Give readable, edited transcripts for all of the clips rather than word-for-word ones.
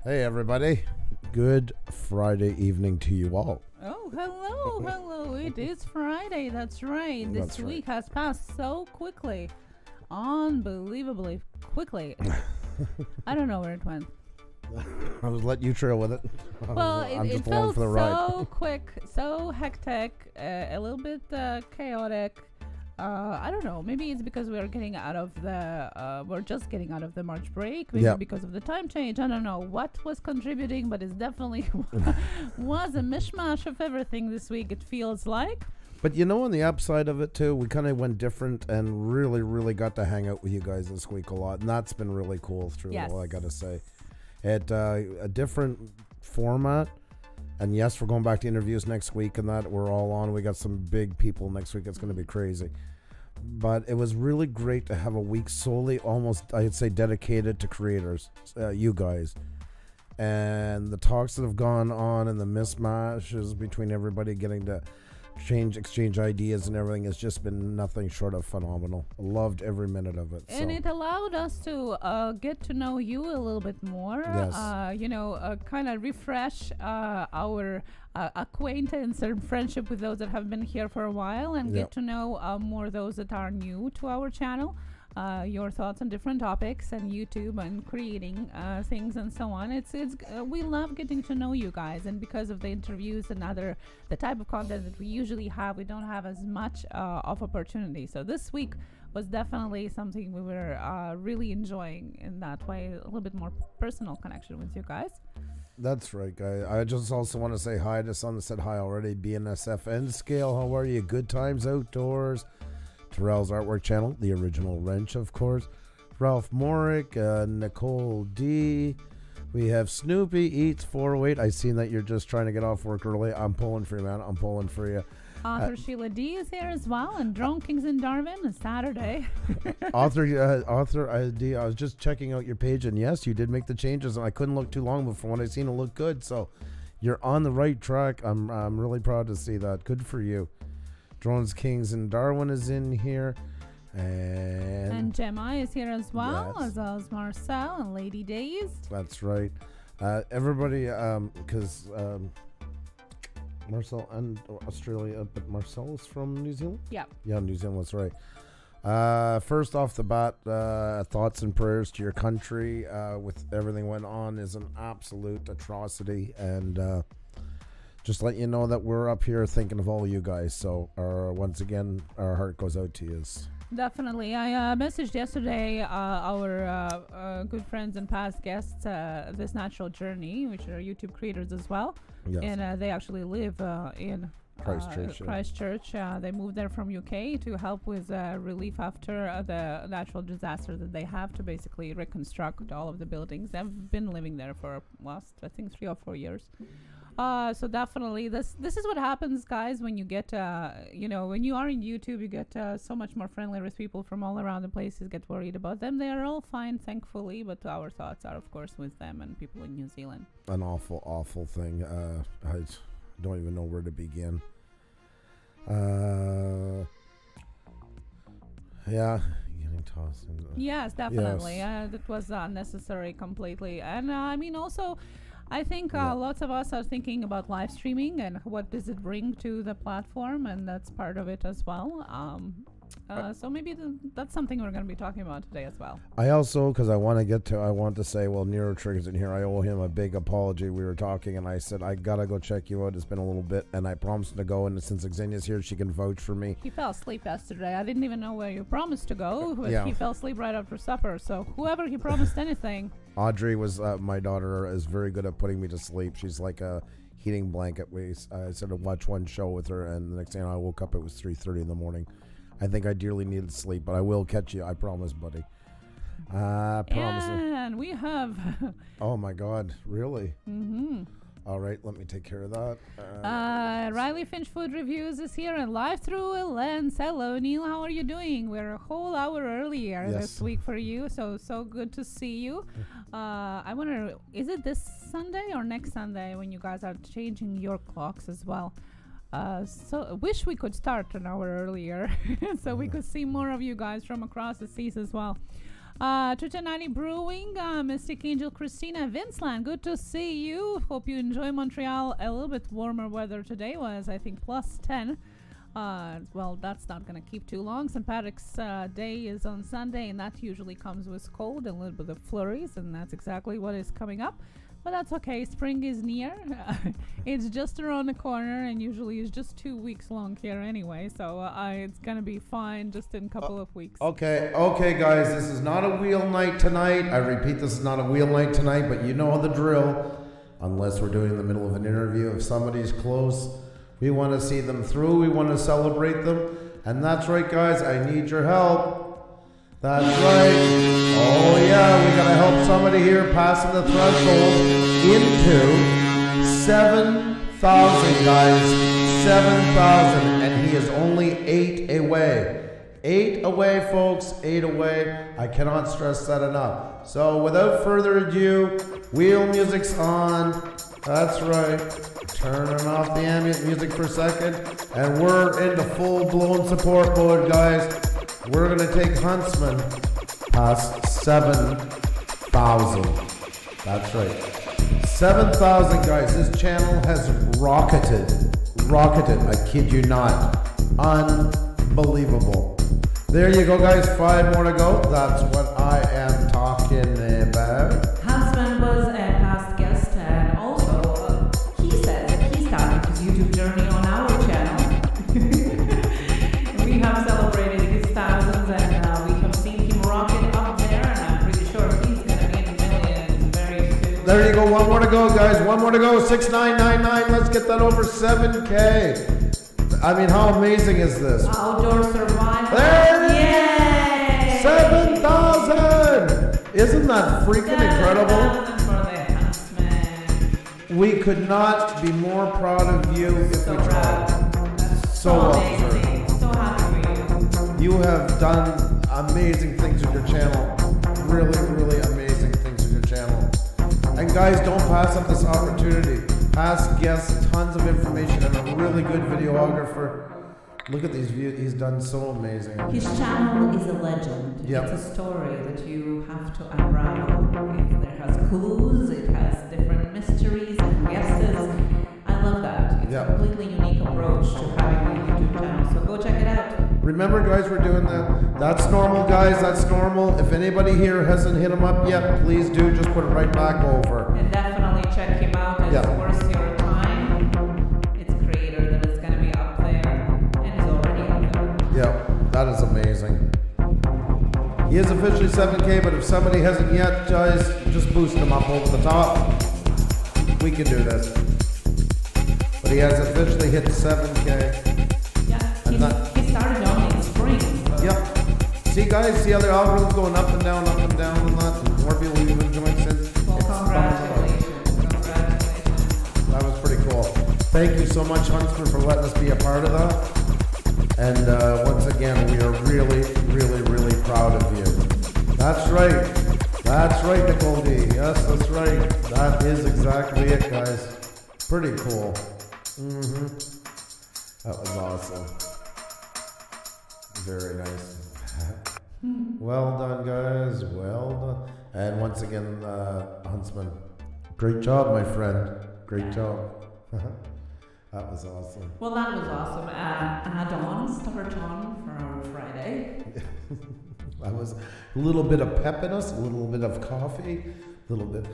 Hey everybody, good Friday evening to you all. Oh, hello. It is Friday, that's right. This week has passed so quickly. Unbelievably quickly. I don't know where it went. I was letting you trail with it. Well, it felt so quick, so hectic, a little bit chaotic. I don't know. Maybe it's because we're getting out of we're just getting out of the March break. Maybe because of the time change. I don't know what was contributing, but it definitely was a mishmash of everything this week, it feels like. But you know, on the upside of it too, we kind of went different and really got to hang out with you guys this week a lot. And that's been really cool through it all, I got to say. At a different format. And yes, we're going back to interviews next week and that we're all on. We got some big people next week. It's going to be crazy. But it was really great to have a week solely, almost, I'd say, dedicated to creators, you guys. And the talks that have gone on and the mismatches between everybody getting to exchange ideas and everything has just been nothing short of phenomenal. Loved every minute of it. And it allowed us to get to know you a little bit more. Yes. Kind of refresh our acquaintance and friendship with those that have been here for a while, and get to know more those that are new to our channel. Your thoughts on different topics and YouTube and creating things and so on. We love getting to know you guys, and because of the interviews and the type of content that we usually have, we don't have as much of opportunity. So this week was definitely something we were really enjoying in that way, a little bit more personal connection with you guys. That's right, guys. I just also want to say hi to someone that said hi already. BNSF N Scale, how are you? Good times outdoors. Terrell's artwork channel, the original wrench, of course. Ralph Morick, Nicole D. We have Snoopy Eats 408. I seen that you're just trying to get off work early. I'm pulling for you, man. I'm pulling for you. Author Sheila D is here as well, and Drone Kings in Darwin is Saturday. Author D, I was just checking out your page, and yes, you did make the changes, and I couldn't look too long before when I seen it look good. So you're on the right track. I'm really proud to see that. Good for you. Drones Kings in Darwin is in here, and Gemma is here as well, as well as Marcel and Lady Days. That's right. Everybody, because Marcel and Australia, but Marcel is from New Zealand. Yeah, New Zealand. That's right. First off the bat, thoughts and prayers to your country with everything went on is an absolute atrocity, and just let you know that we're up here thinking of all you guys. So once again, our heart goes out to you. Definitely. I messaged yesterday our good friends and past guests, This Natural Journey, which are YouTube creators as well. Yes. And they actually live in Christchurch. They moved there from UK to help with relief after the natural disaster that they have, to basically reconstruct all of the buildings. They've been living there for last, I think, 3 or 4 years. So definitely this is what happens, guys, when you get when you are in YouTube, you get so much more friendly with people from all around the places, get worried about them. They are all fine, thankfully, but our thoughts are, of course, with them and people in New Zealand. An awful thing. I don't even know where to begin. Getting tossed into yes, definitely. That was unnecessary completely. And I mean, also, I think lots of us are thinking about live streaming and what does it bring to the platform, and that's part of it as well. So maybe that's something we're going to be talking about today as well. I also, because I want to say, well, Nero Trigger's in here. I owe him a big apology. We were talking, and I said, I got to go check you out. It's been a little bit, and I promised to go, and since Xenia's here, she can vouch for me. He fell asleep yesterday. I didn't even know where you promised to go, but he fell asleep right after supper. So whoever he promised anything. Audrey was, my daughter is very good at putting me to sleep. She's like a heating blanket. I said to watch one show with her, and the next thing I woke up, it was 3:30 in the morning. I think I dearly needed sleep, but I will catch you. I promise, buddy. I promise. And we have... oh, my God. Really? Mm-hmm. All right, let me take care of that. Riley Finch Food Reviews is here and live through a lens. Hello, Neil. How are you doing? We're a whole hour earlier this week for you, so good to see you. I wonder, is it this Sunday or next Sunday when you guys are changing your clocks as well? So wish we could start an hour earlier so we could see more of you guys from across the seas as well. 21090 Brewing, Mystic Angel Christina, Vinceland, good to see you. Hope you enjoy Montreal. A little bit warmer weather today was, I think, plus 10. Well, that's not going to keep too long. St. Patrick's Day is on Sunday, and that usually comes with cold and a little bit of flurries, and that's exactly what is coming up. But that's okay. Spring is near. It's just around the corner, and usually it's just 2 weeks long here anyway. So it's going to be fine just in a couple of weeks. Okay, guys. This is not a wheel night tonight. I repeat, this is not a wheel night tonight, but you know the drill. Unless we're doing in the middle of an interview. If somebody's close, we want to see them through. We want to celebrate them. And that's right, guys. I need your help. That's right. Oh yeah, we gotta help somebody here passing the threshold into 7,000, guys. 7,000, and he is only 8 away. 8 away, folks. 8 away. I cannot stress that enough. So without further ado, wheel music's on. That's right. Turning off the ambient music for a second, and we're into full-blown support mode, guys. We're going to take Huntsman past 7,000. That's right. 7,000, guys. This channel has rocketed. I kid you not. Unbelievable. There you go, guys. 5 more to go. That's what I am talking about. Huntsman was a past guest, and also he said that he started his YouTube journey on our channel. We have celebrated his thousands, and we have seen him rocket up there, and I'm pretty sure he's going to be in the millions very soon. There you go. 1 more to go, guys. 1 more to go. 6,999. Let's get that over 7K. I mean, how amazing is this? Outdoor survival. There! Yay! 7,000! Isn't that freaking incredible? For the Huntsman. We could not be more proud of you if So we tried. proud. So well amazing. deserved. So happy for you. You have done amazing things with your channel. Really, really amazing things with your channel. And guys, don't pass up this opportunity. Past guests, tons of information, and a really good videographer. Look at these views. He's done so amazing. His channel is a legend. Yep. It's a story that you have to unravel. It has clues, it has different mysteries and guesses. I love that. It's Yep. a completely unique approach to having a YouTube channel. So go check it out. Remember, guys, we're doing that. That's normal, guys. That's normal. If anybody here hasn't hit him up yet, please do. Just put it right back over. And definitely check him out. It's Yeah. worth your time. It's a creator that is going to be up there and is already up there. Yeah, that is amazing. He is officially 7K, but if somebody hasn't yet, guys, just boost him up over the top. We can do this. But he has officially hit 7K. Yeah, And he started only in spring. So. Yep. See, guys, see how their algorithm's going up and down, and that, and more people even enjoying since. Well, congratulations. Congratulations. That was pretty cool. Thank you so much, Huntsman, for letting us be a part of that. And once again, we are really, really, really proud of you. That's right. That's right, Nicole D. Yes, that's right. That is exactly it, guys. Pretty cool. That was awesome. Very nice. Well done, guys. Well done. And once again, Huntsman, great job, my friend. Great job. That was awesome. Well, that was awesome. Add-on, start on for our Friday. That was a little bit of pep in us, a little bit of coffee, a little bit.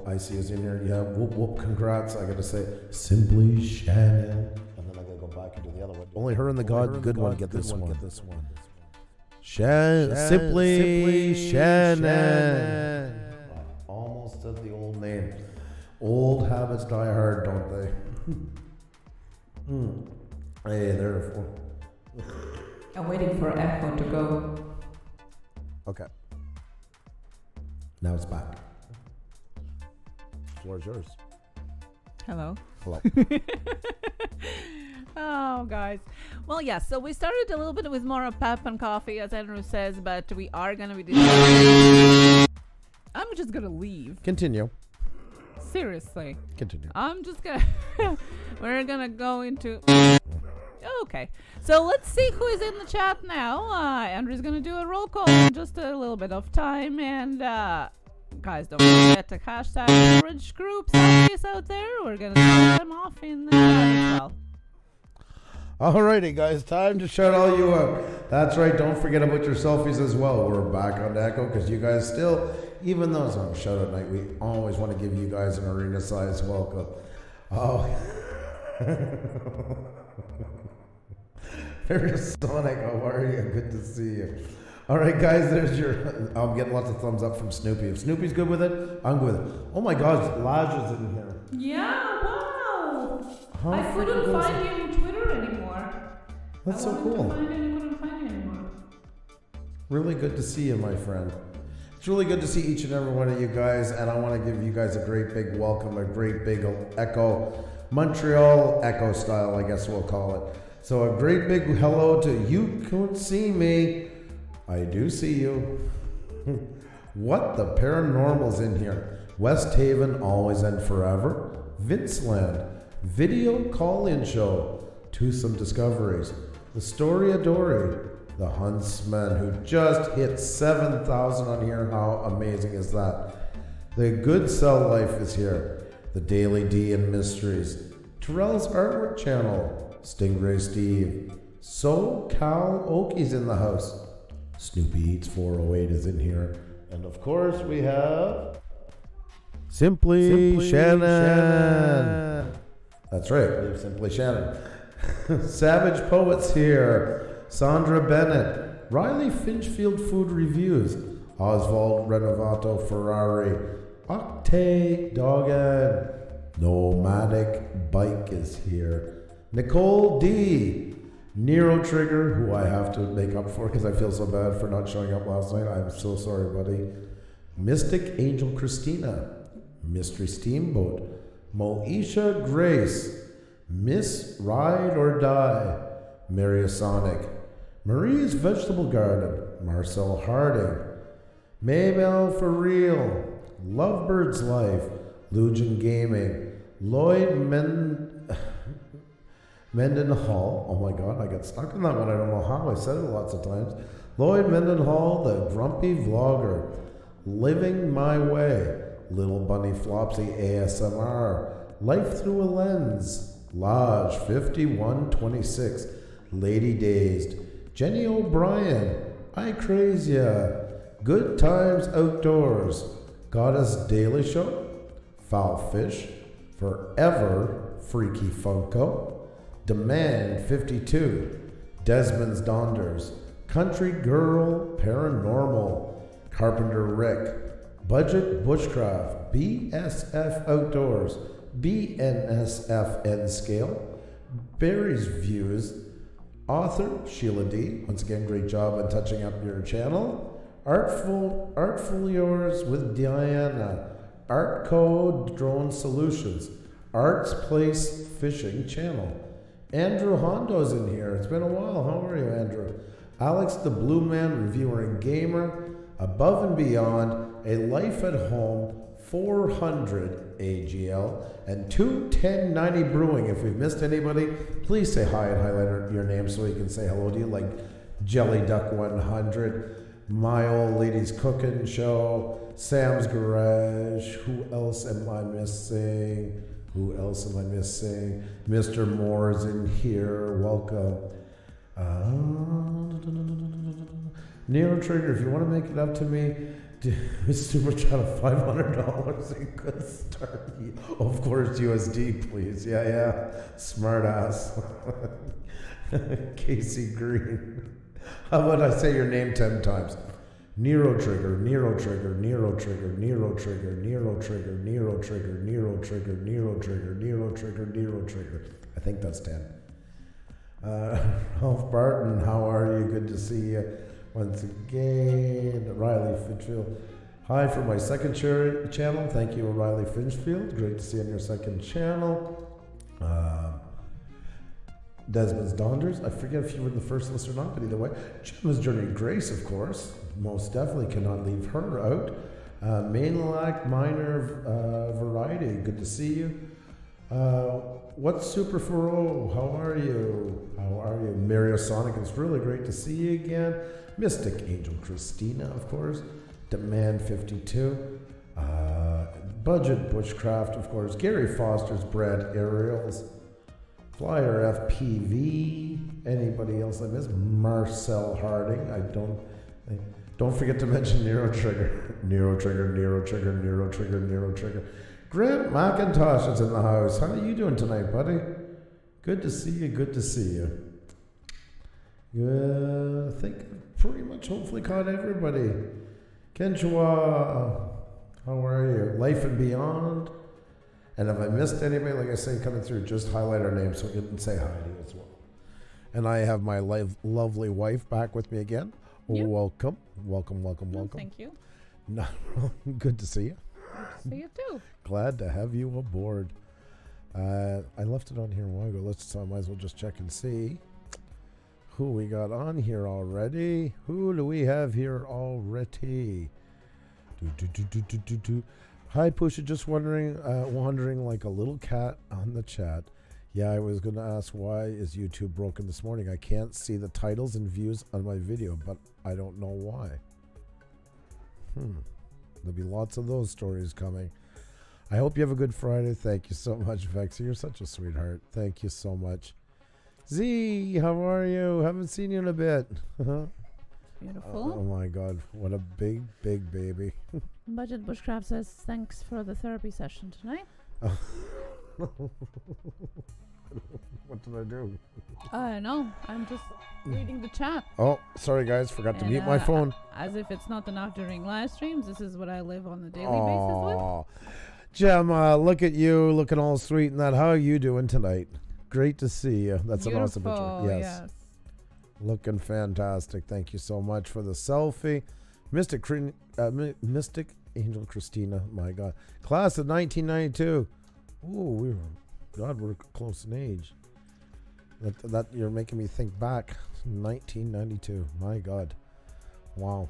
I see us in here. Yeah, whoop, whoop, congrats. I gotta say, Simply Shannon. And then I gotta go back and do the other one. Only her and the good one get this one. Simply Shannon. Almost said the old name. Old habits die hard, don't they? Hey, therefore. I'm waiting for Echo to go. Okay. Now it's back. The floor is yours. Hello. Hello. Oh, guys. Well, yeah, so we started a little bit with more of pep and coffee, as Andrew says, but we are going to be doing... I'm just going to leave. Continue. Seriously. Continue. I'm just going to... We're going to go into... Okay, so let's see who is in the chat now. Andrew's going to do a roll call in just a little bit of time. And guys, don't forget to hashtag orange group selfies out there. We're going to start them off in the chat as well. Alrighty, guys, time to shout all you out. That's right, don't forget about your selfies as well. We're back on Echo because you guys still, even though it's on shout out night, we always want to give you guys an arena size welcome. Oh, there's Sonic. How are you? Good to see you. All right, guys, there's your. I'm getting lots of thumbs up from Snoopy. If Snoopy's good with it, I'm good with it. Oh my gosh, Laj is in here. Yeah, wow. How I couldn't find you on Twitter anymore. That's so cool. Couldn't find you anymore. Really good to see you, my friend. It's really good to see each and every one of you guys, and I want to give you guys a great big welcome, a great big Echo, Montreal Echo style, I guess we'll call it. So a great big hello to you. Can't see me. I do see you. What the paranormal's in here? West Haven, always and forever. Vinceland, video call-in show. Twosome Discoveries. The Story of Dory. The Huntsman, who just hit 7,000 on here. How amazing is that? The Good Cell Life is here. The Daily D and Mysteries. Terrell's Artwork Channel. Stingray Steve. SoCal Okies in the house. Snoopy Eats 408 is in here. And of course we have Simply Shannon. That's right, Simply Shannon. Savage Poets here. Sandra Bennett. Riley Finchfield Food Reviews. Oswald Renovato Ferrari. Octay Dogged. Nomadic Bike is here. Nicole D. Nero Trigger, who I have to make up for because I feel so bad for not showing up last night. I'm so sorry, buddy. Mystic Angel Christina. Mystery Steamboat. Moesha Grace. Miss Ride or Die. Mariasonic. Marie's Vegetable Garden. Marcel Harding. Maybell For Real. Lovebird's Life. Lujan Gaming. Lloyd Mendenhall. Oh my god, I got stuck in that one. I don't know how. I said it lots of times. Lloyd Mendenhall, the Grumpy Vlogger. Living My Way. Little Bunny Flopsy ASMR. Life Through a Lens. Lodge 5126. Lady Dazed. Jenny O'Brien. I Craze Ya. Good Times Outdoors. Goddess Daily Show. Foul Fish. Forever Freaky Funko. Demand 52. Desmond's Donders. Country Girl Paranormal. Carpenter Rick. Budget Bushcraft. BSF Outdoors. BNSF N Scale. Barry's Views. Author Sheila D. Once again, great job on touching up your channel. Artful Yours with Diana. Art Code Drone Solutions. Arts Place Fishing Channel. Andrew Hondo's in here. It's been a while. How are you, Andrew? Alex the Blue Man, reviewer and gamer. Above and Beyond. A Life at Home. 400 AGL. And 21090 Brewing. If we've missed anybody, please say hi and highlight your name so we can say hello to you. Like Jelly Duck 100. My Old Lady's Cooking Show. Sam's Garage. Who else am I missing? Mr. Moore's in here. Welcome. Nero Trigger, if you want to make it up to me, super chat of $500 and good start. Of course, USD, please. Yeah. Smart ass. Casey Green. How about I say your name 10 times? Nero Trigger, Nero Trigger, Nero Trigger, Nero Trigger, Nero Trigger, Nero Trigger, Nero Trigger, Nero Trigger, Nero Trigger, Nero Trigger. I think that's 10. Ralph Barton, how are you? Good to see you once again. Riley Finchfield. Hi from my second channel. Thank you, Riley Finchfield. Great to see you on your second channel. Desmond's Donders. I forget if you were the first list or not, but either way. Gemma's Journey Grace, of course. Most definitely cannot leave her out. Mainlac Minor Variety. Good to see you. What's Super 4-0? How are you? How are you? Mario Sonic, it's really great to see you again. Mystic Angel Christina, of course. Demand 52. Budget Bushcraft, of course. Gary Foster's Bread Aerials. Flyer FPV. Anybody else I miss? Marcel Harding. Don't forget to mention Nero Trigger. Nero Trigger, Nero Trigger, Nero Trigger, Nero Trigger. Grant McIntosh is in the house. How are you doing tonight, buddy? Good to see you. Good to see you. Good. I think I pretty much hopefully caught everybody. Kenchua, how are you? Life and Beyond. And if I missed anybody, like I say, coming through, just highlight our name so we can say hi to you as well. And I have my lovely wife back with me again. Yep. Welcome. Welcome, welcome, welcome. Thank you. No, good to see you. See you too. Glad to have you aboard. I left it on here a while ago. I might as well just check and see who we got on here already. Who do we have here already? Hi, Pusa. Just wondering like a little cat on the chat. Yeah, I was going to ask why is YouTube broken this morning. I can't see the titles and views on my video, but I don't know why. There'll be lots of those stories coming. I hope you have a good Friday. Thank you so much, Vexy. You're such a sweetheart. Thank you so much. Z, how are you? Haven't seen you in a bit. Beautiful. Oh my God, what a big, big baby. Budget Bushcraft says, thanks for the therapy session tonight. What did I do? No, I'm just reading the chat. Oh, sorry guys, forgot to mute my phone. As if it's not enough during live streams, this is what I live on a daily basis with. Gemma, look at you, looking all sweet and that. How are you doing tonight? Great to see you. That's Beautiful, an awesome picture. Yes. Looking fantastic. Thank you so much for the selfie. Mystic Angel Christina, my God. Class of 1992. Ooh, we're close in age. That you're making me think back. 1992. My God. Wow.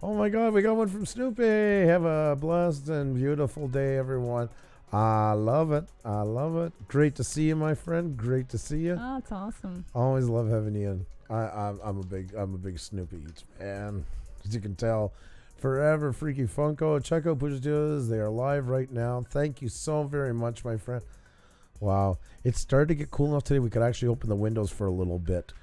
Oh my God, we got one from Snoopy. Have a blessed and beautiful day, everyone. I love it. I love it. Great to see you, my friend. Great to see you. Oh, it's awesome. Always love having you in. I'm a big Snoopy fan. As you can tell. Forever Freaky Funko. Check out Puša Studios. They are live right now. Thank you so very much, my friend. Wow. It started to get cool enough today we could actually open the windows for a little bit.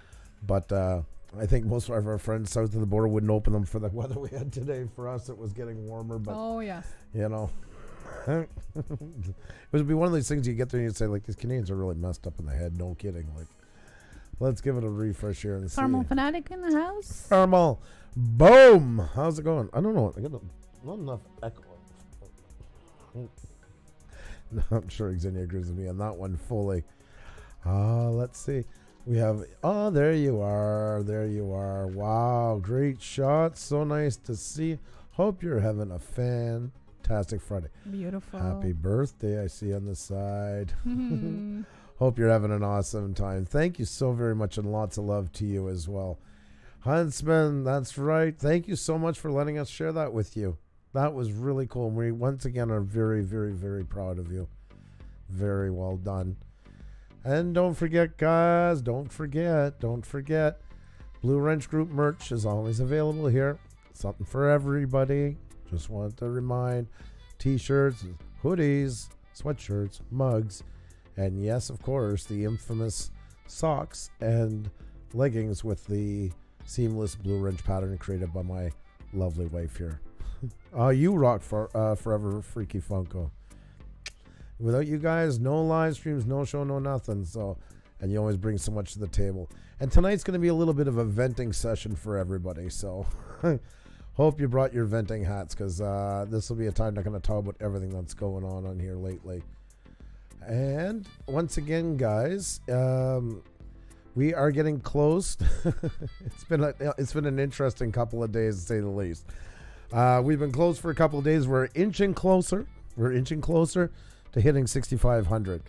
But I think most of our friends south of the border wouldn't open them for the weather we had today. For us, it was getting warmer. But oh, yes. You know. It would be one of these things you get there and you say, like, these Canadians are really messed up in the head. No kidding. Like, let's give it a refresh here and see. Caramel Fanatic in the house. Caramel. Boom. How's it going? I don't know. I got not enough echo. No, I'm sure Xenia agrees with me on that one fully. Let's see. We have, there you are. There you are. Wow. Great shot. So nice to see. Hope you're having a fantastic Friday. Beautiful. Happy birthday. I see on the side. Hope you're having an awesome time. Thank you so very much, and lots of love to you as well. Huntsman, that's right. Thank you so much for letting us share that with you. That was really cool. And we once again are very, very, very proud of you. Very well done. And don't forget, guys, don't forget. Blue Wrench Group merch is always available here. Something for everybody. Just want to remind, t-shirts, hoodies, sweatshirts, mugs, and yes, of course, the infamous socks and leggings with the seamless blue wrench pattern created by my lovely wife here. You rock for Forever Freaky Funko. Without you guys, no live streams, no show, no nothing. So, and you always bring so much to the table. And tonight's going to be a little bit of a venting session for everybody. So, hope you brought your venting hats, because this will be a time to kind of talk about everything that's going on here lately. And once again, guys, we are getting close. It's been an interesting couple of days, to say the least. We've been closed for a couple of days. We're inching closer. We're inching closer to hitting 6,500.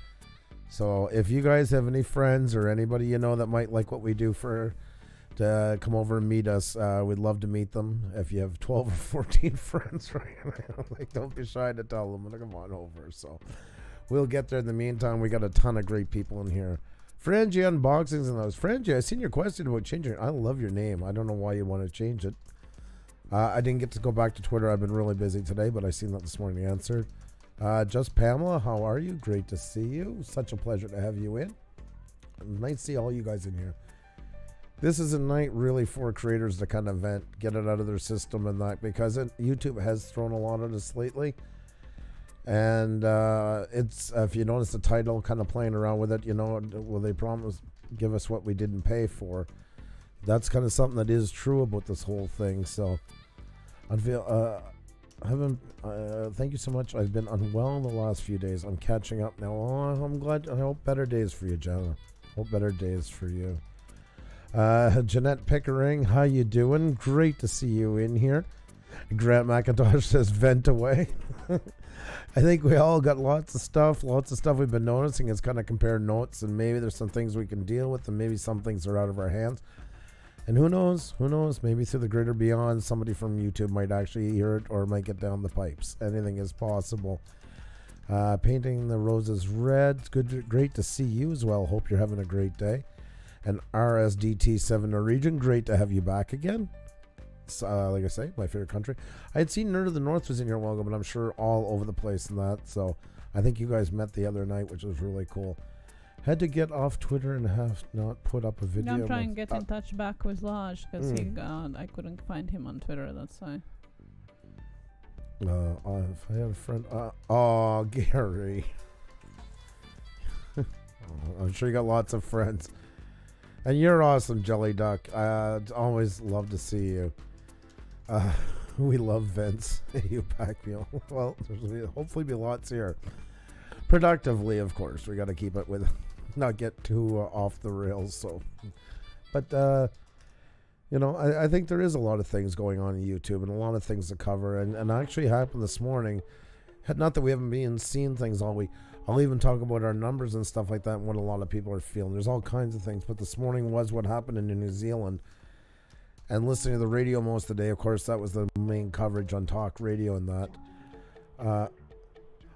So if you guys have any friends or anybody you know that might like what we do to come over and meet us, we'd love to meet them. If you have 12 or 14 friends, right? Like, don't be shy to tell them to come on over. So we'll get there. In the meantime, we got a ton of great people in here. Frangie Unboxings and those. Frangie, I seen your question about changing it. I love your name. I don't know why you want to change it. I didn't get to go back to Twitter. I've been really busy today, but I seen that this morning answered. Just Pamela, how are you? Great to see you. Such a pleasure to have you in. Nice to see all you guys in here. This is a night really for creators to kind of vent, get it out of their system and that, because YouTube has thrown a lot at us lately. And it's, if you notice the title, kind of playing around with it, you know, will they give us what we didn't pay for? That's kind of something that is true about this whole thing. So I feel, thank you so much. I've been unwell the last few days. I'm catching up now. Oh, I'm glad. I hope better days for you, Jenna. Hope better days for you. Jeanette Pickering, how you doing? Great to see you in here. Grant McIntosh says vent away. I think we all got lots of stuff we've been noticing. It's kind of compare notes, and maybe there's some things we can deal with, and maybe some things are out of our hands. And who knows, maybe through the greater beyond, somebody from YouTube might actually hear it or might get down the pipes. Anything is possible. Painting the roses red. Great to see you as well. Hope you're having a great day. And RSDT7 Norwegian, great to have you back again. Like I say, my favorite country. I had seen Nerd of the North was in here a while ago, but I'm sure all over the place in that. So I think you guys met the other night, which was really cool. Had to get off Twitter and have not put up a video. I'm trying to get in touch back with Lodge because I couldn't find him on Twitter. That's why. If I had a friend, Gary. I'm sure you got lots of friends. And you're awesome, Jelly Duck. Always love to see you. We love Vince. You pack me. Well, there's hopefully be lots here. Productively, of course. We got to keep it with, not get too off the rails. So, but you know, I think there is a lot of things going on in YouTube and a lot of things to cover. And actually happened this morning. Not that we haven't been seeing things all week. I'll even talk about our numbers and stuff like that and what a lot of people are feeling. There's all kinds of things. But this morning was what happened in New Zealand. And listening to the radio most of the day, of course, that was the main coverage on talk radio and that.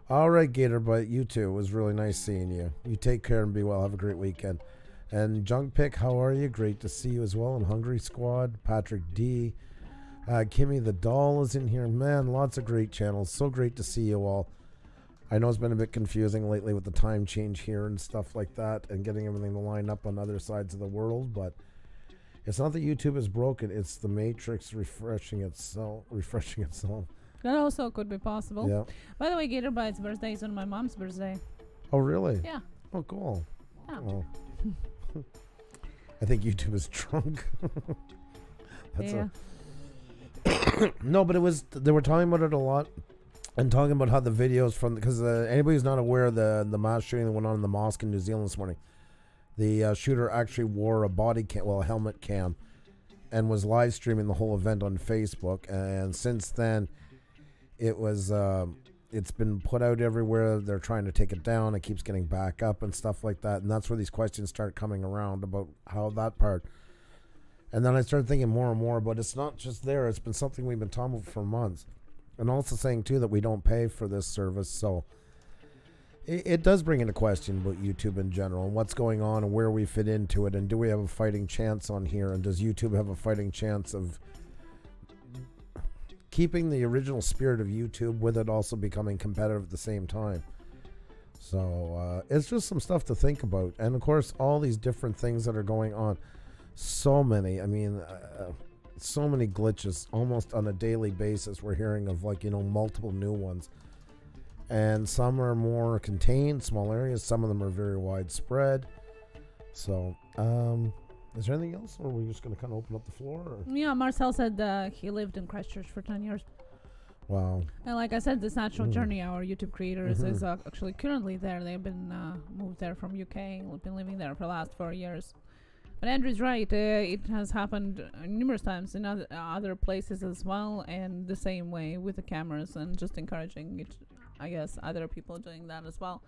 All right, Gator, but you too. It was really nice seeing you. You take care and be well. Have a great weekend. And Junk Pick, how are you? Great to see you as well. And Hungry Squad, Patrick D. Kimmy the Doll is in here. Man, lots of great channels. So great to see you all. I know it's been a bit confusing lately with the time change here and stuff like that and getting everything to line up on other sides of the world, but it's not that YouTube is broken, it's the matrix refreshing itself. That also could be possible. Yeah. By the way, Gatorbyte's birthday is on my mom's birthday. Oh, really? Yeah. Oh, cool. Yeah. Oh. I think YouTube is drunk. That's yeah. No, but they were talking about it a lot. And talking about how the videos from, because anybody who's not aware of the mass shooting that went on in the mosque in New Zealand this morning, the shooter actually wore a a helmet cam, and was live streaming the whole event on Facebook. And since then, it's been put out everywhere. They're trying to take it down. It keeps getting back up and stuff like that. And that's where these questions start coming around about how that part. And then I started thinking more and more about it's not just there. It's been something we've been talking about for months. And also saying, too, that we don't pay for this service. So it does bring into question about YouTube in general and what's going on and where we fit into it. And do we have a fighting chance on here? And does YouTube have a fighting chance of keeping the original spirit of YouTube with it also becoming competitive at the same time? So it's just some stuff to think about. And, of course, all these different things that are going on. So many. I mean... so many glitches almost on a daily basis. We're hearing of multiple new ones, and some are more contained, small areas. Some of them are very widespread. So is there anything else, or are we just going to kind of open up the floor? Or? Yeah, Marcel said he lived in Christchurch for 10 years. Wow. And like I said, this natural journey, our YouTube creators is actually currently there. They've been moved there from UK. We've been living there for the last 4 years. But Andrew's right. It has happened numerous times in other places as well, and the same way with the cameras, and just encouraging it, I guess, other people doing that as well.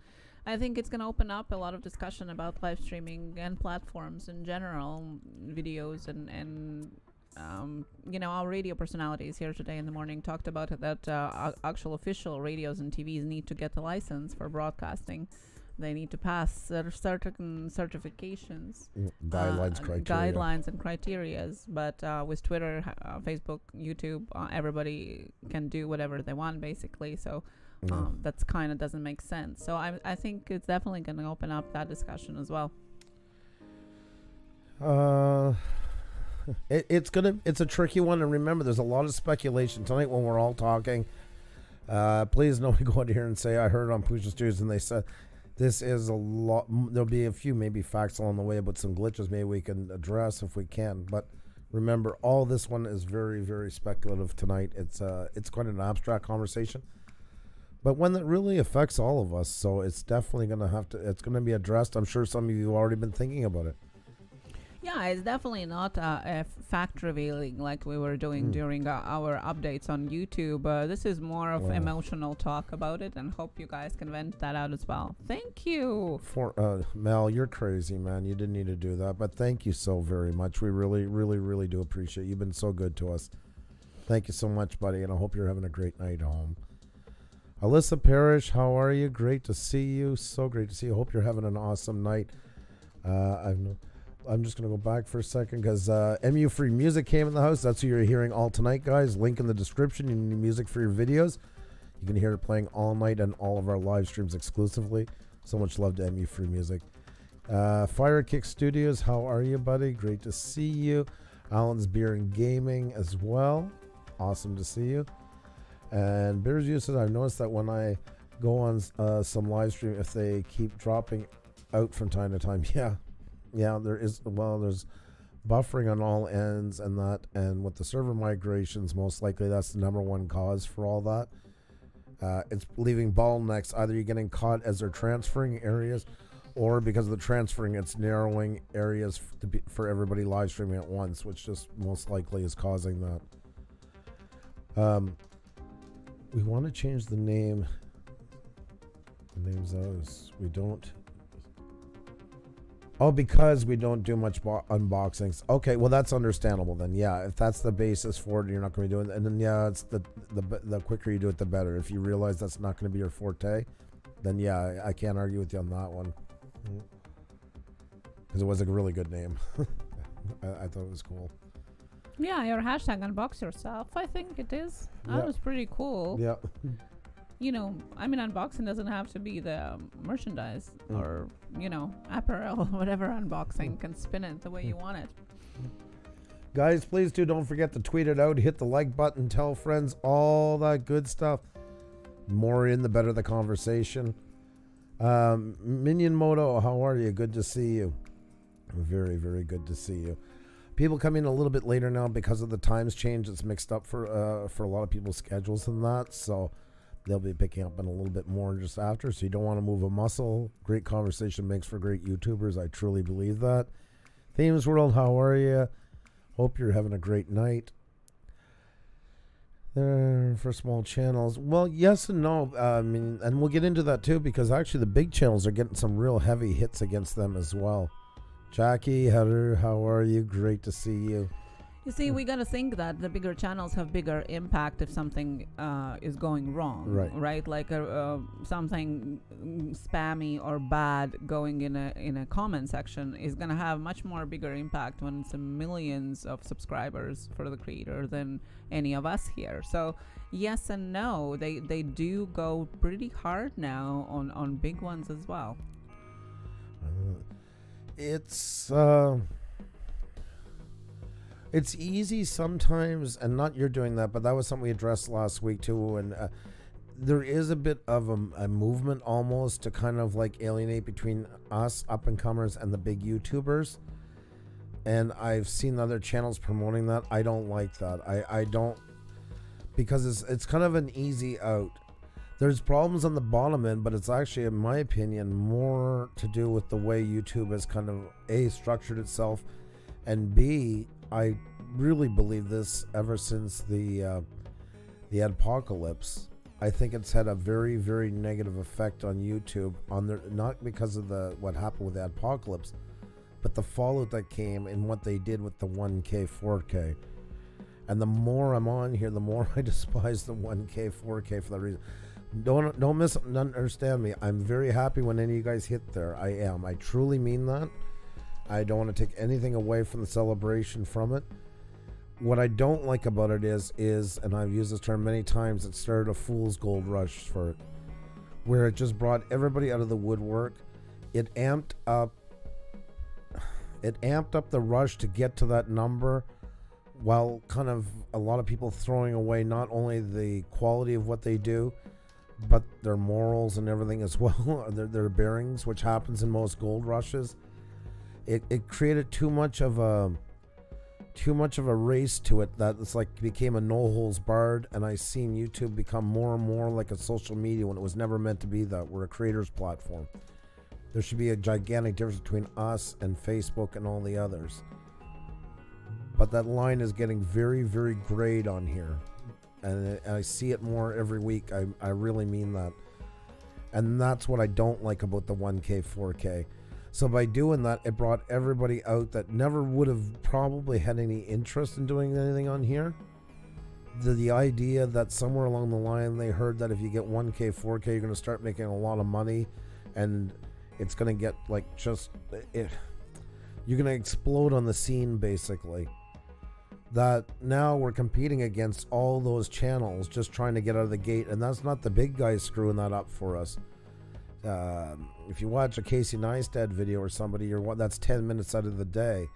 I think it's going to open up a lot of discussion about live streaming and platforms in general, videos and our radio personalities here today in the morning talked about it, that actual official radios and TVs need to get a license for broadcasting. They need to pass certain certifications, guidelines and criterias. But with Twitter, Facebook, YouTube, everybody can do whatever they want, basically. So that's kind of doesn't make sense. So I think it's definitely going to open up that discussion as well. It's a tricky one, and remember, there's a lot of speculation tonight when we're all talking. Please nobody go out here and say I heard on Puša Studios and they said this is a lot. There'll be a few maybe facts along the way, but some glitches maybe we can address if we can. But remember, all this one is very, very speculative tonight. It's quite an abstract conversation, but one that really affects all of us. So it's definitely it's going to be addressed. I'm sure some of you have already been thinking about it. Yeah, it's definitely not a fact revealing like we were doing during our updates on YouTube. This is more of emotional talk about it, and hope you guys can vent that out as well. Thank you. Mel, you're crazy, man. You didn't need to do that, but thank you so very much. We really, really, really do appreciate it. You've been so good to us. Thank you so much, buddy, and I hope you're having a great night home. Alyssa Parrish, how are you? Great to see you. So great to see you. Hope you're having an awesome night. I'm just going to go back for a second because MU Free Music came in the house. That's who you're hearing all tonight, guys. Link in the description. You need music for your videos. You can hear it playing all night on all of our live streams exclusively. So much love to MU Free Music. Firekick Studios, how are you, buddy? Great to see you. Alan's Beer and Gaming as well. Awesome to see you. And Bears You says, I've noticed that when I go on some live stream, if they keep dropping out from time to time, yeah, there's buffering on all ends and that, and with the server migrations, most likely that's the number one cause for all that. It's leaving bottlenecks. Either you're getting caught as they're transferring areas, or because of the transferring, it's narrowing areas for everybody live streaming at once, which just most likely is causing that. We want to change the name. The name's those. We don't. Oh, because we don't do much unboxings. Okay, well that's understandable then. Yeah, if that's the basis for it, you're not going to be doing it. And then it's the quicker you do it, the better. If you realize that's not going to be your forte, then yeah, I can't argue with you on that one. Because it was a really good name. I thought it was cool. Yeah, your hashtag unbox yourself, I think it is. That was pretty cool. Yeah. Unboxing doesn't have to be the merchandise or, apparel, whatever unboxing can spin it the way you want it. Guys, please don't forget to tweet it out, hit the like button, tell friends, all that good stuff. More in, the better the conversation. Minion Moto, how are you? Good to see you. Very, very good to see you. People come in a little bit later now because of the times change. It's mixed up for a lot of people's schedules and that, so they'll be picking up in a little bit more just after, so you don't want to move a muscle. Great conversation makes for great YouTubers. I truly believe that. Themes World, how are you? Hope you're having a great night. There for small channels. Well, yes and no. And we'll get into that too, because actually the big channels are getting some real heavy hits against them as well. Jackie, Heather, how are you? Great to see you. You see, we got to think that the bigger channels have bigger impact if something is going wrong, right? Like something spammy or bad going in a comment section is going to have much more bigger impact when it's millions of subscribers for the creator than any of us here. So yes and no, they do go pretty hard now on big ones as well. It's easy sometimes, and not you're doing that, but that was something we addressed last week too, and there is a bit of a movement almost to kind of like alienate between us up-and-comers and the big YouTubers, and I've seen other channels promoting that. I don't like that. I don't, because it's kind of an easy out. There's problems on the bottom end, but it's actually, in my opinion, more to do with the way YouTube has kind of A, structured itself, and B, I really believe this ever since the adpocalypse. I think it's had a very, very negative effect on YouTube, not because of what happened with the adpocalypse, but the fallout that came and what they did with the 1K, 4K. And the more I'm on here, the more I despise the 1K, 4K for that reason. Don't misunderstand me. I'm very happy when any of you guys hit there. I am. I truly mean that. I don't want to take anything away from the celebration from it. What I don't like about it is, and I've used this term many times, it started a fool's gold rush for it, where it just brought everybody out of the woodwork. It amped up the rush to get to that number, while kind of a lot of people throwing away not only the quality of what they do, but their morals and everything as well, their bearings, which happens in most gold rushes. It created too much of a race to it that it's like became a no holds barred, and I seen YouTube become more and more like a social media when it was never meant to be that. We're a creators platform. There should be a gigantic difference between us and Facebook and all the others. But that line is getting very, very grayed on here. And I see it more every week. I really mean that. And that's what I don't like about the 1K, 4K. So by doing that, it brought everybody out that never would have probably had any interest in doing anything on here. The idea that somewhere along the line they heard that if you get 1K, 4K, you're going to start making a lot of money, and it's going to get like you're going to explode on the scene basically. That now we're competing against all those channels just trying to get out of the gate, and that's not the big guys screwing that up for us. If you watch a Casey Neistat video or somebody, that's 10 minutes out of the day.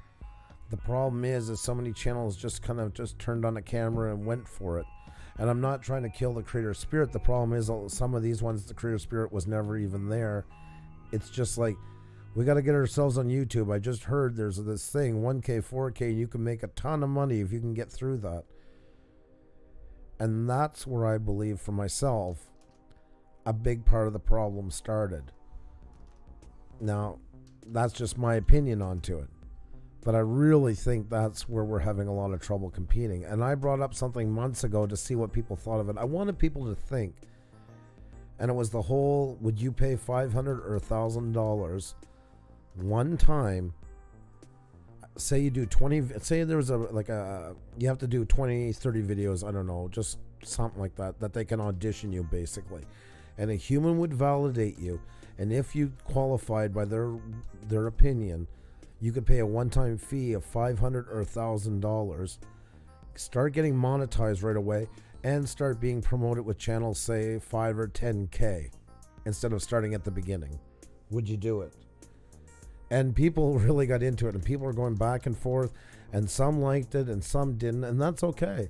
The problem is so many channels just kind of just turned on a camera and went for it. And I'm not trying to kill the creator spirit. The problem is some of these ones, the creator spirit was never even there. It's just like, we got to get ourselves on YouTube. I just heard there's this thing, 1K, 4K, you can make a ton of money if you can get through that. And that's where I believe for myself, a big part of the problem started. Now, that's just my opinion onto it. But I really think that's where we're having a lot of trouble competing. And I brought up something months ago to see what people thought of it. I wanted people to think. And it was the whole, would you pay $500 or $1,000 one time? Say you do 20, say there's you have to do 20, 30 videos, I don't know, just something like that they can audition you basically. And a human would validate you, and if you qualified by their opinion, you could pay a one-time fee of $500 or $1,000, start getting monetized right away, and start being promoted with channels, say 5 or 10K, instead of starting at the beginning. Would you do it? And people really got into it, and people were going back and forth, and some liked it and some didn't, and that's okay.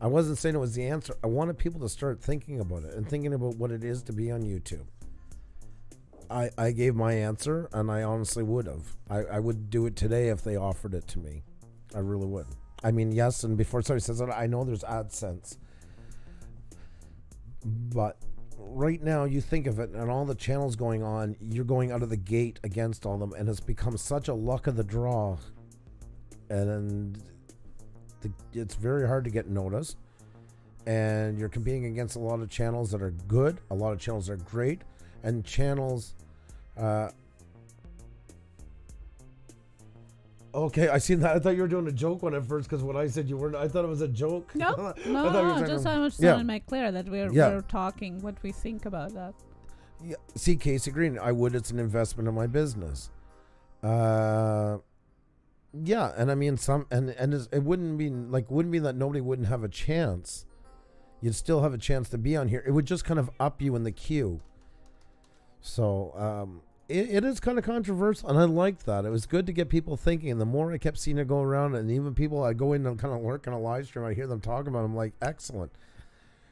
I wasn't saying it was the answer. I wanted people to start thinking about it and thinking about what it is to be on YouTube. I gave my answer, and I honestly would have. I would do it today if they offered it to me. I really would. I mean, yes, and before somebody says that, I know there's AdSense. But right now, you think of it, and all the channels going on, you're going out of the gate against all of them, and it's become such a luck of the draw. And it's very hard to get noticed, and you're competing against a lot of channels that are good, a lot of channels that are great, and channels okay, I seen that. I thought you were doing a joke one at first, because when I said you weren't, I thought it was a joke. No, no, just I was trying to make clear that we're talking what we think about that. Yeah, see, Casey Green, I would. It's an investment in my business. Yeah, and I mean it wouldn't be that nobody wouldn't have a chance. You'd still have a chance to be on here. It would just kind of up you in the queue. So it is kind of controversial, and I liked that. It was good to get people thinking. And the more I kept seeing it go around, and even people I go in and kind of lurk in a live stream, I hear them talking about it, I'm like, excellent,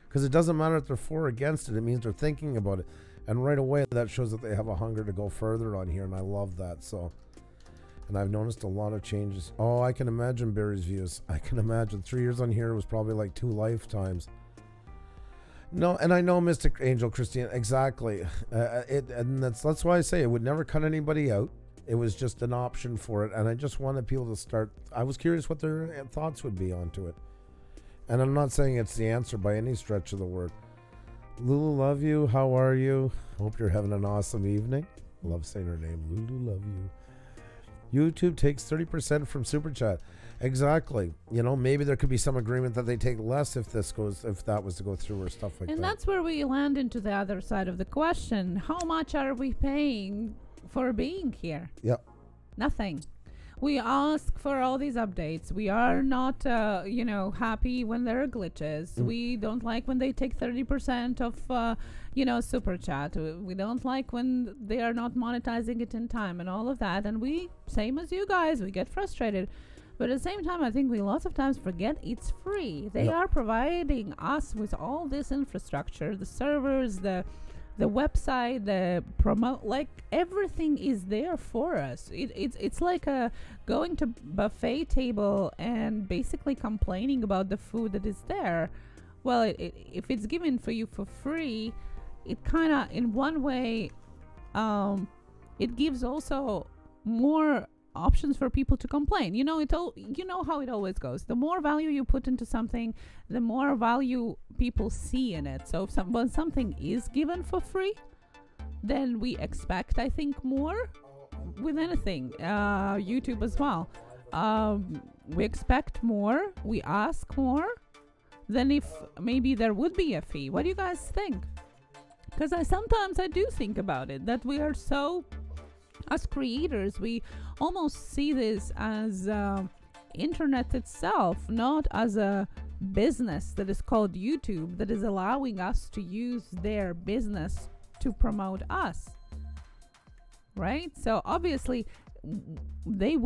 because it doesn't matter if they're for or against it. It means they're thinking about it, and right away that shows that they have a hunger to go further on here, and I love that. So. And I've noticed a lot of changes. Oh, I can imagine Barry's views. I can imagine 3 years on here was probably like 2 lifetimes. No, and I know Mystic Angel Christine, exactly. And that's why I say it would never cut anybody out. It was just an option for it, and I just wanted people to start. I was curious what their thoughts would be onto it. And I'm not saying it's the answer by any stretch of the word. Lulu, love you. How are you? Hope you're having an awesome evening. Love saying her name. Lulu, love you. YouTube takes 30% from Super Chat. Exactly. You know, maybe there could be some agreement that they take less if that was to go through or stuff like that. And that's where we land into the other side of the question. How much are we paying for being here? Yep. Nothing. We ask for all these updates. We are not, happy when there are glitches. We don't like when they take 30% of, Super Chat. We don't like when they are not monetizing it in time and all of that. And we, same as you guys, we get frustrated. But at the same time, I think we lots of times forget it's free. They are providing us with all this infrastructure, the servers, the website, the promote, like everything is there for us. It's like going to buffet table and basically complaining about the food that is there. Well, if it's given for you for free, it kind of, in one way, it gives also more options for people to complain. You know how it always goes. The more value you put into something, the more value people see in it. So when something is given for free, then we expect, I think, more with anything. YouTube as well. We expect more. We ask more than if maybe there would be a fee. What do you guys think? Because sometimes I do think about it, that we are so, as creators, we almost see this as internet itself, not as a business that is called YouTube, that is allowing us to use their business to promote us, right? So obviously they're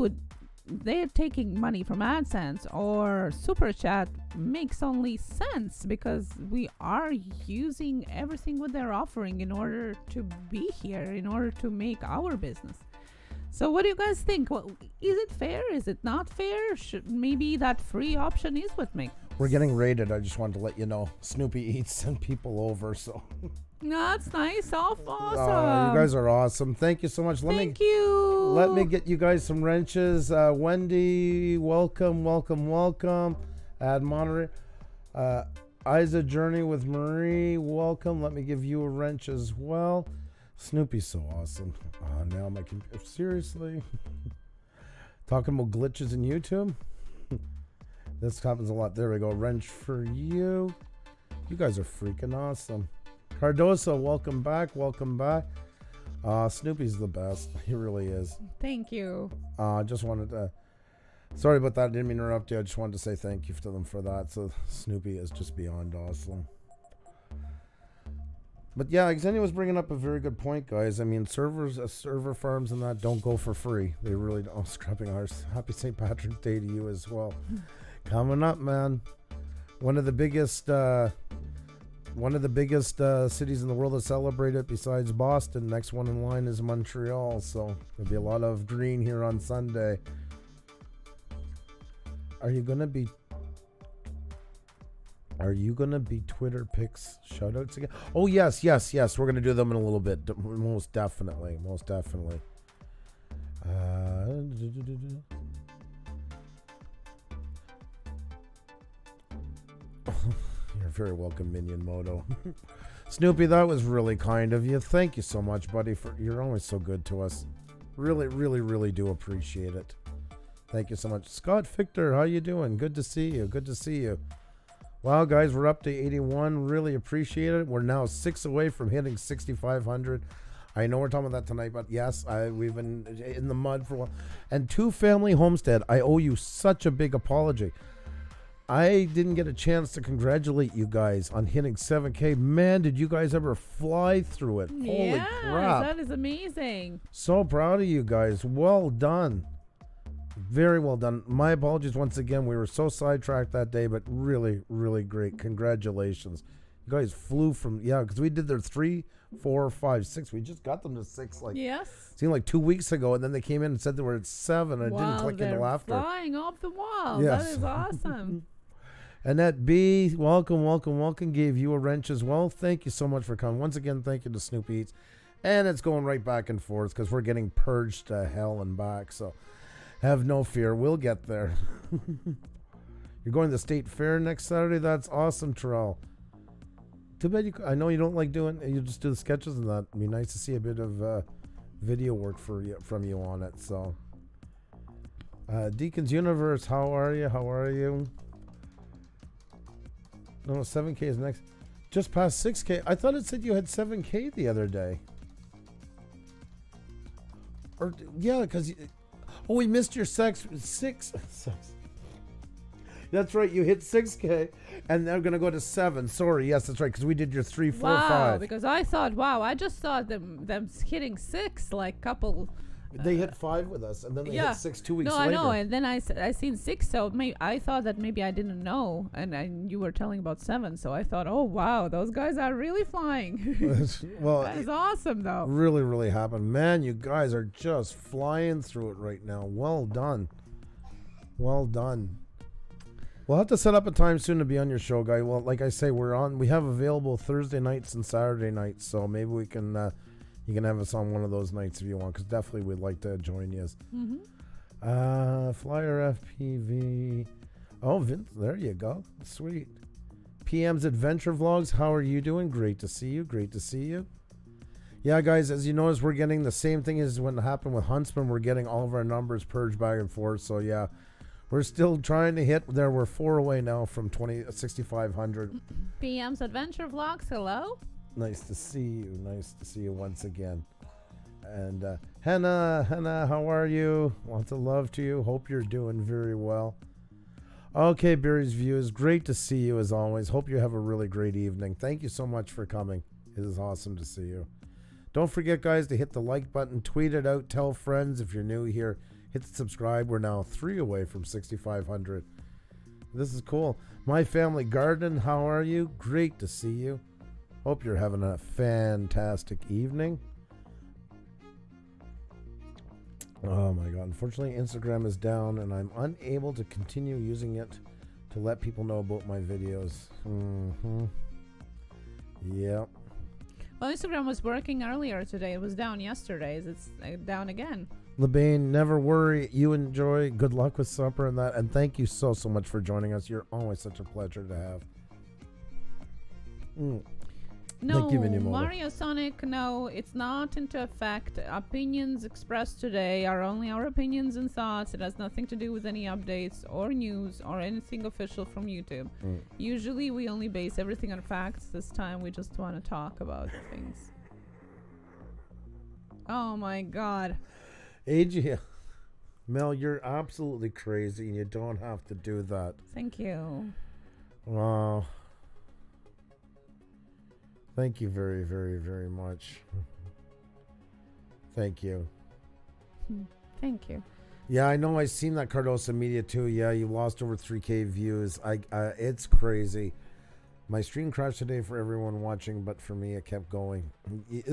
taking money from AdSense or Super Chat makes only sense because we are using everything what they're offering in order to be here, in order to make our business. So what do you guys think? Well, is it fair? Is it not fair? Maybe that free option is what makes... We're getting rated. I just wanted to let you know. Snoopy Eats sent people over, so... That's nice. Awesome. You guys are awesome. Thank you so much. Thank you. Let me get you guys some wrenches. Wendy, welcome. Add moderator. Isa Journey with Marie, welcome. Let me give you a wrench as well. Snoopy's so awesome. Now my computer. Seriously? Talking about glitches in YouTube? This happens a lot. There we go. Wrench for you. You guys are freaking awesome. Cardoso, welcome back. Snoopy's the best. He really is. Thank you. Just wanted to... Sorry about that. I didn't mean to interrupt you. I just wanted to say thank you to them for that. So Snoopy is just beyond awesome. But yeah, Xenia was bringing up a very good point, guys. I mean, server farms and that don't go for free. They really don't. Oh, scrapping ours. Happy St. Patrick's Day to you as well. Coming up, man. One of the biggest cities in the world to celebrate it besides Boston. Next one in line is Montreal. So there'll be a lot of green here on Sunday. Are you gonna be Twitter pics shoutouts again? Oh yes. We're gonna do them in a little bit. Most definitely. You're very welcome, Minion Moto. Snoopy, that was really kind of you. Thank you so much, buddy. You're always so good to us. Really do appreciate it. Thank you so much. Scott Victor, how you doing? Good to see you. Wow, guys, we're up to 81. Really appreciate it. We're now 6 away from hitting 6,500. I know we're talking about that tonight, but yes, we've been in the mud for a while. And Two Family Homestead, I owe you such a big apology. I didn't get a chance to congratulate you guys on hitting 7K. Man, did you guys ever fly through it? Holy crap. That is amazing. So proud of you guys. Well done. Very well done. My apologies once again. We were so sidetracked that day, but really great. Congratulations. You guys flew from, because we did their 3, 4, 5, 6. We just got them to 6 seemed like 2 weeks ago, and then they came in and said they were at 7. And it didn't click until after. Flying off the wall. Yes. That is awesome. Annette B, welcome. Gave you a wrench as well. Thank you so much for coming. Once again, thank you to Snoopy Eats. And it's going right back and forth because we're getting purged to hell and back. So have no fear. We'll get there. You're going to the State Fair next Saturday? That's awesome, Terrell. Too bad I know you don't like doing... You just do the sketches and that. It'd be nice to see a bit of video work from you on it. So Deacon's Universe, how are you? How are you? No, 7K is next. Just past 6K. I thought it said you had 7K the other day. Or yeah, because we missed your six. That's right. You hit 6K, and they're gonna go to 7. Sorry, yes, that's right. Because we did your 3, 4, 5. Because I thought, I just thought them hitting 6 like couple. They hit 5 with us, and then they hit 6 2 weeks later. No, I know, and then I seen 6, so I thought that maybe I didn't know, and you were telling about 7, so I thought, oh wow, those guys are really flying. Well, that is awesome, though. Really, really happened, man. You guys are just flying through it right now. Well done, well done. We'll have to set up a time soon to be on your show, guy. Well, like I say, we have available Thursday nights and Saturday nights, so maybe we can. You can have us on one of those nights if you want, because definitely we'd like to join you. Flyer FPV. Oh, Vince, there you go. Sweet. PM's Adventure Vlogs. How are you doing? Great to see you. Great to see you. Yeah, guys, as you notice, we're getting the same thing as when it happened with Huntsman. We're getting all of our numbers purged back and forth. So, yeah, we're still trying to hit there. We're 4 away now from 6,500. PM's Adventure Vlogs. Hello. Nice to see you. Nice to see you once again. And Hannah, how are you? Lots of love to you. Hope you're doing very well. Okay, Barry's Views. Great to see you as always. Hope you have a really great evening. Thank you so much for coming. It is awesome to see you. Don't forget, guys, to hit the like button, tweet it out, tell friends if you're new here. Hit the subscribe. We're now 3 away from 6,500. This is cool. My Family Garden, how are you? Great to see you. Hope you're having a fantastic evening. Oh my God. Unfortunately, Instagram is down and I'm unable to continue using it to let people know about my videos. Yep. Well, Instagram was working earlier today. It was down yesterday. It's down again. LeBain, never worry. You enjoy. Good luck with supper and that. And thank you so much for joining us. You're always such a pleasure to have. No, Mario Sonic, no, it's not into effect. Opinions expressed today are only our opinions and thoughts. It has nothing to do with any updates or news or anything official from YouTube. Usually we only base everything on facts. This time we just want to talk about things. Oh my God. AJ, Mel, you're absolutely crazy and you don't have to do that. Thank you. Wow. Thank you very, very, very much. Thank you. Thank you. Yeah, I know. I seen that Cardosa Media too. Yeah, you lost over 3K views. It's crazy. My stream crashed today for everyone watching, but for me, it kept going.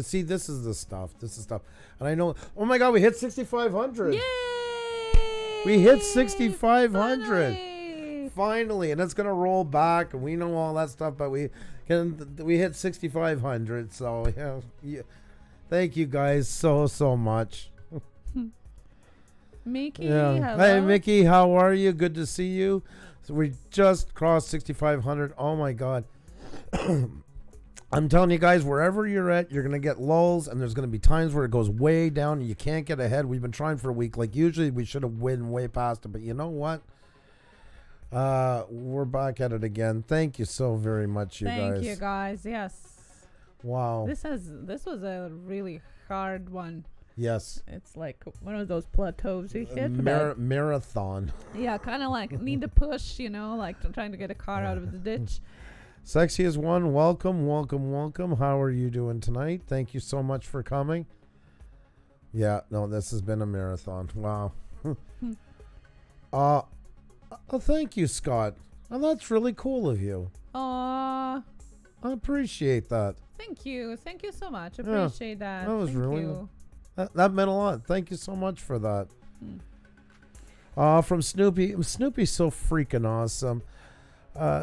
See, this is the stuff. This is stuff. And I know. Oh my God, we hit 6,500. Yay! We hit 6,500. Finally, and it's gonna roll back, and we know all that stuff, but we hit 6,500. So yeah, thank you guys so much. Mickey, yeah. hello. Hey Mickey, how are you? Good to see you. So we just crossed 6,500. Oh my God. I'm telling you guys, wherever you're at, you're gonna get lulls, and there's gonna be times where it goes way down and you can't get ahead. We've been trying for a week. Like usually we should have win way past it, but you know what? We're back at it again. Thank you so very much, you guys. Thank you guys. Yes. Wow. This was a really hard one. Yes. It's like one of those plateaus you hit. Marathon. Yeah, kind of like need to push, like trying to get a car out of the ditch. Sexy as one. Welcome. How are you doing tonight? Thank you so much for coming. Yeah, no, this has been a marathon. Wow. Thank you, Scott. Oh, that's really cool of you. Aww. I appreciate that. Thank you so much. Appreciate that. That was Thank really you. That meant a lot. Thank you so much for that. From Snoopy. Snoopy's so freaking awesome.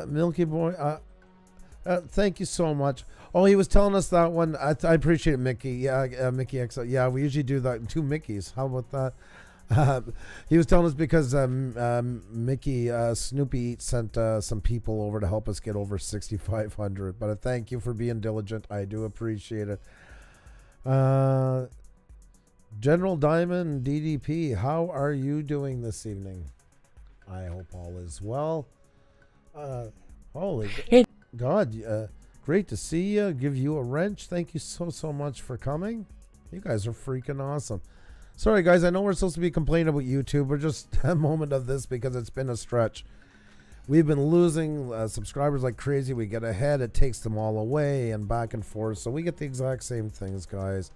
Milky Boy. Thank you so much. Oh, he was telling us that one. I appreciate it, Mickey. Yeah, Mickey XL. Yeah, we usually do that. 2 Mickeys. How about that? He was telling us because Mickey Snoopy sent some people over to help us get over 6,500. But I thank you for being diligent. I do appreciate it. General Diamond DDP, how are you doing this evening? I hope all is well. Holy God, great to see you. Give you a wrench. Thank you so much for coming. You guys are freaking awesome. Sorry, guys, I know we're supposed to be complaining about YouTube. We're just a moment of this because it's been a stretch. We've been losing subscribers like crazy. We get ahead, it takes them all away and back and forth. So we get the exact same things, guys.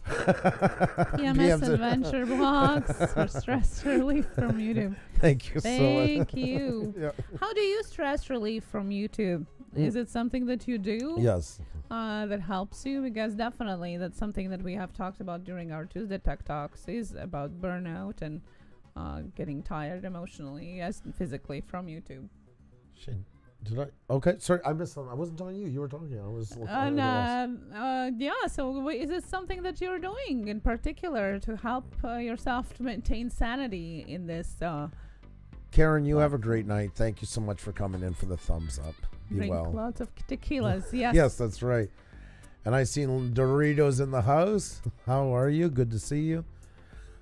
PMS Adventure Blogs for stress relief from YouTube. Thank you so much. Thank you. Yeah. How do you stress relief from YouTube? Is it something that you do? Yes. That helps you? Because definitely that's something that we have talked about during our Tuesday Tech Talks is about burnout and getting tired emotionally as physically from YouTube. Shit. Did I? Okay, sorry, I missed something. I wasn't telling you. You were talking. I was looking. Yeah. So, is it something that you're doing in particular to help yourself to maintain sanity in this? Karen, you have a great night. Thank you so much for coming in for the thumbs up. Be drink well. Lots of tequilas. Yes. Yes, that's right. And I seen Doritos in the house. How are you? Good to see you.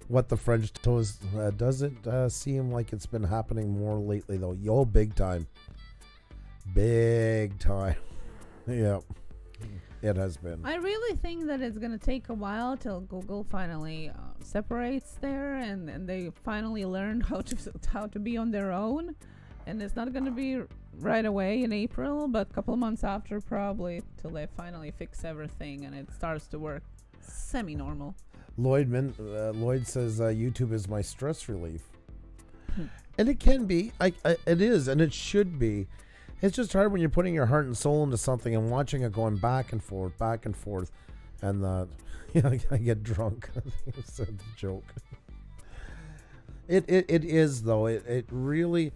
What the French toast doesn't seem like it's been happening more lately though. Yo, big time. Big time. Yeah, it has been. I really think that it's going to take a while till Google finally separates there and they finally learn how to be on their own. And it's not going to be right away in April, but a couple of months after probably till they finally fix everything and it starts to work semi-normal. Lloyd says YouTube is my stress relief. And it can be. It is, and it should be. It's just hard when you're putting your heart and soul into something and watching it going back and forth, and I get drunk. I think it's a joke. It is though. It really.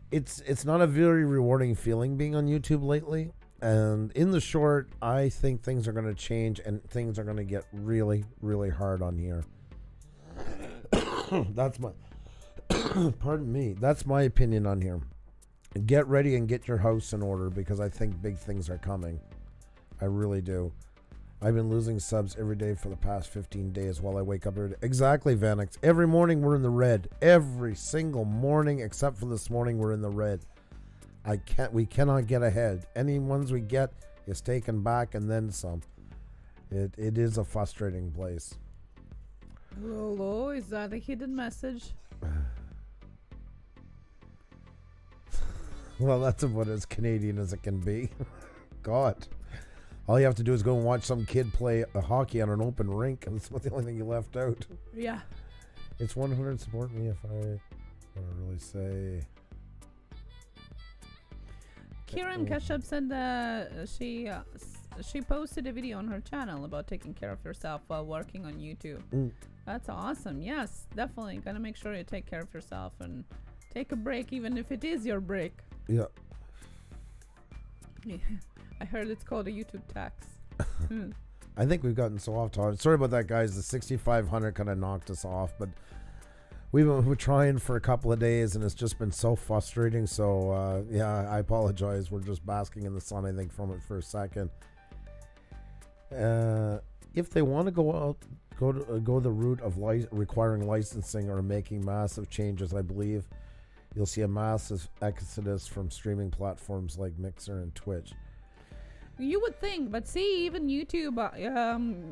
It's not a very rewarding feeling being on YouTube lately. And in the short, I think things are going to change and things are going to get really, really hard on here. That's my. Pardon me. That's my opinion on here. Get ready and get your house in order because I think big things are coming. I really do. I've been losing subs every day for the past 15 days while I wake up every day. Exactly, Vanix. Every morning we're in the red. Every single morning except for this morning we're in the red. We cannot get ahead. Any ones we get is taken back and then some. It is a frustrating place. Hello, is that a hidden message? Well, that's about as Canadian as it can be. God. All you have to do is go and watch some kid play hockey on an open rink. And that's the only thing you left out. Yeah. It's 100. Support me if I want to really say. Kieran Kashyap said she posted a video on her channel about taking care of yourself while working on YouTube. That's awesome. Yes, definitely. Gotta make sure you take care of yourself and take a break, even if it is your break. Yeah. I heard it's called a YouTube tax. I think we've gotten so off topic. Sorry about that, guys. The 6,500 kind of knocked us off, but we're trying for a couple of days, and it's just been so frustrating. So yeah, I apologize. We're just basking in the sun, I think, from it for a second. If they want to go the route of requiring licensing or making massive changes, I believe you'll see a massive exodus from streaming platforms like Mixer and Twitch. You would think, but see, even YouTube,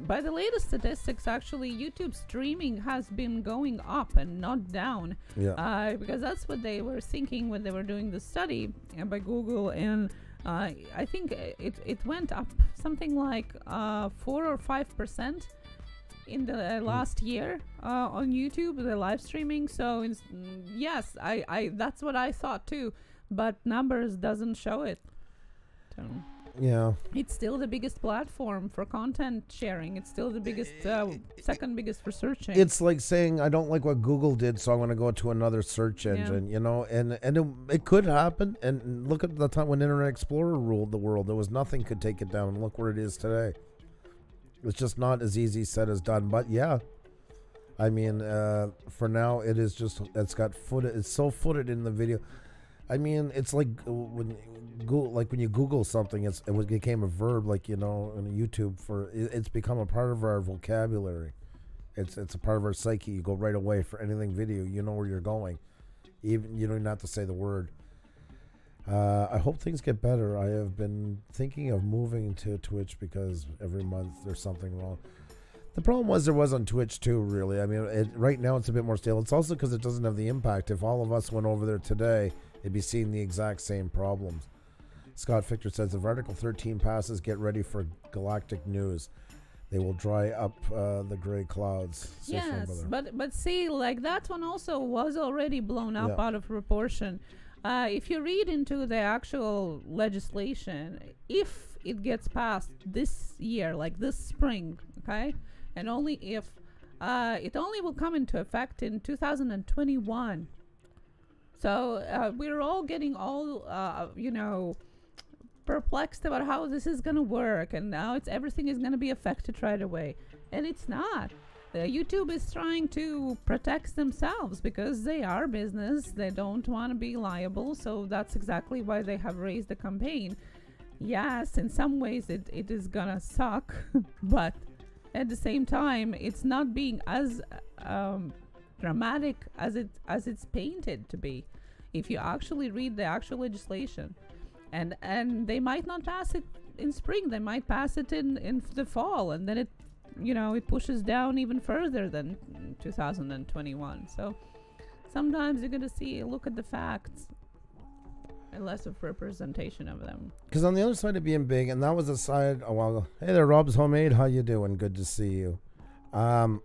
by the latest statistics, actually, YouTube streaming has been going up and not down. Yeah. Because that's what they were thinking when they were doing the study by Google, and I think it went up something like 4 or 5% in the last year on YouTube, the live streaming. So yes, I that's what I thought too, but numbers doesn't show it. So yeah, it's still the biggest platform for content sharing. It's still the biggest, second biggest for searching. It's like saying I don't like what Google did, so I'm going to go to another search engine. You know, and it could happen. And look at the time when Internet Explorer ruled the world. There was nothing could take it down. Look where it is today. It's just not as easy said as done. But yeah, I mean, for now it is just it's got footed. It's so footed in the video. I mean, it's like when you Google something, it became a verb, like, you know, on YouTube it's become a part of our vocabulary. It's a part of our psyche. You go right away for anything video. You know where you're going. Even you don't even have to say the word. I hope things get better. I have been thinking of moving to Twitch because every month there's something wrong. The problem was there was on Twitch too, really. I mean, right now it's a bit more stable. It's also because it doesn't have the impact. If all of us went over there today, it'd be seeing the exact same problems. Scott Victor says, if Article 13 passes, get ready for galactic news. They will dry up the gray clouds. Yes, but see, like that one also was already blown up out of proportion. If you read into the actual legislation, if it gets passed this year, like this spring, okay, and only if it only will come into effect in 2021. So we're all getting all, you know, perplexed about how this is going to work, and now everything is going to be affected right away, and it's not. YouTube is trying to protect themselves because they are business. They don't want to be liable, so that's exactly why they have raised the campaign. Yes, in some ways it is gonna suck, but at the same time, it's not being as dramatic as it's painted to be. If you actually read the actual legislation, and they might not pass it in spring, they might pass it in the fall, and then it, you know, it pushes down even further than 2021. So sometimes you're going to look at the facts and less of representation of them. Because on the other side of being big, and that was a side a while ago. Hey there, Rob's Homemade. How you doing? Good to see you. 400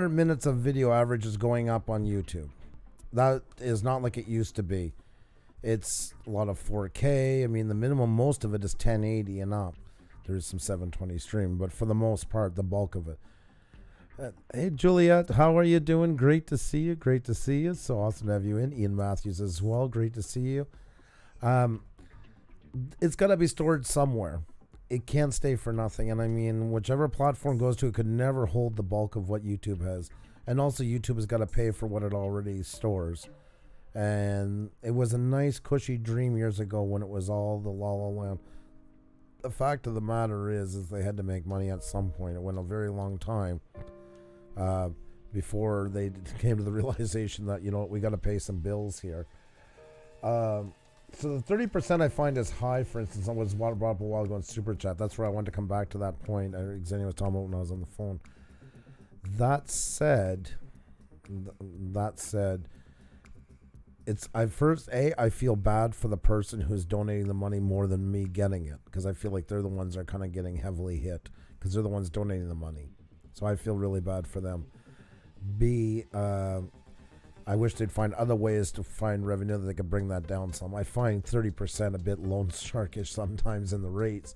minutes of video average is going up on YouTube. That is not like it used to be. It's a lot of 4K. I mean, the minimum, most of it is 1080 and up. There's some 720 stream, but for the most part, the bulk of it. Hey, Juliet, how are you doing? Great to see you. Great to see you. So awesome to have you in. Ian Matthews as well. Great to see you. It's got to be stored somewhere. It can't stay for nothing. And I mean, whichever platform goes to, it could never hold the bulk of what YouTube has. And also, YouTube has got to pay for what it already stores. And it was a nice, cushy dream years ago when it was all the La La Land. The fact of the matter is they had to make money at some point. It went a very long time before they came to the realization that, you know what, we got to pay some bills here. So the 30% I find is high. For instance, I was brought up a while ago in Super Chat. That's where I wanted to come back to that point. Xenia was talking about when I was on the phone. That said, I feel bad for the person who's donating the money more than me getting it, because I feel like they're the ones that are kind of getting heavily hit because they're the ones donating the money. So I feel really bad for them. B, I wish they'd find other ways to find revenue that they could bring that down some. I find 30% a bit loan sharkish sometimes in the rates.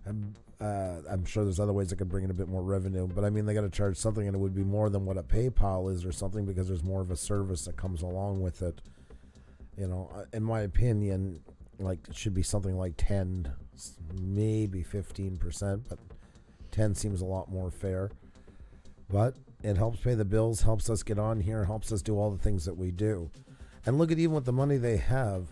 I'm sure there's other ways that could bring in a bit more revenue, but I mean, they got to charge something, and it would be more than what a PayPal is or something, because there's more of a service that comes along with it. You know, in my opinion, like, it should be something like 10, maybe 15%, but 10 seems a lot more fair. But it helps pay the bills, helps us get on here, helps us do all the things that we do. And look at even with the money they have,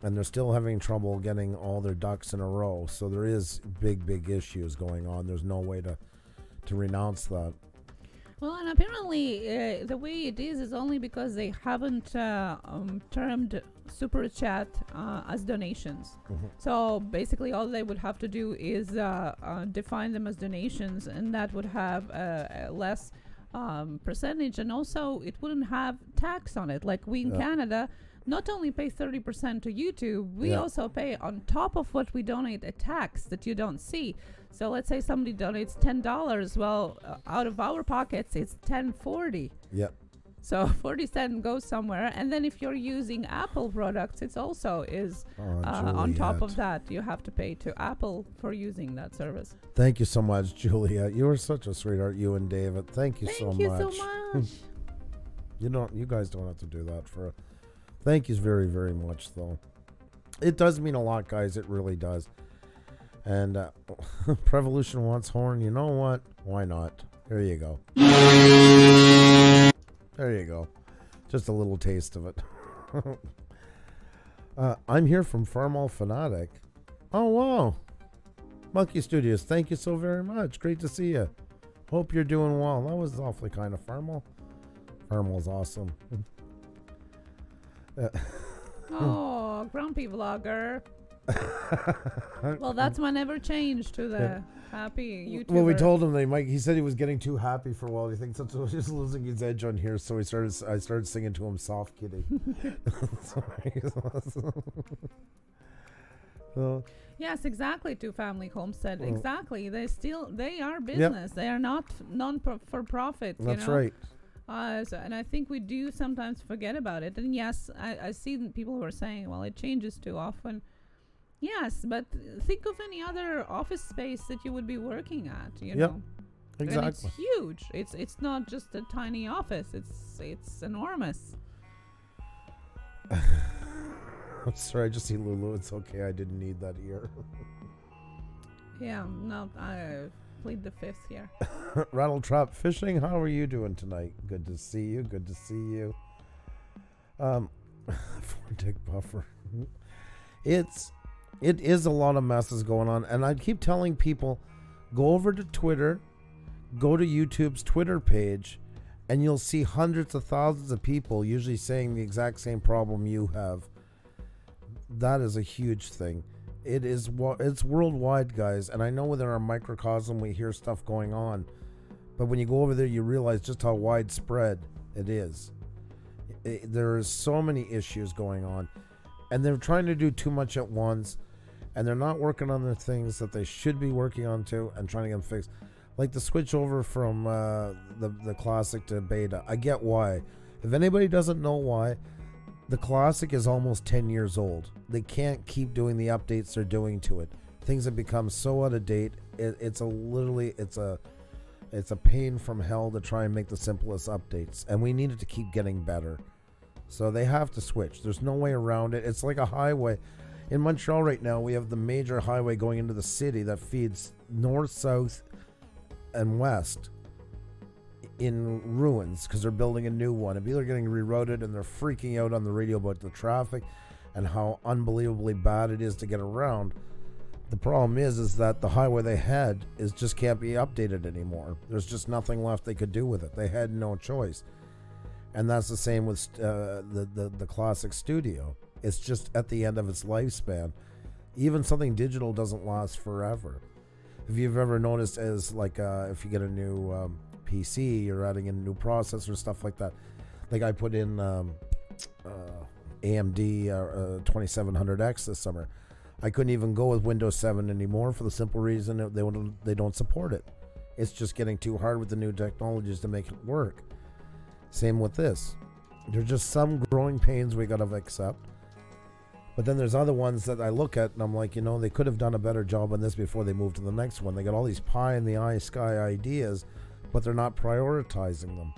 and they're still having trouble getting all their ducks in a row. So there is big issues going on. There's no way to renounce that. Well, and apparently the way it is only because they haven't termed Super Chat as donations. Mm-hmm. So basically all they would have to do is define them as donations, and that would have a less percentage, and also it wouldn't have tax on it. Like we in Canada not only pay 30% to YouTube, we also pay on top of what we donate a tax that you don't see. So let's say somebody donates $10. Well, out of our pockets, it's $10.40. Yep. So 40 cents goes somewhere. And then if you're using Apple products, it's also on top of that. You have to pay to Apple for using that service. Thank you so much, Julia. You are such a sweetheart, you and David. Thank you so much. Thank you so much. You guys don't have to do that for. Thank you very, very much, though. It does mean a lot, guys. It really does. And Prevolution wants horn. You know what? Why not? There you go. There you go. Just a little taste of it. I'm here from Farmall Fanatic. Oh, wow. Monkey Studios, thank you so very much. Great to see you. Hope you're doing well. That was awfully kind of Farmall. Farmall's awesome. Oh, grumpy vlogger. Well, that's my never change to the happy YouTuber. Well, we told him he said he was getting too happy for a while. He thinks that's just losing his edge on here. So I started singing to him soft kitty. So, yes, exactly. Two family homestead. Exactly. They are business. Yep. They are not for profit. That's right. And I think we do sometimes forget about it. And yes, I see people who are saying, well, it changes too often. Yes, but think of any other office space that you would be working at, you know. Exactly. And it's huge. It's not just a tiny office. It's enormous. I'm sorry, I just see Lulu. It's okay. I didn't need that ear. Yeah, no, I plead the fifth here. Rattletrap Fishing, how are you doing tonight? Good to see you. Good to see you. Dick Buffer. It is a lot of messes going on, and I keep telling people, go over to Twitter, go to YouTube's Twitter page, and you'll see hundreds of thousands of people usually saying the exact same problem you have. That is a huge thing. It's worldwide, guys, and I know within our microcosm we hear stuff going on, but when you go over there you realize just how widespread it is. There is so many issues going on, and they're trying to do too much at once, and they're not working on the things that they should be working on too and trying to get them fixed. Like the switch over from the classic to beta. I get why. If anybody doesn't know why, the classic is almost 10 years old. They can't keep doing the updates they're doing to it. Things have become so out of date. It's a pain from hell to try and make the simplest updates, and we need it to keep getting better. So they have to switch. There's no way around it. It's like a highway. In Montreal right now, we have the major highway going into the city that feeds north, south, and west in ruins because they're building a new one, and people are getting rerouted, and they're freaking out on the radio about the traffic and how unbelievably bad it is to get around. The problem is that the highway they had just can't be updated anymore. There's just nothing left they could do with it. They had no choice, and that's the same with the classic studio. It's just at the end of its lifespan. Even something digital doesn't last forever. If you've ever noticed, as like if you get a new PC, you're adding in a new processor, stuff like that. Like I put in AMD 2700X this summer. I couldn't even go with Windows 7 anymore for the simple reason that they don't support it. It's just getting too hard with the new technologies to make it work. Same with this. There's just some growing pains we gotta accept. But then there's other ones that I look at and I'm like, they could have done a better job on this before they moved to the next one. They got all these pie in the sky ideas, but they're not prioritizing them.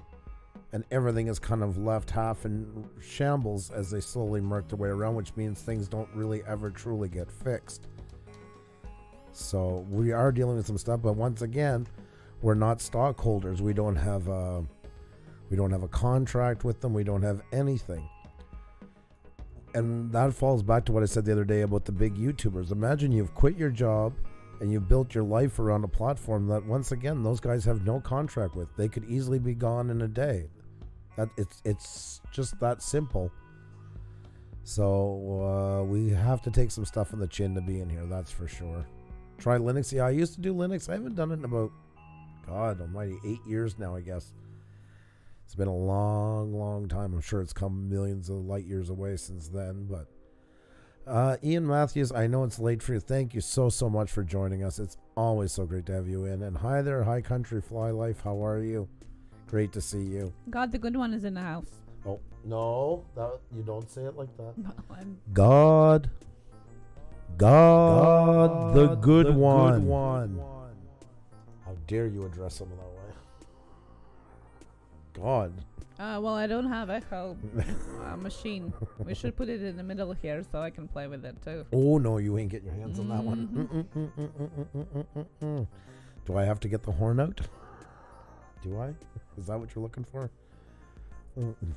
And everything is kind of left half in shambles as they slowly work their way around, which means things don't really ever truly get fixed. So we are dealing with some stuff, but once again, we're not stockholders. We don't have a contract with them. We don't have anything. And that falls back to what I said the other day about the big YouTubers. Imagine you've quit your job and you've built your life around a platform that, once again, those guys have no contract with. They could easily be gone in a day. It's just that simple. So we have to take some stuff on the chin to be in here, that's for sure. Try Linux. Yeah, I used to do Linux. I haven't done it in about, God almighty, 8 years now, I guess. It's been a long, long time. I'm sure it's come millions of light years away since then. But Ian Matthews, I know it's late for you. Thank you so much for joining us. It's always so great to have you in. And hi there, High Country Fly Life. How are you? Great to see you. God, the good one is in the house. Oh, no. You don't say it like that. No, God, the good one. How dare you address him that way? God. Well, I don't have echo machine. We should put it in the middle here so I can play with it too. Oh no, you ain't getting your hands on that one. Do I have to get the horn out? Do I? Is that what you're looking for?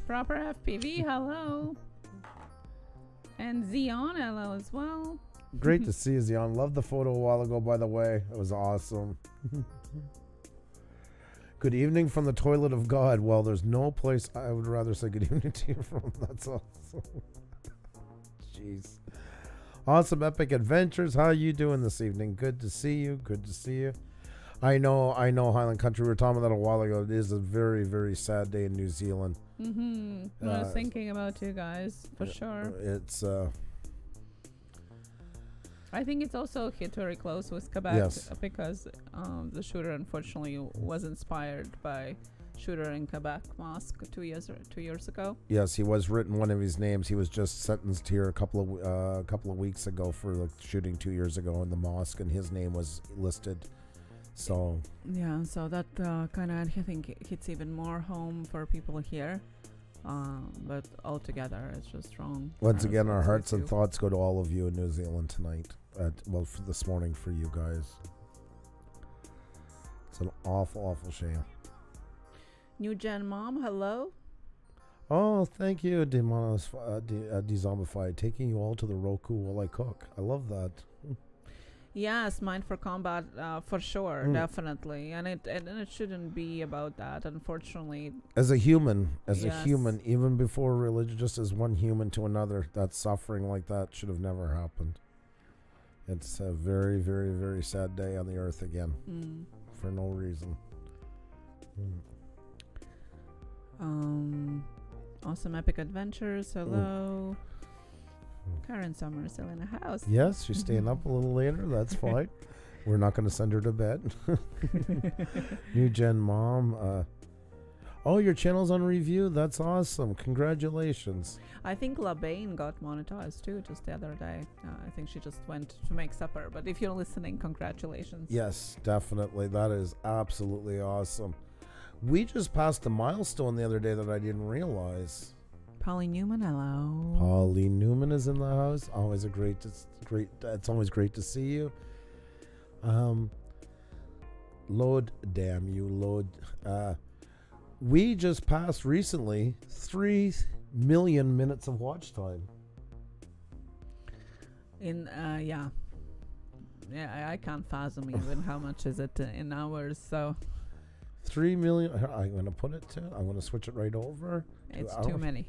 Proper FPV. Hello. And Zion, hello as well. Great to see you, Zion. Loved the photo a while ago, by the way. It was awesome. Good evening from the toilet of God. Well, there's no place I would rather say good evening to you from. That's awesome. Jeez. Awesome Epic Adventures. How are you doing this evening? Good to see you. Good to see you. I know Highland Country. We were talking about that a while ago. It is a very, very sad day in New Zealand. I was thinking about you guys, for sure. It's... I think it's also hit very close with Quebec. Yes. Because the shooter, unfortunately, was inspired by shooter in Quebec mosque 2 years ago. Yes, he was written one of his names. He was just sentenced here a couple of weeks ago for the shooting 2 years ago in the mosque, and his name was listed. So yeah, so that kind of, I think, hits even more home for people here. But altogether, it's just wrong. Once again, our hearts and thoughts go to all of you in New Zealand tonight. For this morning for you guys. It's an awful, awful shame. New Gen Mom, hello. Oh, thank you, Dezombified. Taking you all to the Roku while I cook. I love that. Yes, Mind for Combat, for sure, definitely, and it shouldn't be about that. Unfortunately, as a human, even before religion, just as one human to another, that suffering like that should have never happened. It's a very, very, very sad day on the earth again, for no reason. Awesome Epic Adventures, hello. Karen Summer still in the house. Yes, she's staying up a little later. That's fine. We're not going to send her to bed. New Gen Mom. Oh, your channel's on review? That's awesome. Congratulations. I think LaBain got monetized too just the other day. I think she just went to make supper. But if you're listening, congratulations. Yes, definitely. That is absolutely awesome. We just passed a milestone the other day that I didn't realize. Polly Newman, hello. Polly Newman is in the house. Always it's always great to see you. Load, damn you, load. We just passed recently 3 million minutes of watch time. Yeah, I can't fathom even how much is it in hours. So 3 million. I'm going to put it to. I'm going to switch it right over. It's too many.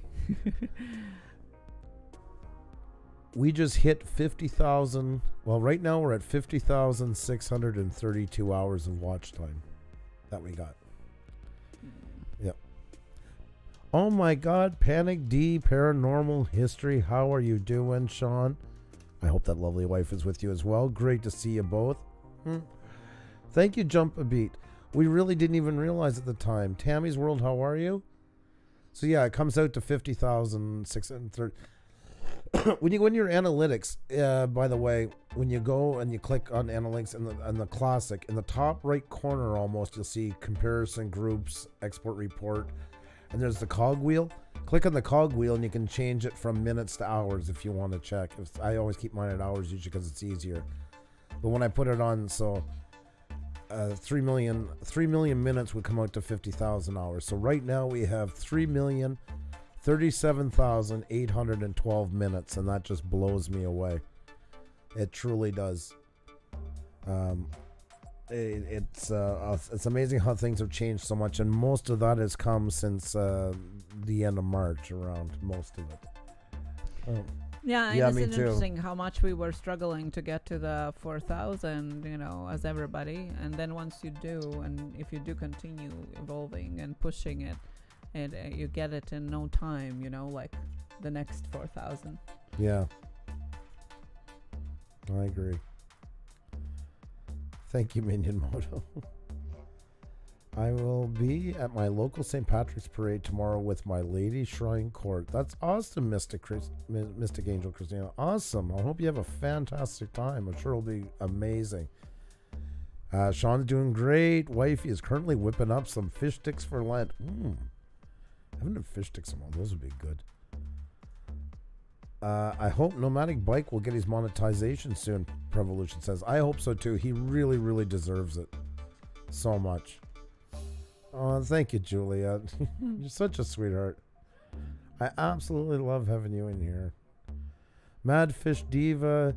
We just hit 50,000. Well, right now we're at 50,632 hours of watch time that we got. Yep. Oh my God, Panic D, Paranormal History. How are you doing, Sean? I hope that lovely wife is with you as well. Great to see you both. Thank you, Jump a Beat. We really didn't even realize at the time. Tammy's World, how are you? So yeah, it comes out to 50,630. When you go in your analytics, by the way, when you go and you click on analytics and the classic, in the top right corner almost, you'll see comparison groups, export report, and there's the cog wheel. Click on the cog wheel and you can change it from minutes to hours if you want to check. I always keep mine at hours usually because it's easier. But when I put it on, so 3 million minutes would come out to 50,000 hours. So right now we have 3,037,812 minutes, and that just blows me away. It truly does. It's amazing how things have changed so much, and most of that has come since the end of March, around most of it. Yeah, it's interesting how much we were struggling to get to the 4,000, as everybody. And then once you do, and if you do continue evolving and pushing it, and you get it in no time, like the next 4,000. Yeah. I agree. Thank you, Minion Moto. I will be at my local St. Patrick's Parade tomorrow with my Lady Shrine Court. That's awesome, Mystic Angel Christina. Awesome. I hope you have a fantastic time. I'm sure it'll be amazing. Sean's doing great. Wifey is currently whipping up some fish sticks for Lent. I haven't had fish sticks in a while. Those would be good. I hope Nomadic Bike will get his monetization soon, Prevolution says. I hope so too. He really, really deserves it so much. Oh, thank you, Julia. You're such a sweetheart. I absolutely love having you in here. Madfish Diva,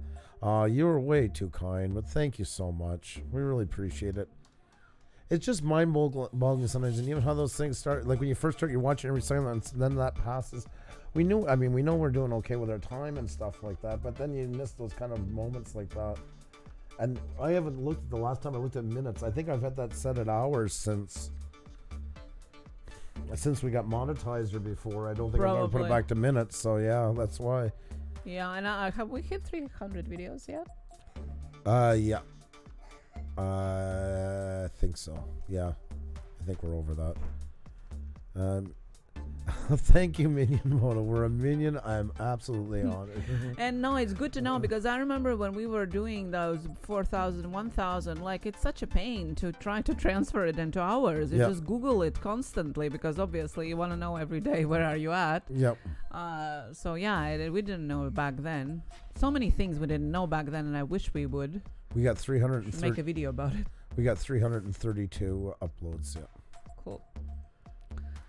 you were way too kind, but thank you so much. We really appreciate it. It's just mind-boggling sometimes, and even how those things start. Like when you first start, you're watching every second, and then that passes. We know we're doing okay with our time and stuff like that, but then you miss those kind of moments like that. And I haven't looked at the last time I looked at minutes. I think I've had that set at hours since we got monetized or before. I don't think I've ever put it back to minutes. So yeah, that's why. Yeah, and have we hit 300 videos yet? Yeah. I think so. Yeah, I think we're over that. Thank you, Minion Moto. We're a minion. I'm absolutely honored. And no, it's good to know because I remember when we were doing those 4,000, 1,000, like it's such a pain to try to transfer it into hours. You just Google it constantly because obviously you want to know every day where are you at. Yep. So yeah, we didn't know back then. So many things we didn't know back then, and I wish we would. We got 330. Make a video about it. We got 332 uploads. Yeah. Cool.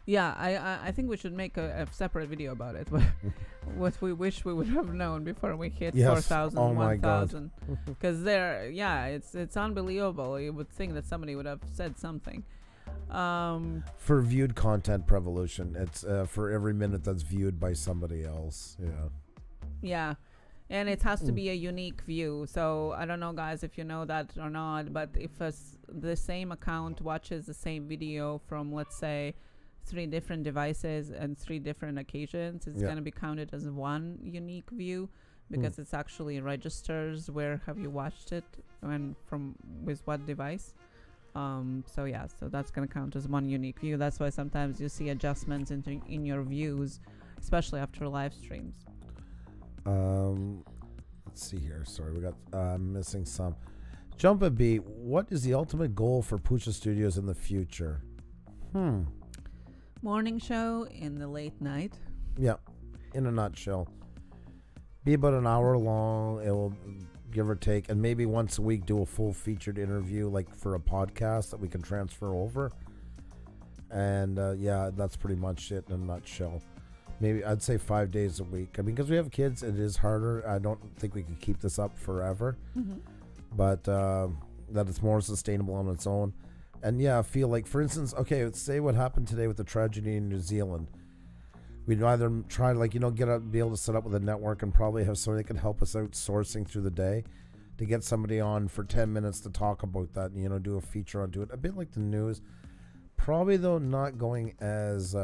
Yeah, I think we should make a separate video about it. What we wish we would have known before we hit 4,000, 1,000. Because it's unbelievable. You would think that somebody would have said something. For viewed content revolution, it's for every minute that's viewed by somebody else. Yeah. Yeah. And it has to be a unique view. So I don't know, guys, if you know that or not, but if the same account watches the same video from, let's say, 3 different devices and 3 different occasions, it's going to be counted as one unique view because it's actually registers where have you watched it and from with what device. So that's going to count as one unique view. That's why sometimes you see adjustments in your views, especially after live streams. Let's see here. Sorry, we got missing some. Jump a beat. What is the ultimate goal for Puša Studios in the future? Morning show in the late night. Yeah, in a nutshell. Be about an hour long. It will give or take, and maybe once a week do a full featured interview, like for a podcast that we can transfer over. And that's pretty much it in a nutshell. Maybe I'd say 5 days a week. I mean, because we have kids, it is harder. I don't think we can keep this up forever. But that it's more sustainable on its own. And I feel like, for instance, okay, let's say what happened today with the tragedy in New Zealand. We'd either try to be able to set up with a network and probably have somebody that can help us out sourcing through the day to get somebody on for 10 minutes to talk about that and, do a feature onto it. A bit like the news. Probably, though, not going as...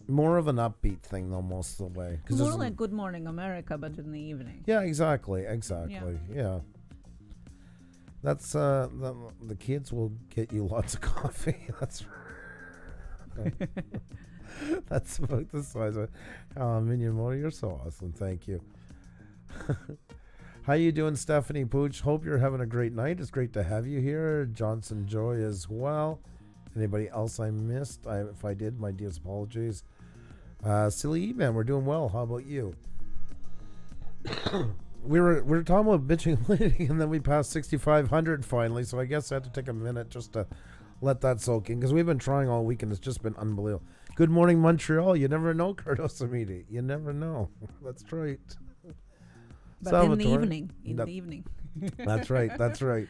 more of an upbeat thing, though, most of the way. More like Good Morning America, but in the evening. Yeah, exactly. Yeah. That's the kids will get you lots of coffee. That's that's about the size of it. Minion Motor, you're so awesome. Thank you. How you doing, Stephanie Pooch? Hope you're having a great night. It's great to have you here. Johnson Joy as well. Anybody else I missed? If I did, my deepest apologies. Silly E-Man, we're doing well. How about you? we were talking about bitching and bleeding, and then we passed 6,500 finally. So I guess I had to take a minute just to let that soak in because we've been trying all week and it's just been unbelievable. Good morning, Montreal. You never know, Cardos Amidi. You never know. That's right. But Salvatore, in the evening. That's right.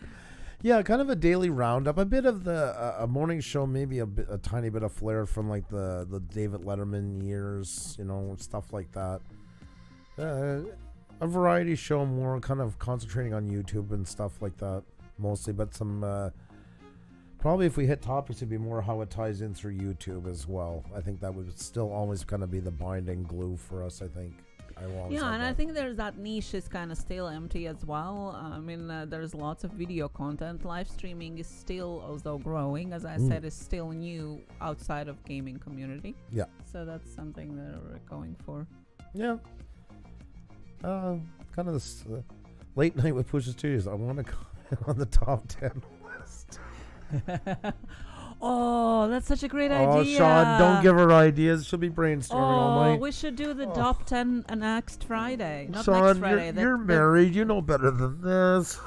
Yeah, kind of a daily roundup, a bit of a morning show, maybe a tiny bit of flair from like the David Letterman years, stuff like that. A variety show, more kind of concentrating on YouTube and stuff like that mostly, but some probably if we hit topics, it'd be more how it ties in through YouTube as well. I think that would still always kind of be the binding glue for us, I think. I think there's that niche is kind of still empty as well. I mean, there's lots of video content. Live streaming is still, although growing, as I said, is still new outside of gaming community. Yeah. So that's something that we're going for. Yeah. Kind of this late night with Puša Studios. I want to comment on the top 10 list. Oh, that's such a great idea. Oh, Sean, don't give her ideas. She'll be brainstorming all night. We should do the top 10 next Friday. Not Sean, next Friday. You're married. You know better than this.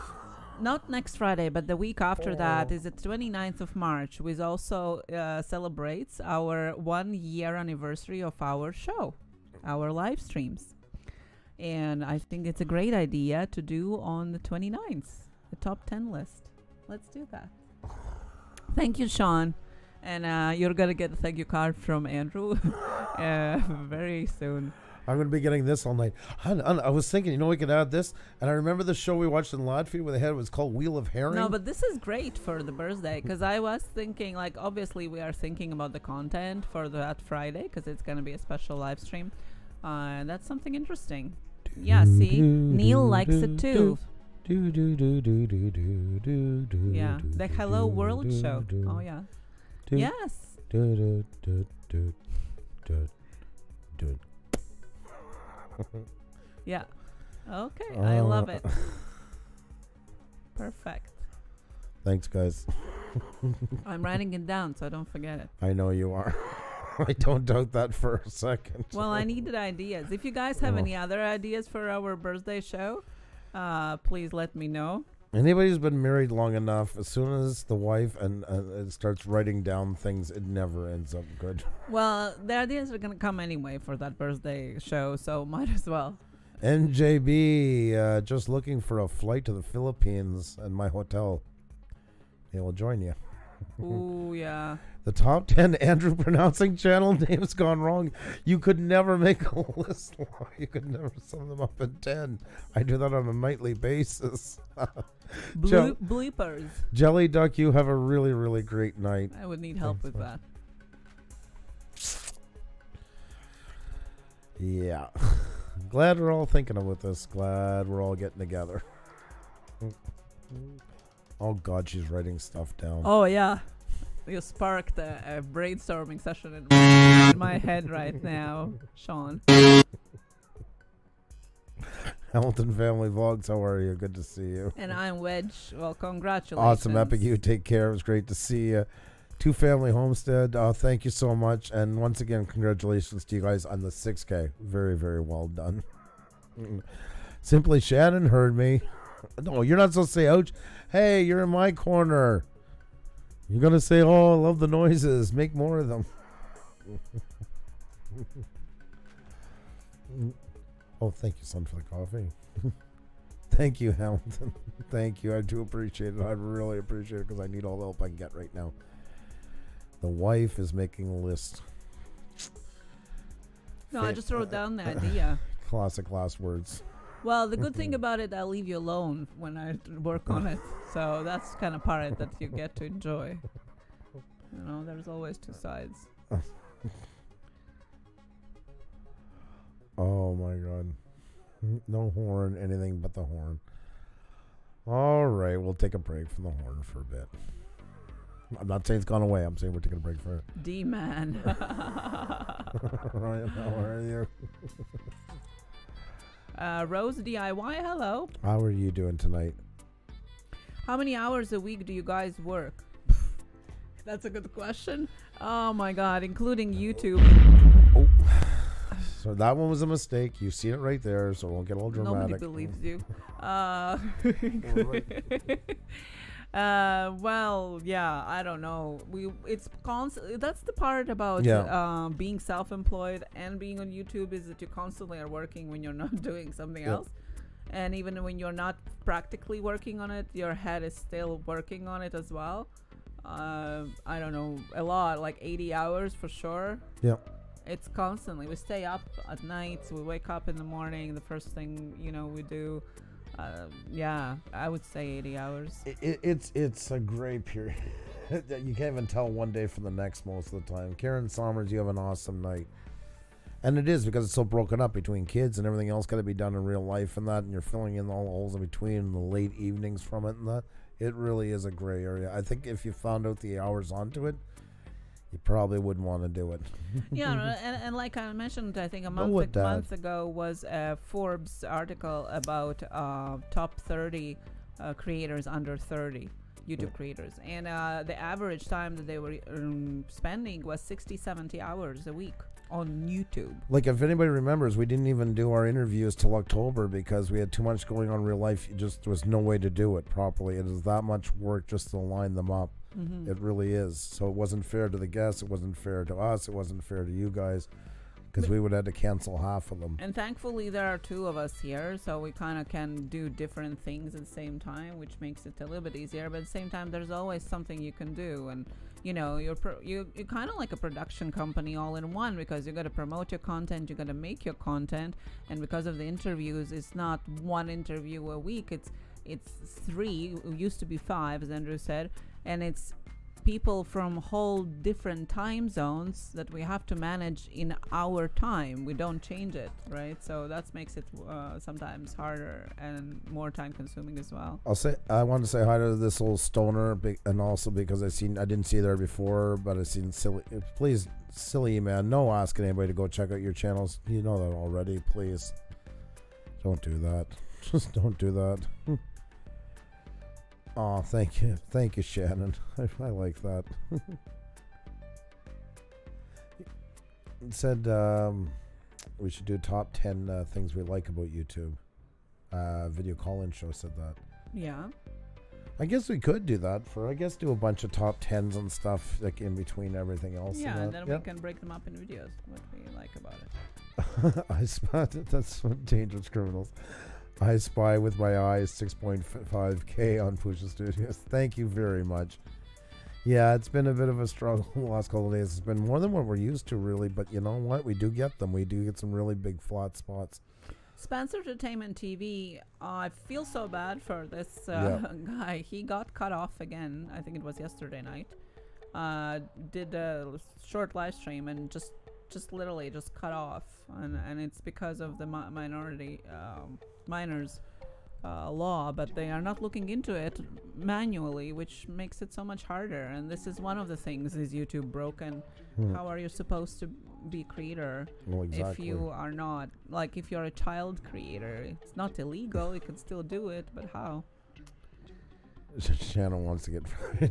not next Friday, but the week after that is the 29th of March, which also celebrates our 1 year anniversary of our show, our live streams. And I think it's a great idea to do on the 29th, the top 10 list. Let's do that. Thank you, Sean. And you're going to get a thank you card from Andrew very soon. I'm going to be getting this all night. I was thinking, we could add this. And I remember the show we watched in Latvia where they had it was called Wheel of Herring. No, but this is great for the birthday because I was thinking, obviously we are thinking about the content for that Friday because it's going to be a special live stream. That's something interesting. Yeah, see? Neil likes it too. Yeah, the Hello World show. Oh, yeah. Yes. Yeah. Okay, I love it. Perfect. Thanks, guys. I'm writing it down so I don't forget it. I know you are. I don't doubt that for a second. Well, I needed ideas. If you guys have any other ideas for our birthday show, please let me know. Anybody who's been married long enough, as soon as the wife and starts writing down things, it never ends up good. Well, the ideas are going to come anyway for that birthday show, so might as well. NJB, just looking for a flight to the Philippines and my hotel. They will join you. Ooh, yeah. The top 10 Andrew pronouncing channel names gone wrong. You could never make a list. You could never sum them up in 10. I do that on a nightly basis. Bleepers. Jelly Duck, you have a really, really great night. I would need help with that. Yeah. Glad we're all thinking about this. Glad we're all getting together. Oh, God, she's writing stuff down. Oh, yeah. You sparked a brainstorming session in my head right now, Sean. Hamilton Family Vlogs, how are you? Good to see you. And I'm Wedge. Well, congratulations. Awesome, Epic. You take care. It was great to see you. Two Family Homestead, thank you so much. And once again, congratulations to you guys on the 6K. Very, very well done. Simply Shannon heard me. No, you're not supposed to say, ouch. Hey, you're in my corner. You're going to say, oh, I love the noises. Make more of them. Oh, thank you, son, for the coffee. Thank you, Hamilton. Thank you. I do appreciate it. I really appreciate it because I need all the help I can get right now. The wife is making a list. No, I just wrote down the idea. Classic last words. Well, the good thing about it, I'll leave you alone when I work on it. So that's kind of part that you get to enjoy. There's always two sides. Oh, my God. No horn, anything but the horn. All right, we'll take a break from the horn for a bit. I'm not saying it's gone away. I'm saying we're taking a break for it. D-man. Ryan, how are you? Rose DIY, hello. How are you doing tonight? How many hours a week do you guys work? That's a good question. Oh, my God, including YouTube. Oh. So that one was a mistake. You see it right there, so we'll get all dramatic. Nobody believes you. Well, yeah, I don't know. It's constant. That's the part about being self-employed and being on YouTube is that you constantly are working when you're not doing something else. And even when you're not practically working on it, your head is still working on it as well. I don't know, a lot, like 80 hours for sure. Yeah. It's constantly. We stay up at night. We wake up in the morning. The first thing, we do. Yeah, I would say 80 hours. It's a gray period. You can't even tell one day from the next most of the time. Karen Sommers, you have an awesome night. And it is because it's so broken up between kids and everything else got to be done in real life and that, and you're filling in all the holes in between and the late evenings from it and that. It really is a gray area. I think if you found out the hours onto it, you probably wouldn't want to do it. Yeah, and like I mentioned, I think a month ago was a Forbes article about top 30 creators under 30, YouTube creators. And the average time that they were spending was 60, 70 hours a week. on YouTube. Like, if anybody remembers, we didn't even do our interviews till October because we had too much going on in real life. There was no way to do it properly. It is that much work just to line them up. It really is. So it wasn't fair to the guests. It wasn't fair to us. It wasn't fair to you guys, because we would have to cancel half of them. And thankfully there are two of us here, so we kind of can do different things at the same time, which makes it a little bit easier. But at the same time, there's always something you can do. And you know, you're kind of like a production company all in one, because you got to promote your content, you got to make your content, and because of the interviews, it's not one interview a week. It's 3. It used to be 5, as Andrew said, and it's people from whole different time zones that we have to manage in our time. We don't change it, right? So that makes it sometimes harder and more time consuming as well. I want to say hi to this little stoner, and also because I didn't see there before, but I seen silly man, no asking anybody to go check out your channels. You know that already. Please don't do that. Just don't do that. Oh, thank you, Shannon. I like that. It said we should do top 10 things we like about YouTube. Video call-in show said that. Yeah. I guess we could do that do a bunch of top 10s and stuff, like in between everything else. Yeah, and then we can break them up in videos, what we like about it. I spotted, that's what Dangerous Criminals. I spy with my eyes 6.5K on Puša Studios. Thank you very much. Yeah, it's been a bit of a struggle the last couple of days. It's been more than what we're used to, really. But you know what? We do get them. We do get some really big flat spots. Spencer Entertainment TV, I feel so bad for this guy. He got cut off again. I think it was yesterday night. Did a short live stream and just literally just cut off. And it's because of the minors law, but they are not looking into it manually, which makes it so much harder. And this is one of the things: is YouTube broken? How are you supposed to be creator if you are not, like, if you're a child creator? It's not illegal, you can still do it, but how? Channel wants to get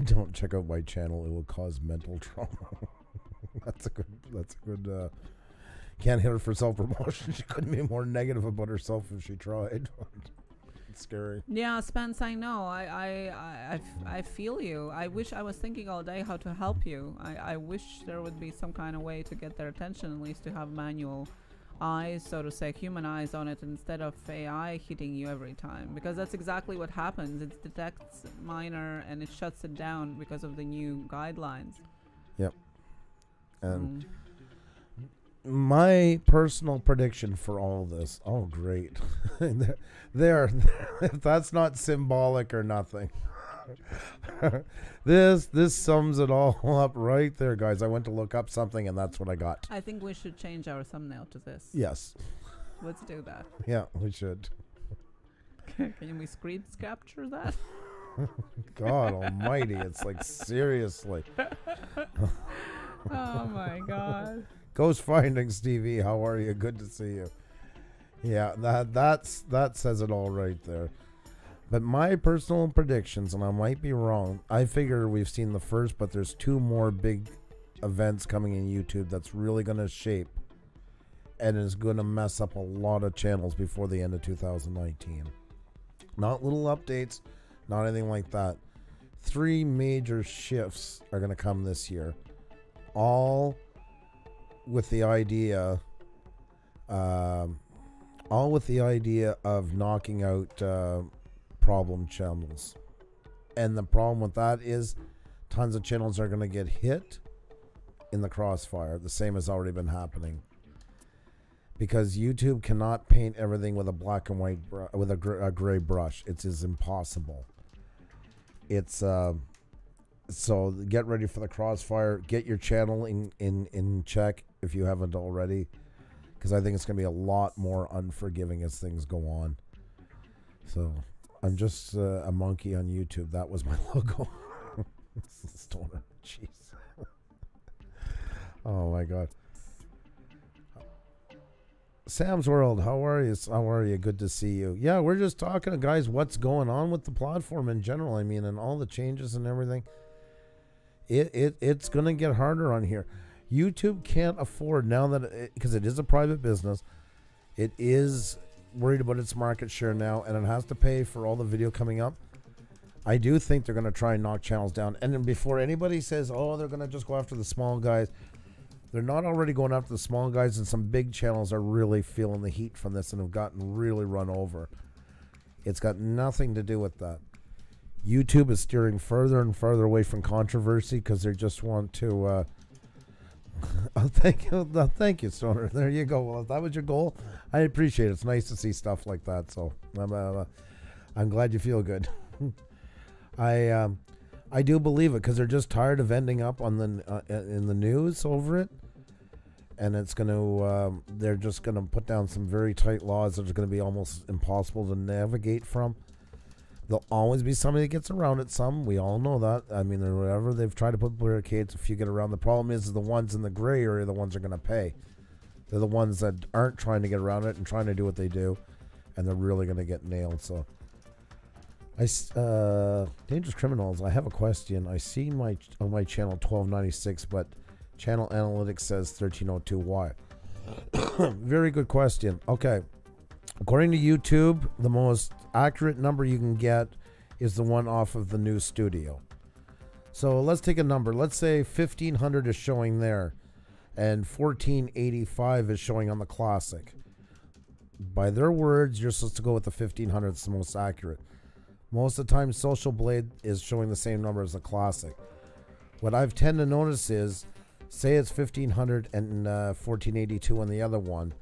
don't check out my channel, it will cause mental trauma. that's a good can't hit her for self-promotion. She couldn't be more negative about herself if she tried. It's scary. Yeah, Spence, I know. I feel you. I wish I was thinking all day how to help you. I wish there would be some kind of way to get their attention, at least to have manual eyes, so to say, human eyes on it, instead of AI hitting you every time. Because that's exactly what happens. It detects minor and it shuts it down because of the new guidelines. Yep. And my personal prediction for all this, oh great, there if that's not symbolic or nothing. this sums it all up right there, guys. I went to look up something and that's what I got. I think we should change our thumbnail to this. Yes, let's do that. Yeah, we should. Can we screen capture that? God almighty, it's like, seriously. Oh my God. Ghost Findings TV, how are you? Good to see you. Yeah, that says it all right there. But my personal predictions, and I might be wrong, I figure we've seen the first, but there's 2 more big events coming in YouTube that's really going to shape and is going to mess up a lot of channels before the end of 2019. Not little updates, not anything like that. 3 major shifts are going to come this year, all with the idea of knocking out problem channels. And the problem with that is tons of channels are going to get hit in the crossfire, the same has already been happening, because YouTube cannot paint everything with a black and white with a gray brush. It's impossible. It's so get ready for the crossfire. Get your channel in check if you haven't already, because I think it's going to be a lot more unforgiving as things go on. So I'm just a monkey on YouTube. That was my logo. Stoner. Jeez. Oh my God. Sam's World, how are you? How are you? Good to see you. Yeah, we're just talking, guys, what's going on with the platform in general. I mean, and all the changes and everything. It's going to get harder on here. YouTube can't afford, now that, because it is a private business, it is worried about its market share now, and it has to pay for all the video coming up. I do think they're going to try and knock channels down. And then before anybody says, oh, they're going to just go after the small guys, they're not already going after the small guys, and some big channels are really feeling the heat from this and have gotten really run over. It's got nothing to do with that. YouTube is steering further and further away from controversy because they just want to... oh, thank you, Stoner. There you go. Well, if that was your goal, I appreciate it. It's nice to see stuff like that. So I'm glad you feel good. I do believe it because they're just tired of ending up on the in the news over it, and it's going to they're just going to put down some very tight laws that are going to be almost impossible to navigate from. There'll always be somebody that gets around it. Some, we all know that. I mean, whatever they've tried to put barricades, a few get around. The problem is the ones in the gray area are the ones that are going to pay. They're the ones that aren't trying to get around it and trying to do what they do, and they're really going to get nailed. So, Dangerous Criminals, I have a question. I see on my channel 1296, but channel analytics says 1302. Why? Very good question. Okay. According to YouTube, the most accurate number you can get is the one off of the new studio. So let's take a number. Let's say 1500 is showing there and 1485 is showing on the classic. By their words, you're supposed to go with the 1500. It's the most accurate. Most of the time, Social Blade is showing the same number as the classic. What I've tend to notice is, say it's 1500 and 1482 on the other one.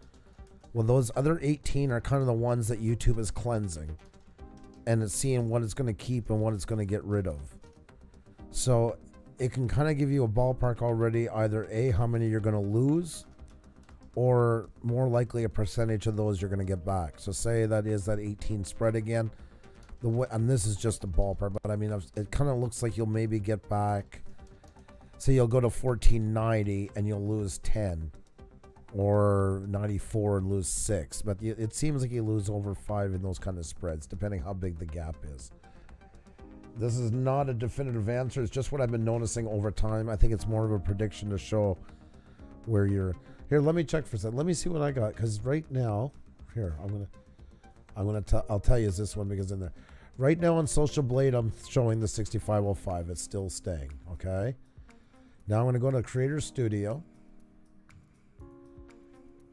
Well, those other 18 are kind of the ones that YouTube is cleansing, and it's seeing what it's going to keep and what it's going to get rid of. So it can kind of give you a ballpark already, either A, how many you're going to lose, or more likely a percentage of those you're going to get back. So say that is that 18 spread again. And this is just a ballpark, but I mean, it kind of looks like you'll maybe get back, say you'll go to 1490 and you'll lose 10. Or 94 and lose 6, but it seems like you lose over 5 in those kind of spreads, depending how big the gap is. This is not a definitive answer. It's just what I've been noticing over time. I think it's more of a prediction to show where you're. Here, let me check for a second. Let me see what I got, because right now, here I'll tell you this one because in there, right now on Social Blade, I'm showing the 6505. It's still staying. Okay. Now I'm going to go to Creator Studio.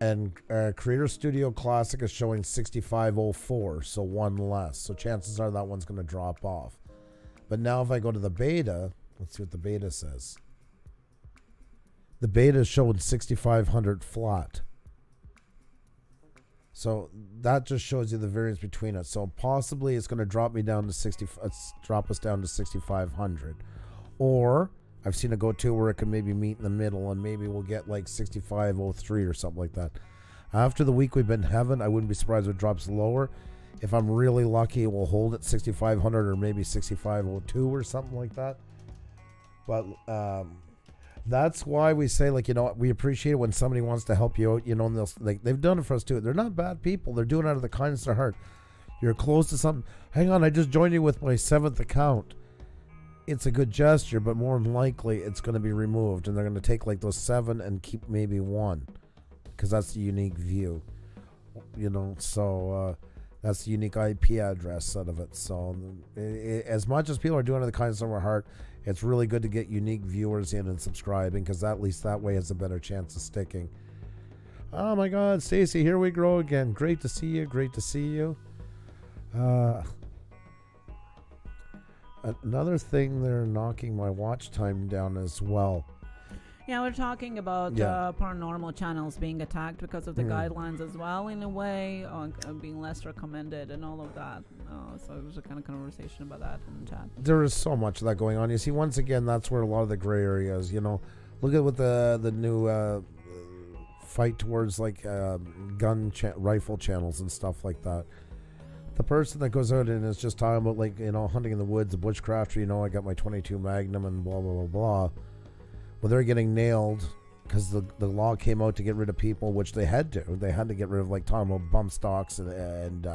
And Creator Studio Classic is showing 6504, so one less. So chances are that one's going to drop off. But now if I go to the beta, let's see what the beta says. The beta is showing 6500 flat. So that just shows you the variance between it. So possibly it's going to drop me down to drop us down to 6500. Or I've seen it go to where it can maybe meet in the middle, and maybe we'll get like 6503 or something like that. After the week we've been having, I wouldn't be surprised if it drops lower. If I'm really lucky, it will hold at 6500 or maybe 6502 or something like that. But that's why we say, like, you know, we appreciate it when somebody wants to help you out, you know, and they've done it for us too. They're not bad people. They're doing it out of the kindness of their heart. You're close to something. Hang on, I just joined you with my 7th account. It's a good gesture, but more than likely it's going to be removed, and they're going to take like those 7 and keep maybe 1, because that's the unique view, you know. So that's the unique IP address out of it. So as much as people are doing it the kindness of our heart, it's really good to get unique viewers in and subscribing, because at least that way has a better chance of sticking. Oh my God, Stacy, here we grow again. Great to see you. Great to see you. Another thing, they're knocking my watch time down as well. Yeah, we're talking about paranormal channels being attacked because of the guidelines as well, in a way, being less recommended and all of that. So it was a kind of conversation about that in the chat. There is so much of that going on. You see, once again, that's where a lot of the gray areas, you know. Look at what the new fight towards like rifle channels and stuff like that. The person that goes out and is just talking about, like, you know, hunting in the woods, the bushcrafter, you know, I got my 22 Magnum and blah, blah, blah, blah. Well, they're getting nailed because the law came out to get rid of people, which they had to. They had to get rid of, like, talking about bump stocks and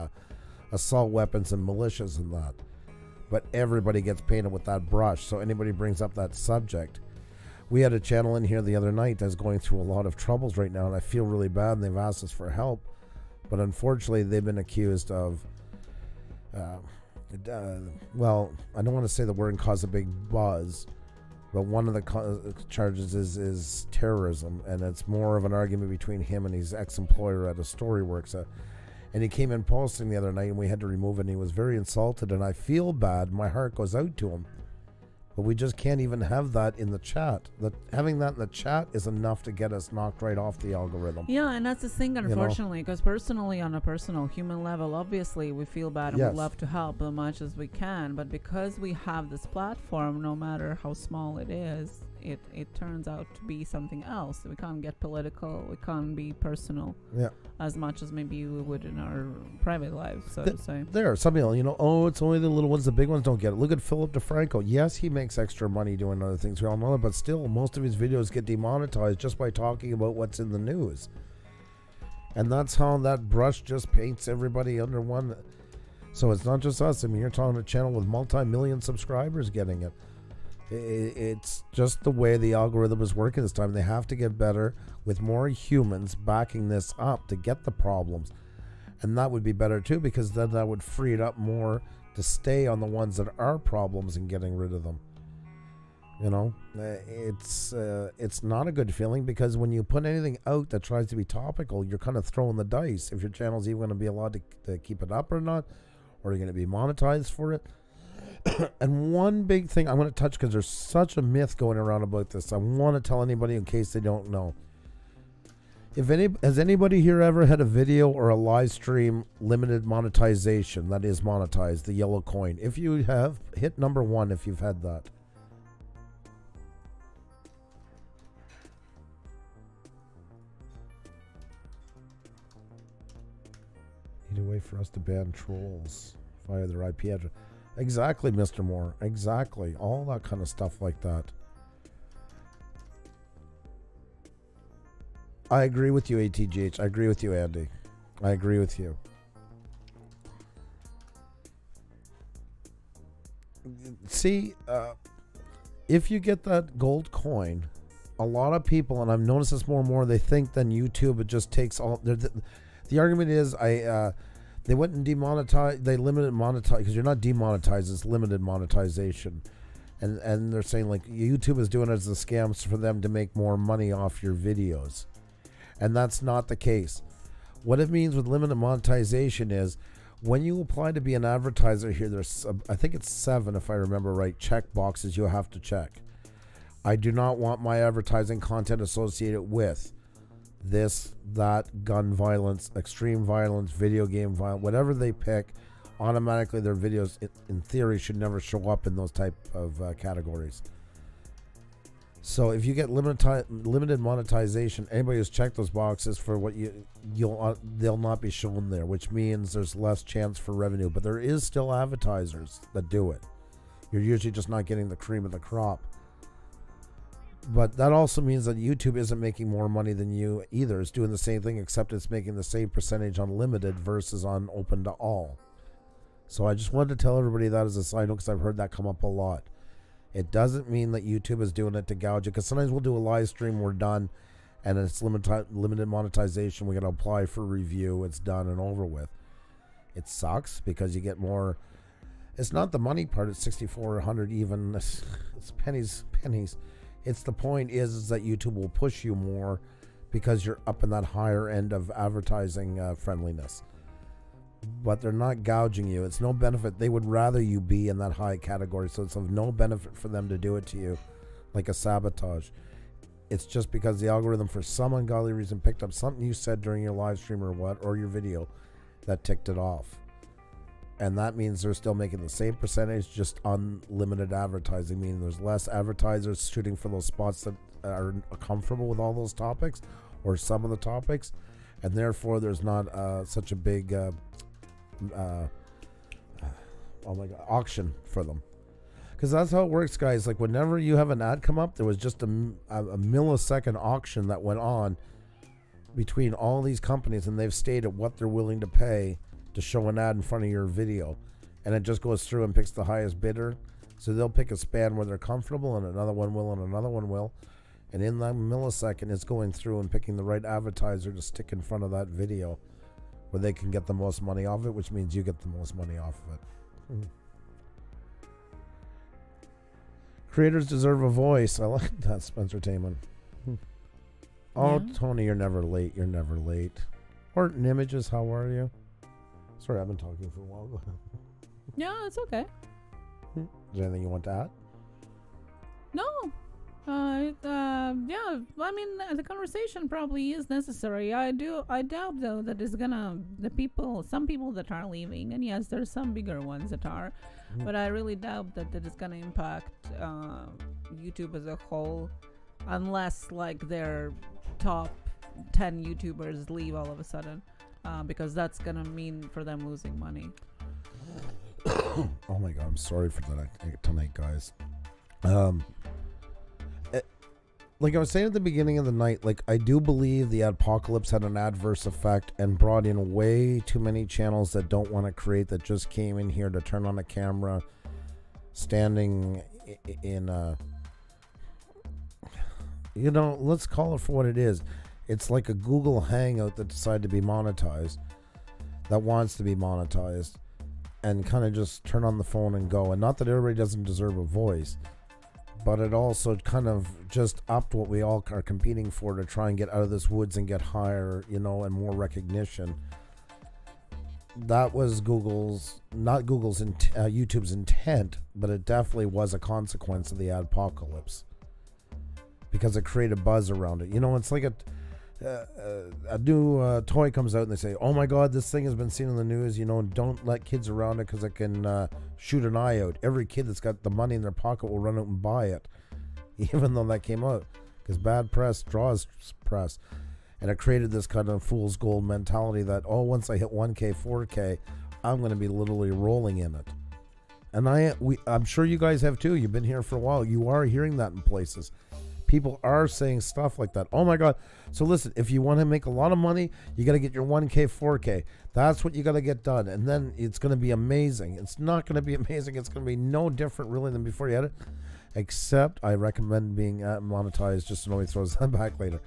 assault weapons and militias and that. But everybody gets painted with that brush, so anybody brings up that subject. We had a channel in here the other night that's going through a lot of troubles right now, and I feel really bad, and they've asked us for help. But unfortunately, they've been accused of, well, I don't want to say the word and cause a big buzz, but one of the charges is terrorism, and it's more of an argument between him and his ex-employer at a Storyworks. And he came in posting the other night, and we had to remove it, and he was very insulted, and I feel bad. My heart goes out to him. But we just can't even have that in the chat. Having that in the chat is enough to get us knocked right off the algorithm. Yeah, and that's the thing, unfortunately, because personally, on a personal human level, obviously we feel bad and we love to help as much as we can. But because we have this platform, no matter how small it is, it turns out to be something else. We can't get political. We can't be personal as much as maybe we would in our private lives, so to say. There are some people, it's only the little ones, the big ones don't get it. Look at Philip DeFranco. Yes, he makes extra money doing other things. We all know that, but still, most of his videos get demonetized just by talking about what's in the news. And that's how that brush just paints everybody under one. So it's not just us. I mean, you're talking a channel with multi-million subscribers getting it. It's just the way the algorithm is working this time. They have to get better with more humans backing this up to get the problems. And that would be better too, because then that would free it up more to stay on the ones that are problems and getting rid of them. It's not a good feeling, because when you put anything out that tries to be topical, you're kind of throwing the dice if your channel's even going to be allowed to keep it up or not, or you're going to be monetized for it. And one big thing I want to touch, because there's such a myth going around about this, I want to tell anybody in case they don't know. Has anybody here ever had a video or a live stream limited monetization that is monetized, the yellow coin? If you have, hit number 1 if you've had that. Need a way for us to ban trolls via their IP address. Exactly, Mr. Moore. Exactly. All that kind of stuff like that. I agree with you, ATGH. I agree with you, Andy. I agree with you. See, if you get that gold coin, a lot of people, and I've noticed this more and more, they think then YouTube, it just takes all... The argument is, they wouldn't demonetize, they limited monetize, because you're not demonetized, it's limited monetization. And they're saying, like, YouTube is doing it as a scam for them to make more money off your videos. And that's not the case. What it means with limited monetization is, when you apply to be an advertiser here, there's, I think it's 7, if I remember right, check boxes you have to check. I do not want my advertising content associated with this, that, gun violence, extreme violence, video game violence, whatever they pick. Automatically their videos in theory should never show up in those type of categories. So if you get limited monetization, anybody who's checked those boxes for what they'll not be shown there, which means there's less chance for revenue. But there is still advertisers that do it. You're usually just not getting the cream of the crop. But that also means that YouTube isn't making more money than you either. It's doing the same thing, except it's making the same percentage on limited versus on open to all. So I just wanted to tell everybody that as a side note, because I've heard that come up a lot. It doesn't mean that YouTube is doing it to gouge it, because sometimes we'll do a live stream, we're done, and it's limited monetization. We got to apply for review. It's done and over with. It sucks because you get more. It's not the money part. It's 6,400 even. It's pennies. It's the point is that YouTube will push you more because you're up in that higher end of advertising friendliness. But they're not gouging you. It's no benefit. They would rather you be in that high category, so it's of no benefit for them to do it to you like a sabotage. It's just because the algorithm, for some ungodly reason, picked up something you said during your live stream or your video that ticked it off. And that means they're still making the same percentage, just unlimited advertising, meaning there's less advertisers shooting for those spots that are comfortable with all those topics or some of the topics, and therefore there's not such a big auction for them. Because that's how it works, guys. Like, whenever you have an ad come up, there was just a millisecond auction that went on between all these companies, and they've stated what they're willing to pay to show an ad in front of your video, and it just goes through and picks the highest bidder. So they'll pick a span where they're comfortable, and another one will, and another one will. And in that millisecond, it's going through and picking the right advertiser to stick in front of that video where they can get the most money off it, which means you get the most money off of it. Creators deserve a voice. I like that, Spencer Taman. Oh, yeah. Tony, you're never late. You're never late. Horton Images, how are you? Sorry, I've been talking for a while. Go ahead. Yeah, it's okay. Is there anything you want to add? No. Yeah, I mean, the conversation probably is necessary. I doubt though that it's gonna, some people that are leaving, and yes, there's some bigger ones that are, but I really doubt that it's gonna impact YouTube as a whole, unless like their top 10 YouTubers leave all of a sudden, because that's gonna mean for them losing money. Oh my God, I'm sorry for that tonight, guys. Like I was saying at the beginning of the night, like I do believe the apocalypse had an adverse effect and brought in way too many channels that don't want to create, that just came in here to turn on a camera, standing in a, you know, let's call it for what it is. It's like a Google Hangout that decided to be monetized, that wants to be monetized, and kind of just turn on the phone and go. And not that everybody doesn't deserve a voice, but it also kind of just upped what we all are competing for to try and get out of this woods and get higher, you know, and more recognition. That was YouTube's intent, but it definitely was a consequence of the apocalypse because it created buzz around it. You know, it's like a new toy comes out and they say, oh my God, this thing has been seen in the news, you know, and don't let kids around it because it can shoot an eye out. Every kid that's got the money in their pocket will run out and buy it, even though that came out, because bad press draws press. And it created this kind of fool's gold mentality that, oh, once I hit 1K, 4K, I'm going to be literally rolling in it. And I'm sure you guys have too. You've been here for a while. You are hearing that in places. People are saying stuff like that. Oh my God. So listen, if you want to make a lot of money, you got to get your 1K, 4K. That's what you got to get done. And then it's going to be amazing. It's not going to be amazing. It's going to be no different really than before you had it. Except I recommend being monetized, just so nobody throws that back later.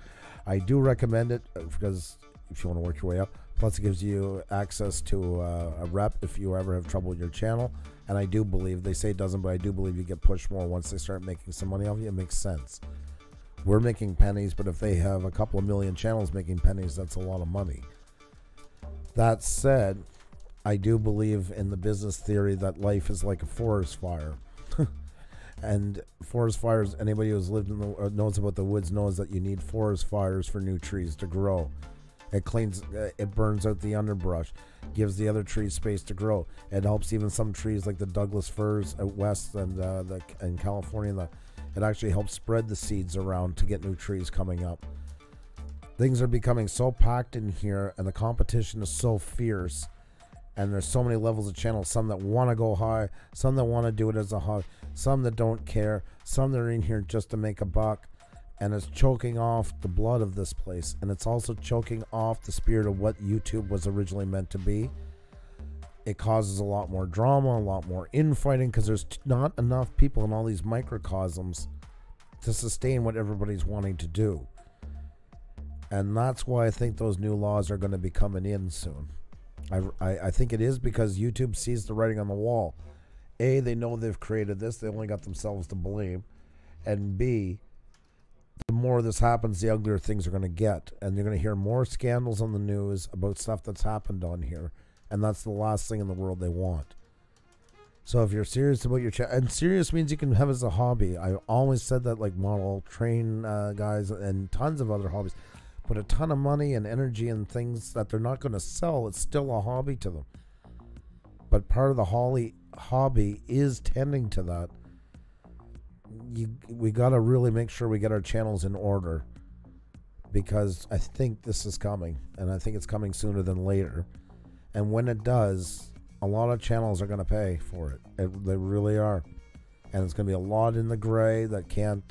I do recommend it because if you want to work your way up, plus it gives you access to a rep if you ever have trouble with your channel. And I do believe, they say it doesn't, but I do believe you get pushed more once they start making some money off you. It makes sense. We're making pennies, but if they have a couple of million channels making pennies, that's a lot of money. That said, I do believe in the business theory that life is like a forest fire. And forest fires, anybody who's lived in the knows about the woods knows that you need forest fires for new trees to grow. It cleans, it burns out the underbrush, gives the other trees space to grow. It helps even some trees like the Douglas firs out west and in California. It actually helps spread the seeds around to get new trees coming up. Things are becoming so packed in here, and the competition is so fierce. And there's so many levels of channels, some that want to go high, some that want to do it as a hobby, some that don't care, some that are in here just to make a buck. And it's choking off the blood of this place. And it's also choking off the spirit of what YouTube was originally meant to be. It causes a lot more drama, a lot more infighting, because there's not enough people in all these microcosms to sustain what everybody's wanting to do. And that's why I think those new laws are going to be coming in soon. I think it is because YouTube sees the writing on the wall. A, they know they've created this. They only got themselves to blame. And B, the more this happens, the uglier things are going to get. And you're going to hear more scandals on the news about stuff that's happened on here. And that's the last thing in the world they want. So if you're serious about your channel, and serious means you can have it as a hobby. I always said that, like model, train guys, and tons of other hobbies. Put a ton of money and energy in things that they're not going to sell. It's still a hobby to them. But part of the hobby is tending to that. We got to really make sure we get our channels in order, because I think this is coming, and I think it's coming sooner than later. And when it does, a lot of channels are going to pay for it. They really are. And it's going to be a lot in the gray that can't...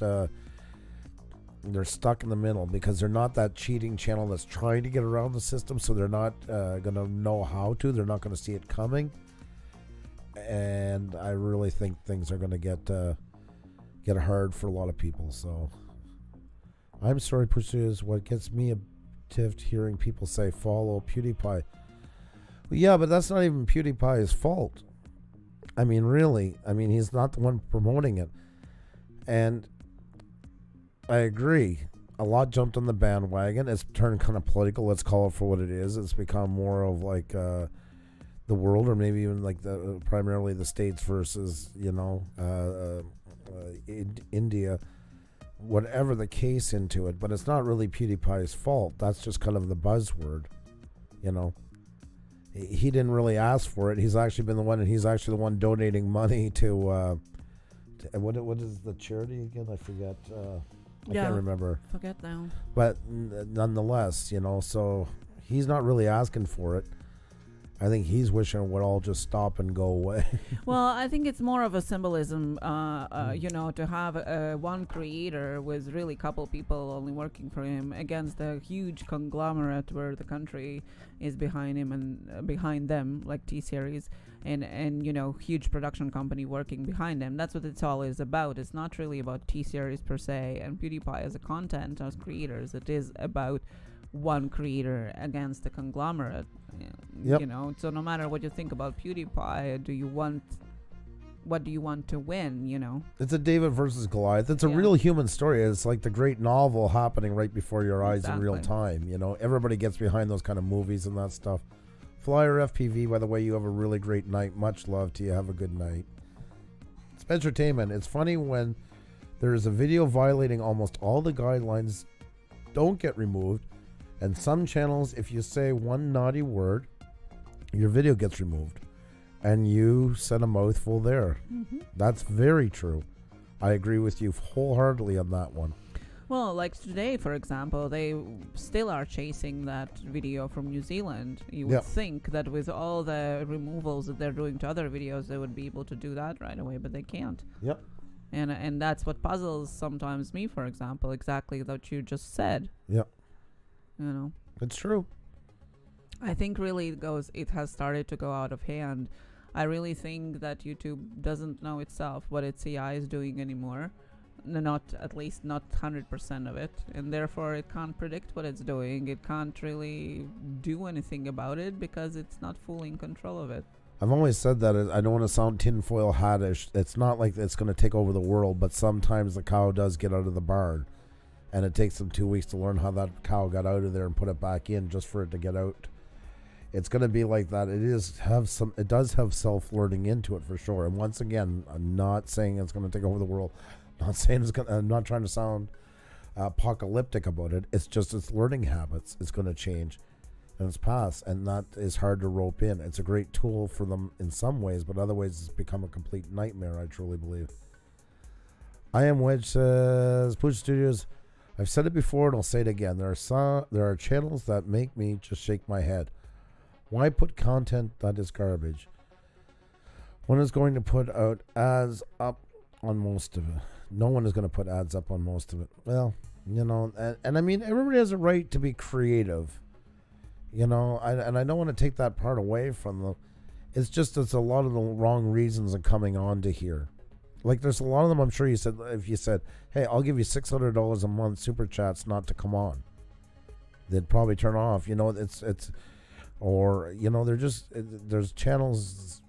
they're stuck in the middle because they're not that cheating channel that's trying to get around the system, so they're not going to know how to. They're not going to see it coming. And I really think things are going to get hard for a lot of people. So I'm sorry, Pusa is what gets me a tiff hearing people say follow PewDiePie. Well, yeah, but that's not even PewDiePie's fault. I mean, really. I mean, he's not the one promoting it. And I agree. A lot jumped on the bandwagon. It's turned kind of political. Let's call it for what it is. It's become more of like the world, or maybe even like the primarily the States versus, you know, India. Whatever the case into it, but it's not really PewDiePie's fault. That's just kind of the buzzword, you know. He didn't really ask for it. He's actually been the one, and he's actually the one donating money to what is the charity again? I forget. I can't remember. Forget now. But nonetheless, you know, so he's not really asking for it. I think he's wishing it would all just stop and go away. Well, I think it's more of a symbolism, you know, to have one creator with really couple people only working for him against a huge conglomerate where the country is behind him and behind them, like T-Series, and you know, huge production company working behind him. That's what it's all is about. It's not really about T-Series per se and PewDiePie as a content, as creators. It is about one creator against a conglomerate. Yep. You know, so no matter what you think about PewDiePie, what do you want to win, you know? It's a David versus Goliath. It's a real human story. It's like the great novel happening right before your eyes in real time, you know? Everybody gets behind those kind of movies and that stuff. Flyer FPV, by the way, you have a really great night. Much love to you. Have a good night. It's entertainment. It's funny when there is a video violating almost all the guidelines don't get removed. And some channels, if you say one naughty word, your video gets removed. And you said a mouthful there. Mm-hmm. That's very true. I agree with you wholeheartedly on that one. Well, like today, for example, they still are chasing that video from New Zealand. You would think that with all the removals that they're doing to other videos, they would be able to do that right away, but they can't. Yep. And that's what puzzles sometimes me, for example, exactly what you just said. Yep. You know, it's true. I think really it has started to go out of hand. I really think that YouTube doesn't know itself what its AI is doing anymore. At least not 100% of it. And therefore it can't predict what it's doing. It can't really do anything about it because it's not fully in control of it. I've always said that I don't want to sound tinfoil hat-ish. It's not like it's going to take over the world, but sometimes the cow does get out of the barn. And it takes them 2 weeks to learn how that cow got out of there and put it back in just for it to get out. It's going to be like that. It does have self-learning into it for sure. And once again, I'm not saying it's going to take over the world. I'm not trying to sound apocalyptic about it. It's just its learning habits is going to change in its past, and that is hard to rope in. It's a great tool for them in some ways, but other ways it's become a complete nightmare, I truly believe. I Am Wedge says, Puša Studios, I've said it before and I'll say it again. There are channels that make me just shake my head. Why put content that is garbage? One is going to put out ads up on most of it. No one is going to put ads up on most of it. Well, you know, and I mean, everybody has a right to be creative. You know, and I don't want to take that part away from them. It's just it's a lot of the wrong reasons of coming on to here. Like there's a lot of them, I'm sure you said, if you said, hey, I'll give you $600 a month super chats not to come on, they'd probably turn off. You know, it's or, you know, there's channels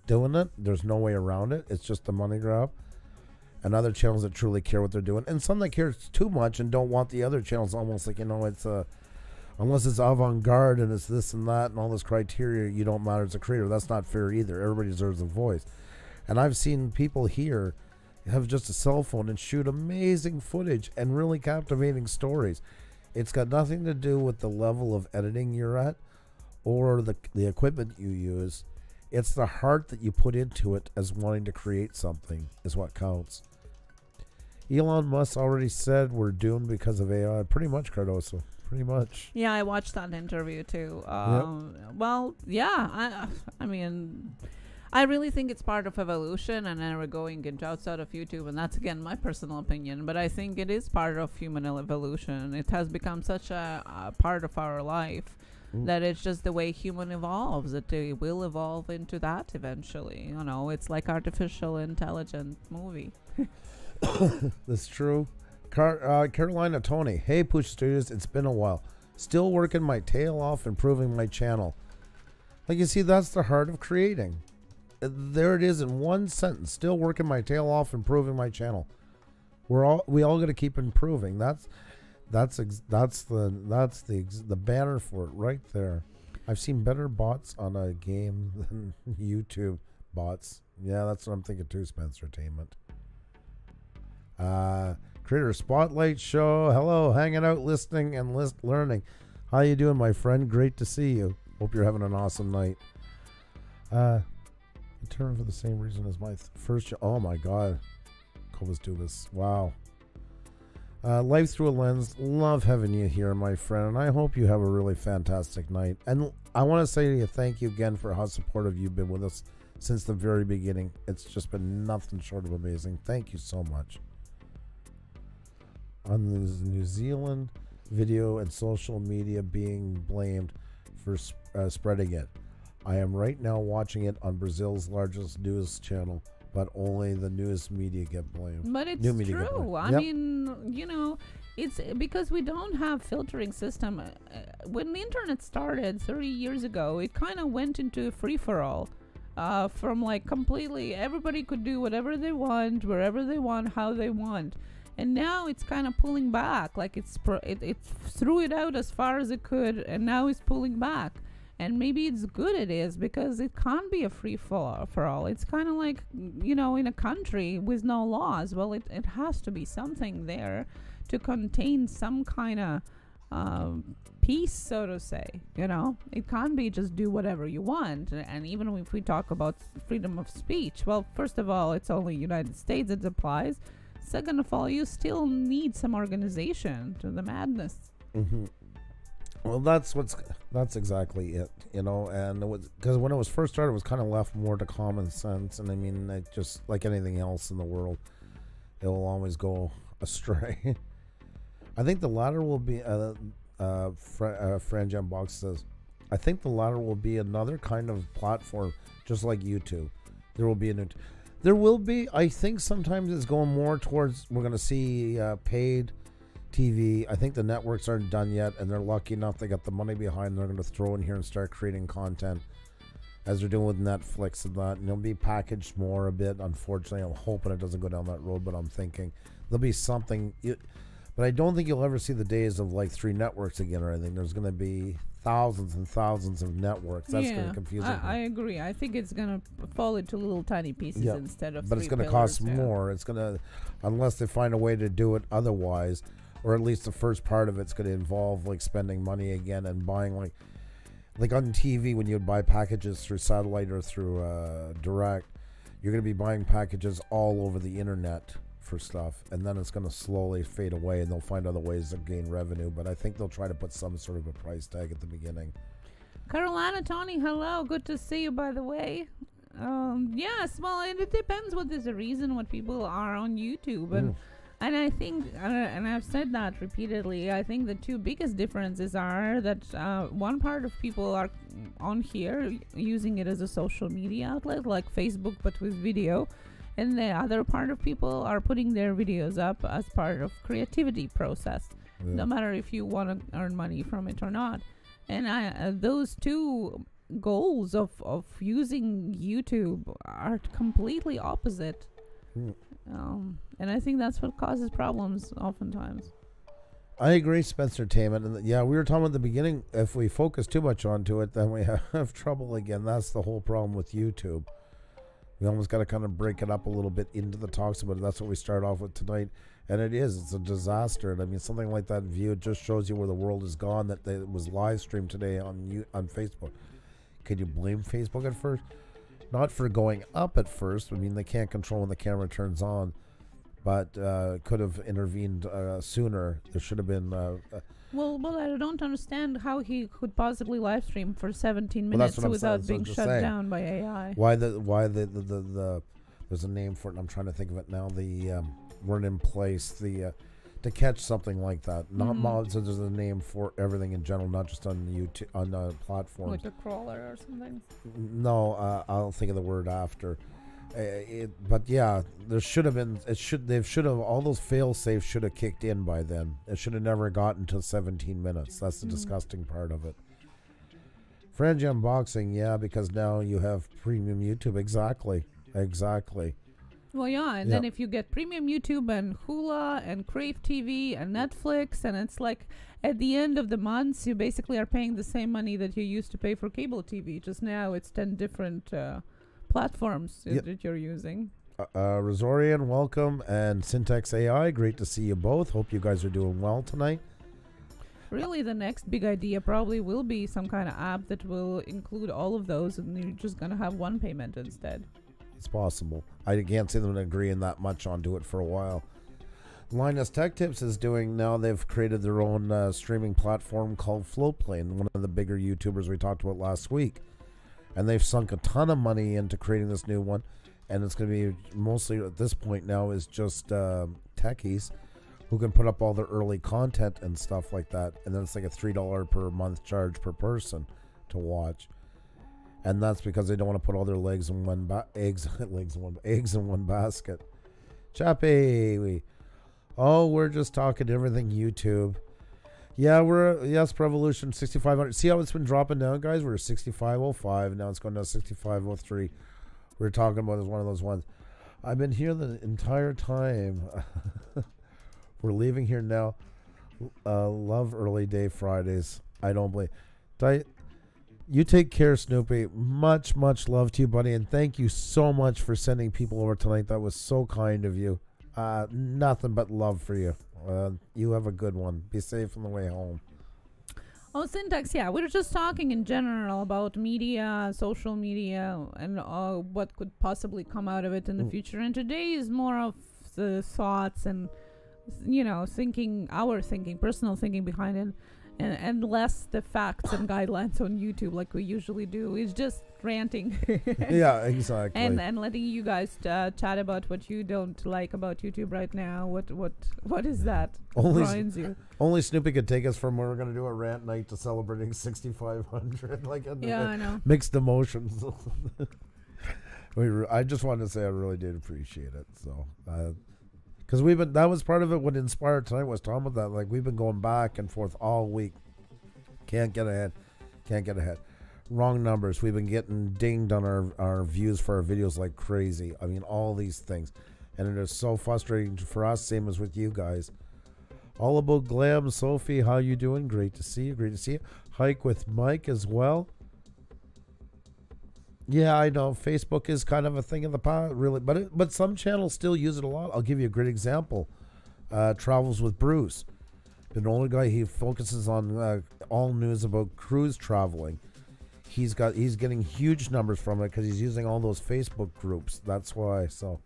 doing it. There's no way around it. It's just a money grab. And other channels that truly care what they're doing. And some that care too much and don't want the other channels, almost like, you know, it's unless it's avant-garde and it's this and that and all this criteria, you don't matter as a creator. That's not fair either. Everybody deserves a voice. And I've seen people here have just a cell phone and shoot amazing footage and really captivating stories. It's got nothing to do with the level of editing you're at or the equipment you use. It's the heart that you put into it as wanting to create something is what counts. Elon Musk already said we're doomed because of AI. Pretty much, Cardoso. Pretty much. Yeah, I watched that interview too. Well, yeah, I mean, I really think it's part of evolution, and then we're going into outside of YouTube, and that's again my personal opinion. But I think it is part of human evolution. It has become such a part of our life that it's just the way human evolves. It will evolve into that eventually. You know, it's like artificial intelligent movie. That's true. Carolina Tony. Hey, Puša Studios. It's been a while. Still working my tail off, improving my channel. Like, you see, that's the heart of creating. There it is in one sentence. Still working my tail off, improving my channel. We all got to keep improving. That's the banner for it right there. I've seen better bots on a game than YouTube bots. Yeah, that's what I'm thinking too, Spencer Entertainment. Creator Spotlight Show. Hello, hanging out, listening, and learning. How you doing, my friend? Great to see you. Hope you're having an awesome night. Return for the same reason as my first show. Oh my God. Cobus Dubus. Wow. Life Through a Lens. Love having you here, my friend. And I hope you have a really fantastic night. And I want to say to you, thank you again for how supportive you've been with us since the very beginning. It's just been nothing short of amazing. Thank you so much. On the New Zealand video and social media being blamed for spreading it. I am right now watching it on Brazil's largest news channel, but only the news media get blamed. But it's true. I mean, you know, it's because we don't have filtering system. When the internet started 30 years ago, it kind of went into a free-for-all. From like completely, everybody could do whatever they want, wherever they want, how they want. And now it's kind of pulling back. Like it threw it out as far as it could, and now it's pulling back. And maybe it's good it is, because it can't be a free for all. It's kind of like, you know, in a country with no laws. Well, it has to be something there to contain some kind of peace, so to say. You know, it can't be just do whatever you want. And even if we talk about freedom of speech, well, first of all, it's only United States that applies. Second of all, you still need some organization to the madness. Mm-hmm. Well, that's exactly it, you know. And it was because when it was first started, it was kind of left more to common sense. And I mean, it just like anything else in the world, it will always go astray. I think the latter will be. Fran Jam Box says, I think the latter will be another kind of platform, just like YouTube. There will be There will be. I think sometimes it's going more towards. We're going to see paid TV. I think the networks aren't done yet, and they're lucky enough they got the money behind. They're going to throw in here and start creating content, as they're doing with Netflix and that. And it'll be packaged more a bit. Unfortunately, I'm hoping it doesn't go down that road, but I'm thinking there'll be something. But I don't think you'll ever see the days of like 3 networks again or anything. There's going to be thousands and thousands of networks. That's going to confuse it. I agree. I think it's going to fall into little tiny pieces instead of. But it's going to cost more. It's going to, unless they find a way to do it otherwise, or at least the first part of it's going to involve like spending money again and buying like on TV when you would buy packages through satellite or through direct, you're going to be buying packages all over the internet for stuff, and then it's going to slowly fade away, and they'll find other ways to gain revenue. But I think they'll try to put some sort of a price tag at the beginning. Carolina Tony, hello, good to see you, by the way. Yes, well, it depends what is the reason what people are on YouTube, and I think, and I've said that repeatedly, I think the 2 biggest differences are that one part of people are on here using it as a social media outlet, like Facebook, but with video. And the other part of people are putting their videos up as part of creativity process, no matter if you want to earn money from it or not. And those 2 goals of using YouTube are completely opposite. And I think that's what causes problems oftentimes. I agree, Spencer Entertainment. And we were talking at the beginning, if we focus too much onto it, then we have trouble again. That's the whole problem with YouTube. We almost got to kind of break it up a little bit into the talks about it. That's what we start off with tonight. And it's a disaster. And I mean, something like that view, it just shows you where the world has gone, that it was live streamed today on Facebook. Could you blame Facebook at first? Not for going up at first. I mean, they can't control when the camera turns on, but could have intervened sooner. There should have been... Well, I don't understand how he could possibly live stream for 17 minutes without being shut down by AI. Why the there's a name for it, and I'm trying to think of it now. The weren't in place to catch something like that. Not mobs. So there's a name for everything in general, not just on YouTube platforms. Like a crawler or something. No, I'll think of the word after. But yeah, there should have been. They should have. All those fail safes should have kicked in by then. It should have never gotten to 17 minutes. That's the disgusting part of it. Fringe unboxing, yeah, because now you have premium YouTube. Exactly. Well, yeah, and then if you get premium YouTube and Hula and Crave TV and Netflix, and it's like at the end of the month, you basically are paying the same money that you used to pay for cable TV. Just now, it's 10 different platforms that you're using. Rosorian, welcome, and Syntax AI, great to see you both. Hope you guys are doing well tonight. Really, the next big idea probably will be some kind of app that will include all of those, and you're just going to have one payment instead. It's possible. I can't see them agreeing that much onto it for a while. Linus Tech Tips is doing now. They've created their own streaming platform called Flowplane, one of the bigger YouTubers we talked about last week. And they've sunk a ton of money into creating this new one. And it's going to be mostly at this point now is just techies who can put up all their early content and stuff like that. And then it's like a $3 per month charge per person to watch. And that's because they don't want to put all their eggs in one basket. Chappie, we're just talking everything YouTube. Yeah, Revolution 6500. See how it's been dropping down, guys? We're at 6505. Now it's going down to 6503. We're talking about as one of those ones. I've been here the entire time. We're leaving here now. Love early day Fridays. I don't believe. You take care, Snoopy. Much, much love to you, buddy. And thank you so much for sending people over tonight. That was so kind of you. Nothing but love for you. You have a good one. Be safe on the way home. Oh, Syntax, yeah. We're just talking in general about media, social media, and what could possibly come out of it in the future. And today is more of the thoughts and, our thinking, personal thinking behind it. And less the facts and guidelines on YouTube like we usually do. It's just ranting. Yeah, exactly. And letting you guys chat about what you don't like about YouTube right now. What is that? Only Snoopy could take us from where we're going to do a rant night to celebrating 6,500. I know. Mixed emotions. I just wanted to say I really did appreciate it. So, because that was part of it. What inspired tonight was talking about that. Like, we've been going back and forth all week. Can't get ahead. Wrong numbers. We've been getting dinged on our views for our videos like crazy. I mean, all these things. And it is so frustrating for us, same as with you guys. All about glam. Sophie, how you doing? Great to see you. Hike with Mike as well. Yeah, I know. Facebook is kind of a thing of the past, really. But some channels still use it a lot. I'll give you a great example. Travels with Bruce. The only guy, he focuses on all news about cruise traveling. He's getting huge numbers from it because he's using all those Facebook groups. That's why. So,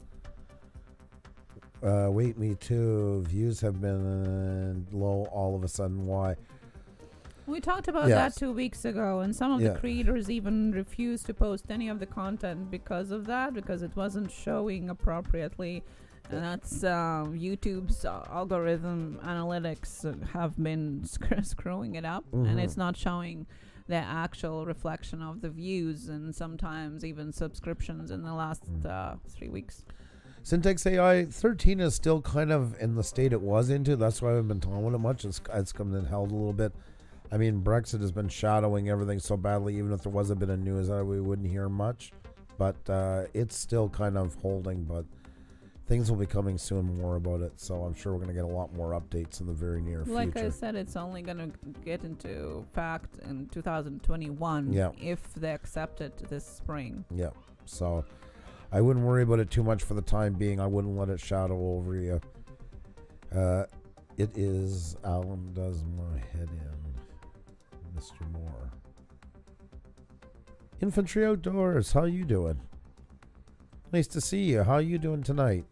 wait, me too. Views have been low all of a sudden. Why? We talked about that 2 weeks ago, and some of the creators even refused to post any of the content because of that, because it wasn't showing appropriately. And that's YouTube's algorithm analytics have been screwing it up, and it's not showing the actual reflection of the views and sometimes even subscriptions in the last 3 weeks. Syntax AI 13 is still kind of in the state it was into. That's why I've been talking about it much. It's come and held a little bit. I mean, Brexit has been shadowing everything so badly, even if there was a bit of news that we wouldn't hear much. But it's still kind of holding, but things will be coming soon more about it. So I'm sure we're going to get a lot more updates in the very near future. Like I said, it's only going to get into fact in 2021 if they accept it this spring. Yeah. So I wouldn't worry about it too much for the time being. I wouldn't let it shadow over you. It is Alan does my head in. Mr. Moore. Infantry Outdoors, how you doing? Nice to see you. How you doing tonight?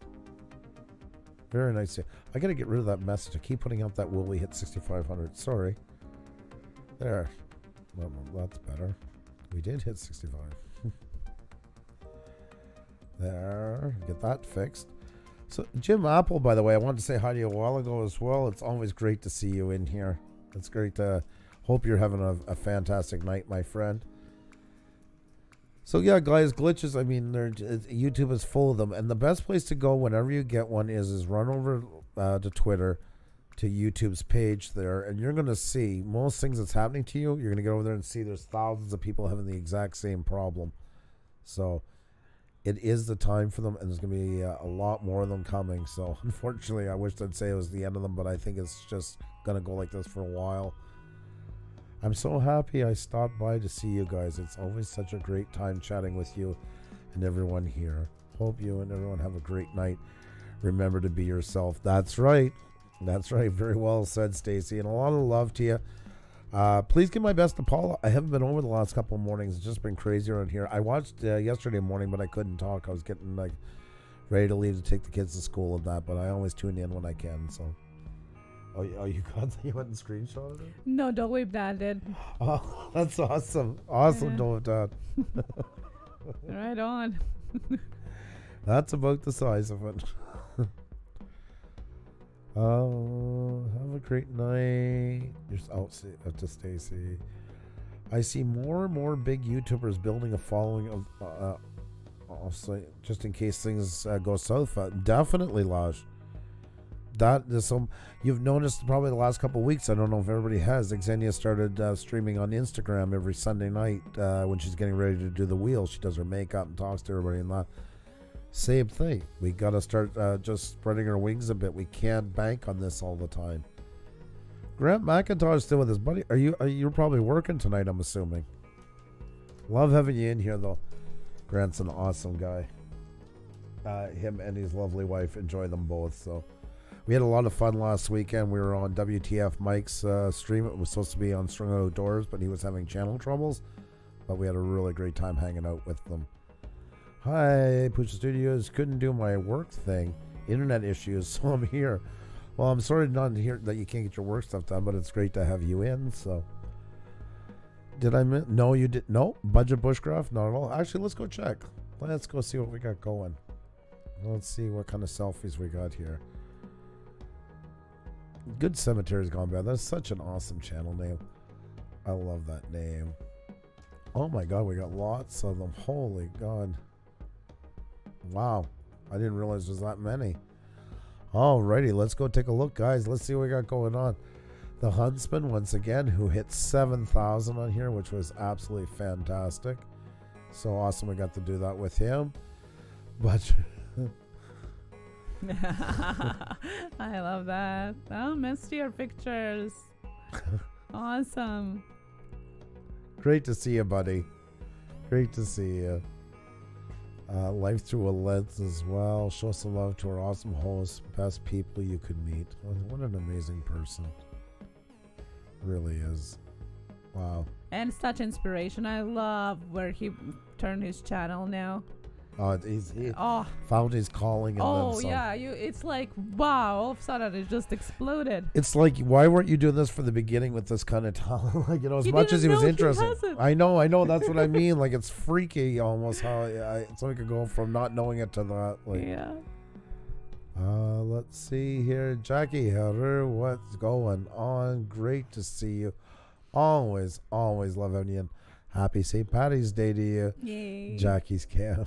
Very nice. I gotta get rid of that message. I keep putting out that will we hit 6,500. Sorry. There. Well, that's better. We did hit 65. There. Get that fixed. So, Jim Apple, by the way, I wanted to say hi to you a while ago as well. It's always great to see you in here. It's great to... Hope you're having a fantastic night, my friend. So yeah, guys, glitches. I mean, YouTube is full of them, and the best place to go whenever you get one is run over to Twitter, to YouTube's page there, and you're gonna see most things that's happening to you. You're gonna get over there and see there's thousands of people having the exact same problem. So it is the time for them, and there's gonna be a lot more of them coming. So unfortunately, I wish I'd say it was the end of them, but I think it's just gonna go like this for a while. I'm so happy I stopped by to see you guys. It's always such a great time chatting with you and everyone here. Hope you and everyone have a great night. Remember to be yourself. That's right. That's right. Very well said, Stacy. And a lot of love to you. Please give my best to Paula. I haven't been over the last couple of mornings. It's just been crazy around here. I watched yesterday morning, but I couldn't talk. I was getting like ready to leave to take the kids to school and that, but I always tune in when I can, so... Oh, you went and screenshotted it? No, don't whip that, dude. Oh, that's awesome. Awesome, Yeah. don't whip that. Right on. That's about the size of it. Oh, have a great night. To Stacy. I see more and more big YouTubers building a following of, also, just in case things go south. Definitely, Laj. That is some you've noticed probably the last couple of weeks. I don't know if everybody has. Xenia started streaming on Instagram every Sunday night when she's getting ready to do the wheel. She does her makeup and talks to everybody and that. Same thing. We got to start just spreading our wings a bit. We can't bank on this all the time. Grant McIntosh still with his buddy. You're probably working tonight, I'm assuming. Love having you in here though. Grant's an awesome guy. Him and his lovely wife, enjoy them both. So we had a lot of fun last weekend. We were on WTF Mike's stream. It was supposed to be on Strung Out Outdoors, but he was having channel troubles. But we had a really great time hanging out with them. Hi, Puša Studios. Couldn't do my work thing. Internet issues, so I'm here. Well, I'm sorry not to hear that you can't get your work stuff done, but it's great to have you in. So, did I miss? No, you did. No, budget bushcraft, not at all. Actually, let's go check. Let's go see what we got going. Let's see what kind of selfies we got here. Good Cemetery's Gone Bad. That's such an awesome channel name. I love that name. Oh my god, we got lots of them. Holy god. Wow. I didn't realize there's that many. Alrighty, let's go take a look, guys. Let's see what we got going on. The Huntsman, once again, who hit 7,000 on here, which was absolutely fantastic. So awesome we got to do that with him. But... I love that. Oh, missed your pictures. Awesome. Great to see you, buddy. Great to see you. Life through a lens as well. Show some love to our awesome hosts. Best people you could meet. What an amazing person. Really is. Wow. And such inspiration. I love where he turned his channel now. He found his calling and then some. Yeah, it's like, wow, all of a sudden it just exploded. It's like, why weren't you doing this from the beginning with this kind of talent? Like, as much as he was interesting. I know, that's what I mean. Like, it's freaky almost how so we could go from not knowing it to that. Like, yeah. Let's see here. Jackie Heather, what's going on? Great to see you. Always love having you in. Happy St. Patty's Day to you. Yay. Jackie's cat.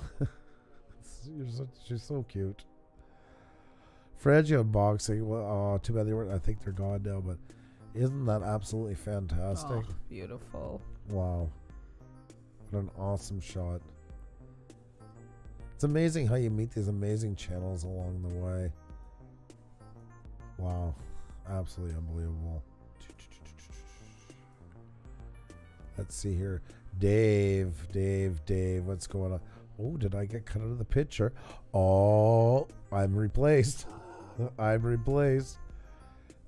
She's so cute. Fragile Boxing. Well, too bad I think they're gone now, but isn't that absolutely fantastic? Oh, beautiful. Wow. What an awesome shot. It's amazing how you meet these amazing channels along the way. Wow. Absolutely unbelievable. Let's see here. Dave, what's going on? Oh, did I get cut out of the picture? Oh, I'm replaced. I'm replaced.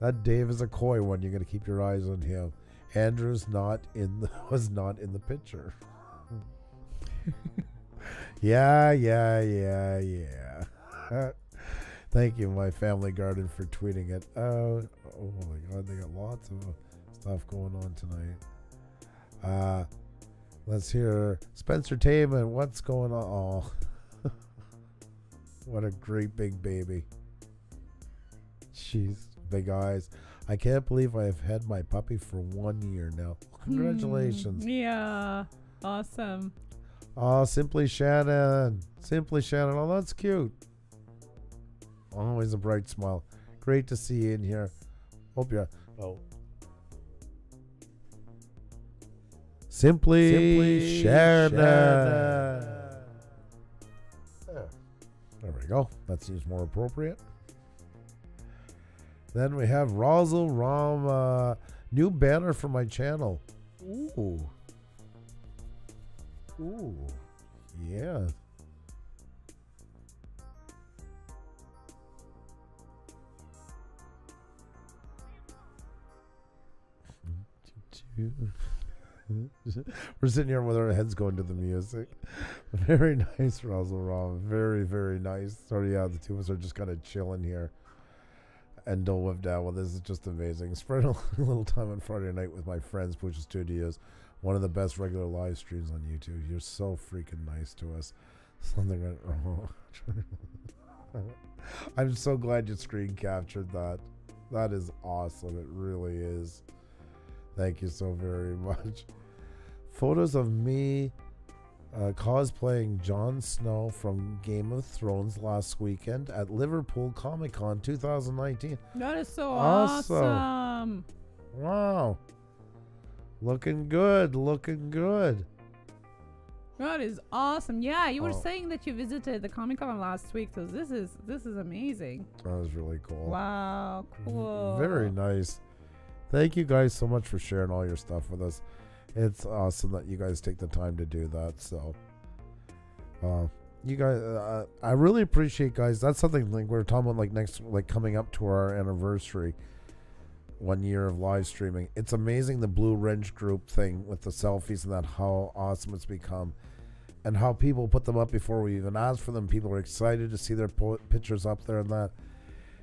That Dave is a coy one. You're going to keep your eyes on him. Andrew's was not in the picture. Yeah. Thank you, my family garden, for tweeting it. Oh my god, they got lots of stuff going on tonight. Let's hear Spencer Taman. What's going on? Oh, what a great big baby. Jeez, big eyes. I can't believe I've had my puppy for 1 year now. Congratulations. Yeah, awesome. Oh, Simply Shannon. Simply Shannon. Oh, that's cute. Always a bright smile. Great to see you in here. Hope you're... Oh. Simply Shannon. There we go. That seems more appropriate. Then we have Rosal Ram. New banner for my channel. Ooh. Ooh. Yeah. We're sitting here with our heads going to the music. Very nice, Rosal Ram. Very, very nice. Sorry, yeah, the two of us are just kind of chilling here. And don't whip down. Well, this is just amazing. Spend a little time on Friday night with my friends, Puša Studios. One of the best regular live streams on YouTube. You're so freaking nice to us. Something went wrong. I'm so glad you screen captured that. That is awesome. It really is. Thank you so very much. Photos of me cosplaying Jon Snow from Game of Thrones last weekend at Liverpool Comic Con 2019. That is so awesome. Wow. Looking good. Looking good. That is awesome. Yeah, you were saying that you visited the Comic Con last week, so this is amazing. That was really cool. Wow, cool. Very nice. Thank you guys so much for sharing all your stuff with us. It's awesome that you guys take the time to do that. So, you guys, I really appreciate, guys. That's something like we're talking about, like coming up to our anniversary, 1 year of live streaming. It's amazing the Blue Wrench group thing with the selfies and that, how awesome it's become, and how people put them up before we even ask for them. People are excited to see their pictures up there, and that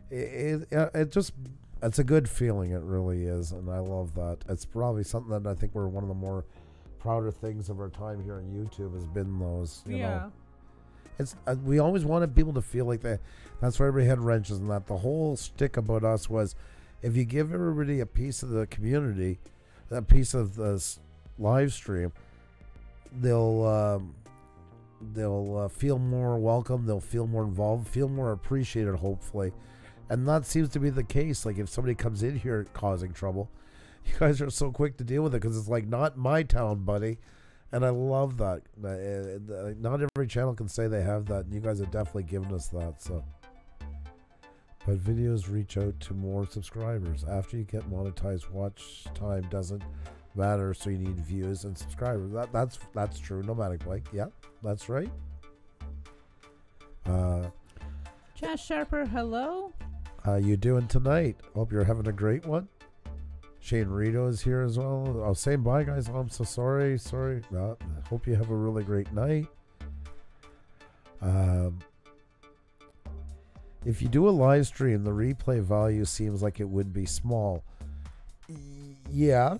it just. It's a good feeling, it really is, and I love that. It's probably something that I think we're one of the more prouder things of our time here on YouTube has been those, you know. It's we always wanted people to feel like that's why everybody had wrenches, and that the whole shtick about us was, if you give everybody a piece of the community, a piece of this live stream, they'll feel more welcome, they'll feel more involved, feel more appreciated, hopefully. And that seems to be the case. Like, if somebody comes in here causing trouble, you guys are so quick to deal with it because it's like, not my town, buddy. And I love that. Not every channel can say they have that. And you guys have definitely given us that. So, but videos reach out to more subscribers. After you get monetized, watch time doesn't matter. So you need views and subscribers. That's true. Nomadic Blake. Yeah, that's right. Jazz Sharper, hello. How you doing tonight? Hope you're having a great one. Shane Rito is here as well. Oh, saying bye, guys. Oh, I'm so sorry. Hope you have a really great night. If you do a live stream, the replay value seems like it would be small. Yeah,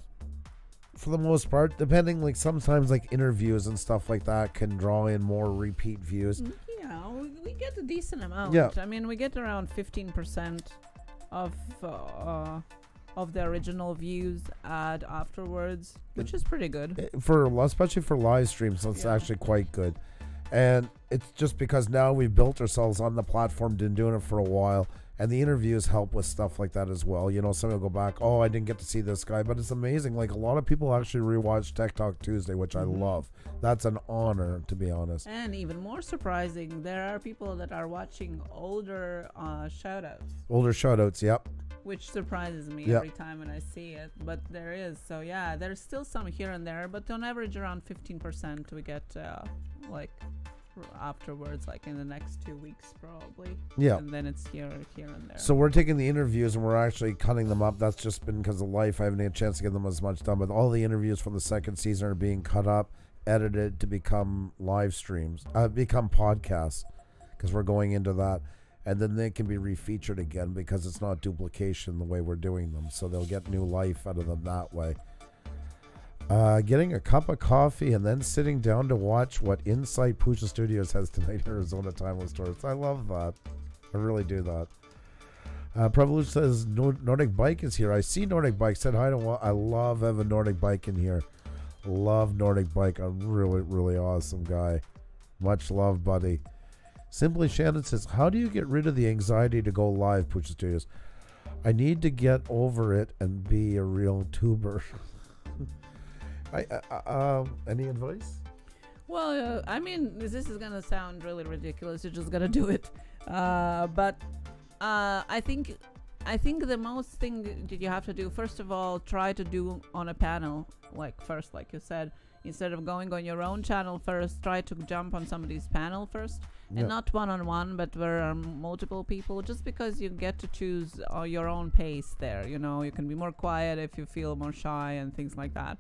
for the most part, depending, like sometimes like interviews and stuff like that can draw in more repeat views. Yeah, we get a decent amount. Yeah. I mean, we get around 15% of the original views add afterwards, which is pretty good. Especially for live streams, so it's actually quite good. And it's just because now we've built ourselves on the platform, been doing it for a while, and the interviews help with stuff like that as well. You know, some will go back, oh, I didn't get to see this guy, but it's amazing. Like, a lot of people actually rewatch Tech Talk Tuesday, which I love. That's an honor, to be honest. And even more surprising, there are people that are watching older shoutouts. Older shoutouts, yep. Which surprises me every time when I see it. But there is. So, yeah, there's still some here and there, but on average around 15% we get, afterwards, like in the next 2 weeks probably. Yeah. And then it's here and there. So we're taking the interviews and we're actually cutting them up. That's just been because of life. I haven't had a chance to get them as much done, but all the interviews from the second season are being cut up, edited to become live streams, become podcasts, because we're going into that. And then they can be refeatured again because it's not duplication the way we're doing them. So they'll get new life out of them that way. Getting a cup of coffee and then sitting down to watch what Inside Puša Studios has tonight, Arizona Timeless Tours. I love that. I really do that. Prevolution says Nordic Bike is here. I see Nordic Bike. Said hi to. I love having Nordic Bike in here. Love Nordic Bike. A really, really awesome guy. Much love, buddy. Simply Shannon says, how do you get rid of the anxiety to go live, Puša Studios? I need to get over it and be a real tuber. Any advice? Well, I mean, this is gonna sound really ridiculous. You're just gonna do it, but I think the most thing that you have to do, first of all, try to do on a panel, like first, like you said, instead of going on your own channel first, try to jump on somebody's panel first, and not one-on-one, but where multiple people, just because you get to choose your own pace there. You know, you can be more quiet if you feel more shy and things like that.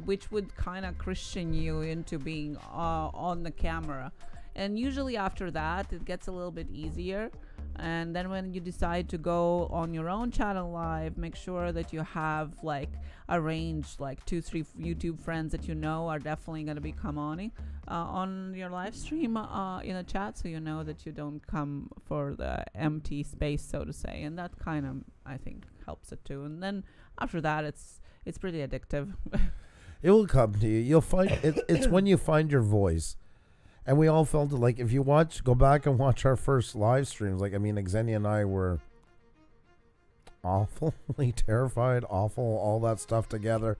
Which would kind of Christian you into being on the camera. And usually after that, it gets a little bit easier. And then when you decide to go on your own channel live, make sure that you have like arranged like 2-3 YouTube friends that you know are definitely going to be coming on your live stream in a chat, so you know that you don't come for the empty space, so to say. And that kind of, I think, helps it too. And then after that, it's pretty addictive. It will come to you. You'll find it's when you find your voice. And we all felt it. Like, if you go back and watch our first live streams, like, I mean, Xenia and I were awfully terrified, all that stuff together.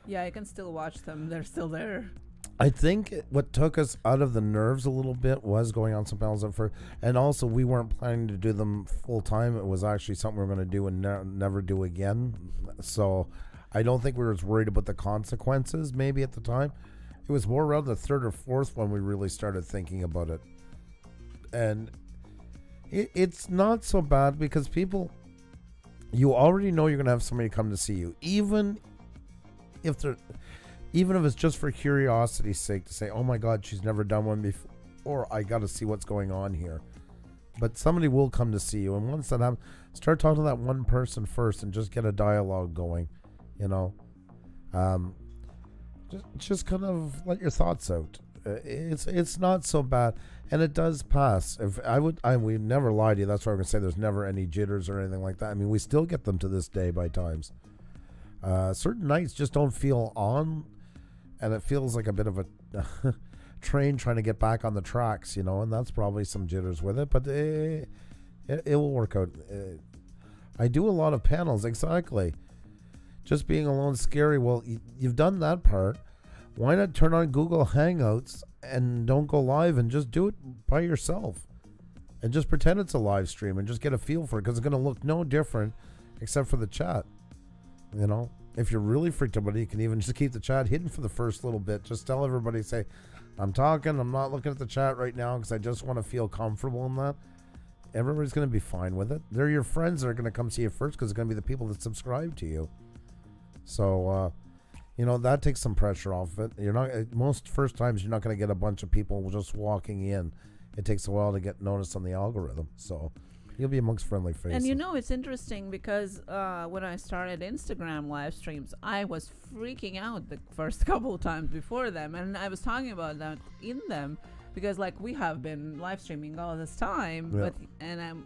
Yeah, I can still watch them. They're still there. I think what took us out of the nerves a little bit was going on some panels at first. And also, we weren't planning to do them full time. It was actually something we were going to do and never do again. So I don't think we were as worried about the consequences maybe at the time. It was more around the third or fourth one we really started thinking about it. And it's not so bad because people, you already know you're going to have somebody come to see you. Even if it's just for curiosity's sake, to say, oh my God, she's never done one before, or I got to see what's going on here. But somebody will come to see you. And once that happens, start talking to that one person first and just get a dialogue going, you know. Just kind of let your thoughts out. It's not so bad, and it does pass. We never lie to you. That's why I'm gonna say there's never any jitters or anything like that. I mean, we still get them to this day by times. Certain nights just don't feel on, and it feels like a bit of a train trying to get back on the tracks, you know. And that's probably some jitters with it, but it will work out. I do a lot of panels, exactly. Just being alone is scary. Well, you've done that part. Why not turn on Google Hangouts and don't go live and just do it by yourself? And just pretend it's a live stream and just get a feel for it, because it's going to look no different except for the chat. You know, if you're really freaked out about it, you can even just keep the chat hidden for the first little bit. Just tell everybody, say, I'm talking, I'm not looking at the chat right now because I just want to feel comfortable in that. Everybody's going to be fine with it. They're your friends that are going to come see you first, because it's going to be the people that subscribe to you. So, you know, that takes some pressure off it. You're not, most first times, you're not going to get a bunch of people just walking in. It takes a while to get noticed on the algorithm. So you'll be amongst friendly faces. And you know, it's interesting because when I started Instagram live streams, I was freaking out the first couple of times before them. And I was talking about that in them. Because like we have been live streaming all this time, but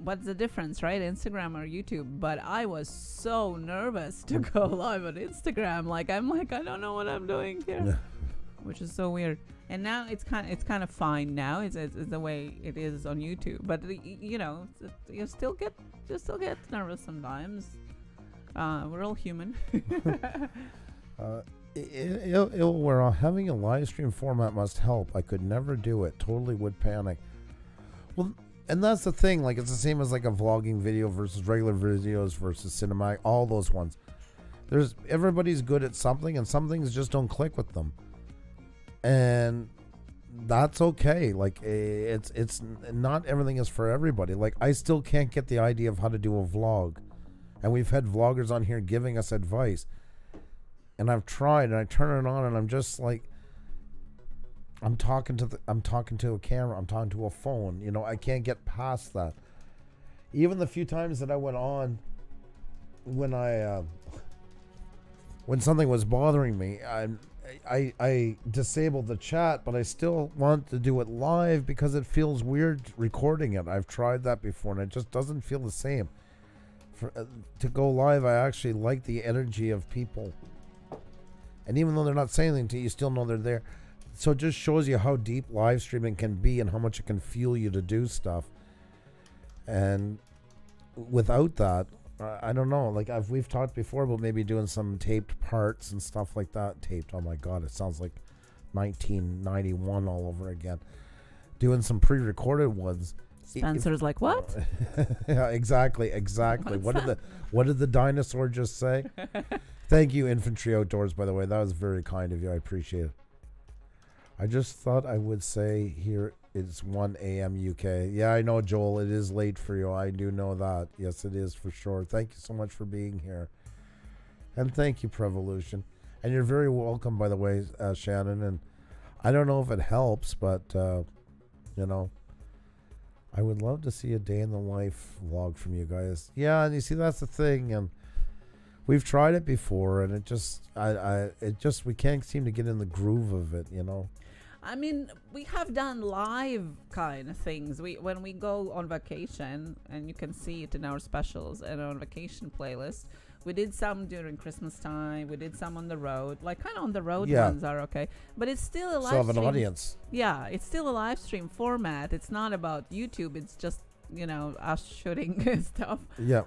what's the difference, right? Instagram or YouTube? But I was so nervous to go live on Instagram. Like I don't know what I'm doing here, which is so weird. And now it's kind of fine now. It's the way it is on YouTube. But you know, you still get nervous sometimes. We're all human. It'll wear off. Having a live stream format must help. I could never do it. Totally would panic. Well, and that's the thing. Like, it's the same as like a vlogging video versus regular videos versus cinematic. All those ones. Everybody's good at something, and some things just don't click with them. And that's okay. Like, it's not everything is for everybody. Like, I still can't get the idea of how to do a vlog, and we've had vloggers on here giving us advice. And I've tried, and I turn it on, and I'm just like, I'm talking to a camera, I'm talking to a phone. You know, I can't get past that. Even the few times that I went on, when something was bothering me, I disabled the chat, but I still want to do it live because it feels weird recording it. I've tried that before, and it just doesn't feel the same. To go live, I actually like the energy of people. And even though they're not saying anything to you, you still know they're there. So it just shows you how deep live streaming can be and how much it can fuel you to do stuff. And without that, I don't know. Like we've talked before about maybe doing some taped parts and stuff like that. Taped, oh my God, it sounds like 1991 all over again. Doing some pre-recorded ones. Spencer's like, what? Yeah, exactly. What did the dinosaur just say? Thank you, Infantry Outdoors, by the way. That was very kind of you. I appreciate it. I just thought I would say here it's 1 a.m. UK. Yeah, I know, Joel. It is late for you. I do know that. Yes, it is for sure. Thank you so much for being here. And thank you, Prevolution. And you're very welcome, by the way, Shannon. And I don't know if it helps, but, you know, I would love to see a day in the life vlog from you guys. Yeah, and you see, that's the thing. And we've tried it before, and we can't seem to get in the groove of it, you know. I mean, we have done live kind of things. When we go on vacation, and you can see it in our specials and on vacation playlist. We did some during Christmas time. We did some on the road. Like kind of on the road ones are okay, but it's still a live stream. Still have an audience. Yeah, it's still a live stream format. It's not about YouTube. It's just, you know, us shooting stuff. Yeah.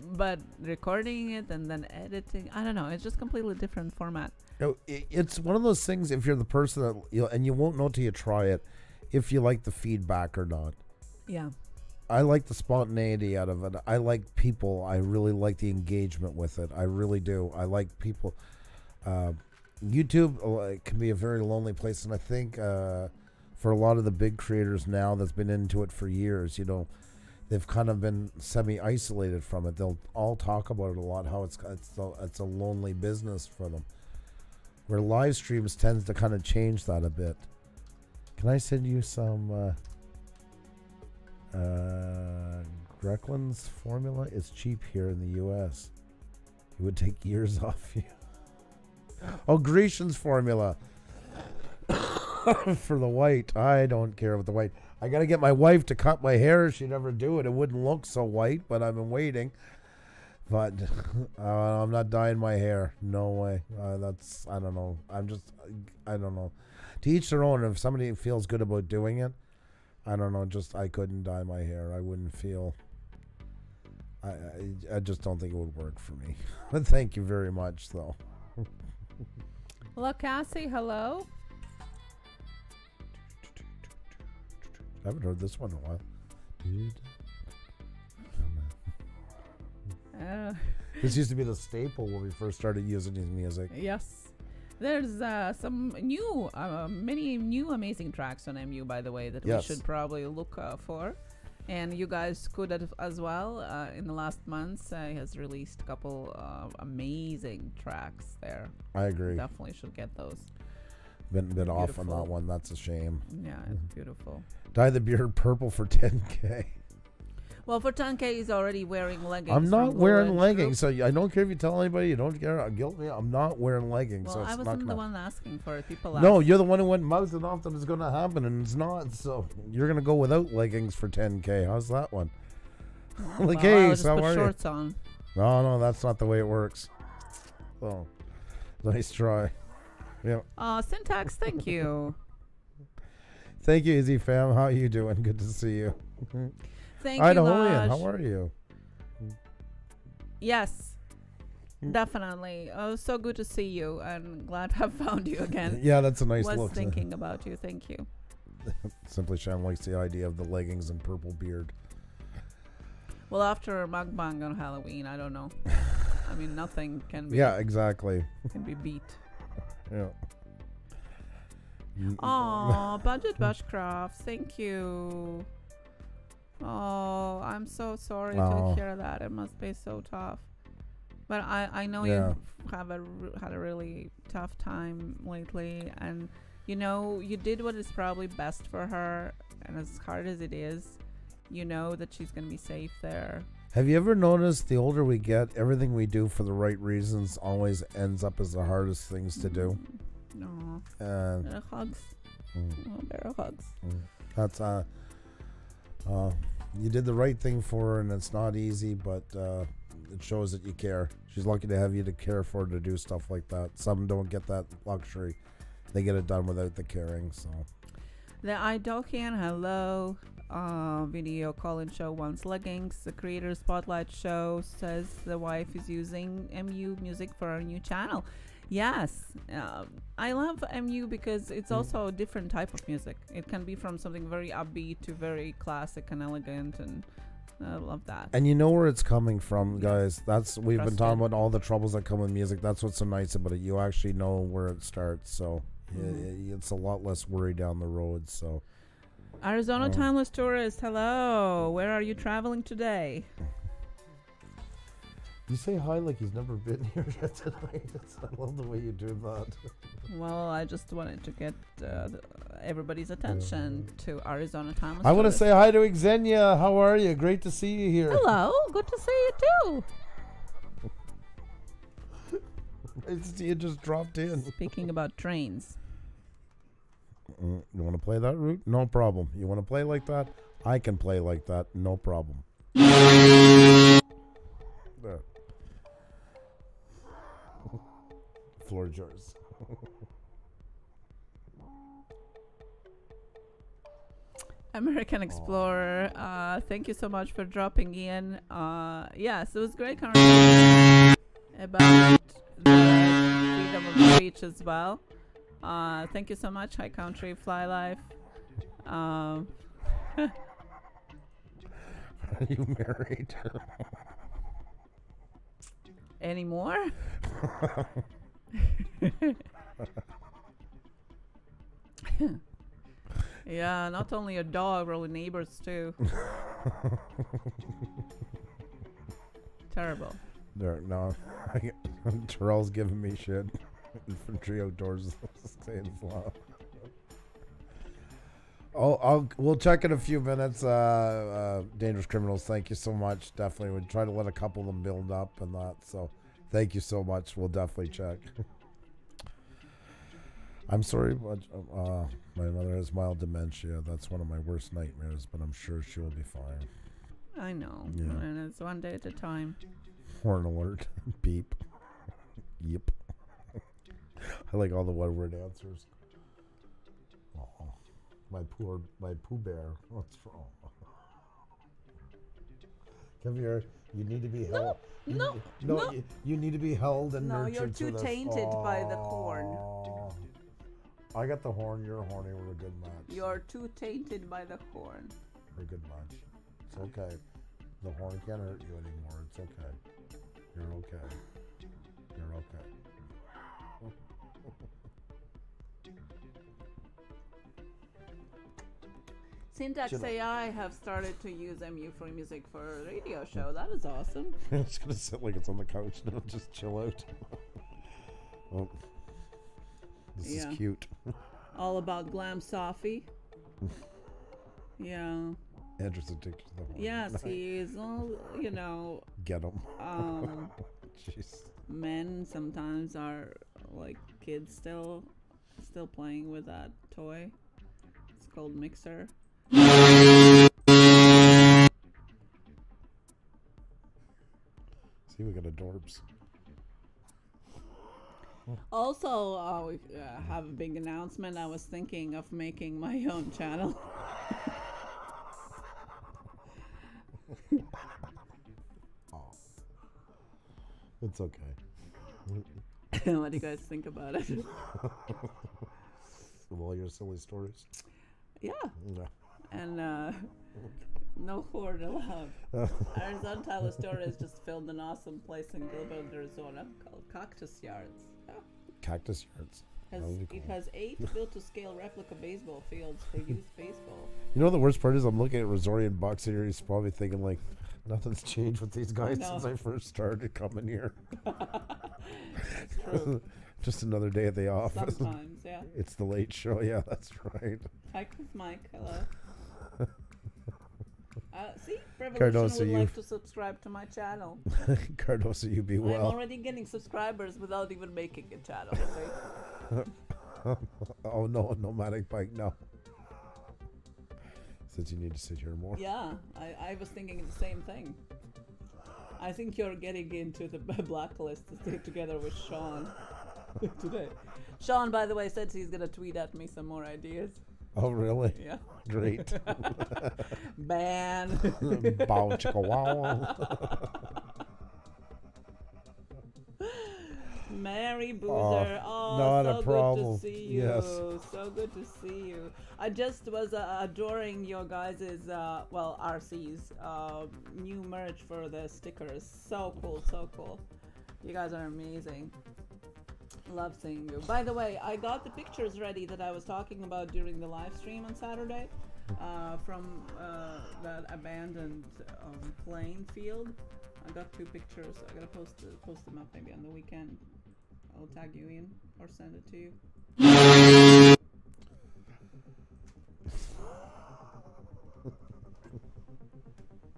But recording it and then editing, I don't know. It's just completely different format. It's one of those things. If you're the person that and you won't know till you try it, if you like the feedback or not. Yeah. I like the spontaneity out of it. I like people. I really like the engagement with it. I really do. I like people. YouTube can be a very lonely place, and I think for a lot of the big creators now that's been into it for years, you know, they've kind of been semi-isolated from it. They'll all talk about it a lot, how it's a lonely business for them. Where live streams tends to kind of change that a bit. Can I send you some Grekland's formula? It's cheap here in the U.S. It would take years off you. Oh, Grecian's formula. For the white. I don't care about the white. I got to get my wife to cut my hair. She'd never do it. It wouldn't look so white, but I've been waiting. But I'm not dyeing my hair. No way. I don't know. I don't know. To each their own. If somebody feels good about doing it, I don't know. I couldn't dye my hair. I wouldn't feel. I just don't think it would work for me. But thank you very much, though. Hello, Cassie. Hello. I haven't heard this one in a while. This used to be the staple when we first started using his music. Yes. There's some new, many new amazing tracks on MU, by the way, that we should probably look for. And you guys could as well. In the last months, he has released a couple of amazing tracks there. I agree. Definitely should get those. Been off on that one. That's a shame. Yeah, it's beautiful. Dye the beard purple for 10K. Well, for 10K, he's already wearing leggings. I'm not wearing leggings, so I don't care if you tell anybody. You don't care. Guilt me. I'm not wearing leggings. Well, so I wasn't the one asking for it. People asked. No, you're the one who went mouthing off that it's going to happen, and it's not. So you're going to go without leggings for 10K. How's that one? Like, hey, how are you? Shorts on. No, that's not the way it works. Oh, nice try. Yeah. Syntax, thank you. Thank you, Izzy fam. How are you doing? Good to see you. Thank you, Laj. How are you? Yes, definitely. Oh, so good to see you, and glad to have found you again. Yeah, that's a nice look. Was thinking about you. Thank you. Simply Shan likes the idea of the leggings and purple beard. Well, after mukbang on Halloween, I don't know. I mean, nothing can be. Yeah, exactly. Can be beat. Yeah. Oh, Budget Bushcraft, thank you. Oh, I'm so sorry to hear that. It must be so tough. But I know you have had a really tough time lately, and you know you did what is probably best for her, and as hard as it is, you know that she's gonna be safe there. Have you ever noticed the older we get, everything we do for the right reasons always ends up as the hardest things to do? No. Hugs. Bear of hugs. That's you did the right thing for her, and it's not easy, but it shows that you care. She's lucky to have you to care for her to do stuff like that. Some don't get that luxury. They get it done without the caring. So the Idokian, hello. Video call-in show wants leggings. The creator spotlight show says the wife is using MU music for our new channel. Yes, I love MU because it's also a different type of music. It can be from something very upbeat to very classic and elegant, and I love that. And you know where it's coming from, guys. That's we've been talking about all the troubles that come with music. That's what's so nice about it. You actually know where it starts, so it's a lot less worry down the road. So, Arizona Timeless Tourist, hello. Where are you traveling today? You say hi like he's never been here yet tonight. I love the way you do that. Well, I just wanted to get everybody's attention to Arizona Timeless I want to say hi to Xenia. How are you? Great to see you here. Hello. Good to see you too. You just dropped in. Speaking about trains. You want to play that route? No problem. You want to play like that? I can play like that. No problem. There. Floor yours. American Explorer, thank you so much for dropping in. Yes, it was great conversation about the freedom of speech as well. Thank you so much, High Country, Fly Life. Are you married? Any more? Yeah, not only a dog, really neighbors too. Terrible. There, no. Terrell's giving me shit. Infantry Outdoors saying slow. We'll check in a few minutes. Dangerous Criminals, thank you so much. Definitely would try to let a couple of them build up and that. So thank you so much. We'll definitely check. I'm sorry, but my mother has mild dementia. That's one of my worst nightmares, but I'm sure she will be fine. I know. Yeah. And it's one day at a time. Horn alert. Beep. Yep. I like all the one-word answers. Oh, my Pooh Bear. What's wrong? Come here. You need to be held. No. You need to be held and nurtured. No, you're too tainted by the horn. I got the horn. You're horny. We're a good match. You're too tainted by the horn. We're a good match. It's okay. The horn can't hurt you anymore. It's okay. You're okay. You're okay. Syntax AI have started to use MU for music for a radio show. That is awesome. It's gonna sit like it's on the couch now. Just chill out. Oh, this is cute. All about glam Sophie. Yeah. Andrew's addicted to the horn. Yes, he is. All, you know. Get him. Jeez. Men sometimes are like kids still playing with that toy. It's called Mixer. See, we got adorbs. Also, we have a big announcement. I was thinking of making my own channel. Oh. It's okay. What do you guys think about it? All your silly stories. Yeah. No. And no horn allowed. Arizona Timeless Tourist just filmed an awesome place in Gilbert, Arizona called Cactus Yards. Yeah. Cactus Yards. It has 8 built-to-scale replica baseball fields for youth baseball. You know the worst part is I'm looking at Rosorian Bucks here. He's probably thinking like, nothing's changed with these guys since I first started coming here. It's true. Just another day at the office. Sometimes, yeah. It's the late show. Yeah, that's right. Hi, Chris Mike. Hello. See, Revolution Cardoso, would like to subscribe to my channel. Cardoso, you be well. I'm already getting subscribers without even making a channel. See? Oh no, nomadic bike, no. Since you need to sit here more. Yeah, I was thinking the same thing. I think you're getting into the blacklist to stay together with Sean today. Sean, by the way, said he's going to tweet at me some more ideas. Oh, really? Yeah. Great. Ban. Bow chicka wow. Mary Boozer. Oh, not so a problem. good to see you. Yes. So good to see you. I just was adoring your guys' RC's new merch for the stickers. So cool, so cool. You guys are amazing. Love seeing you. By the way, I got the pictures ready that I was talking about during the live stream on Saturday from that abandoned playing field. I got 2 pictures. I gotta post them up maybe on the weekend. I'll tag you in or send it to you.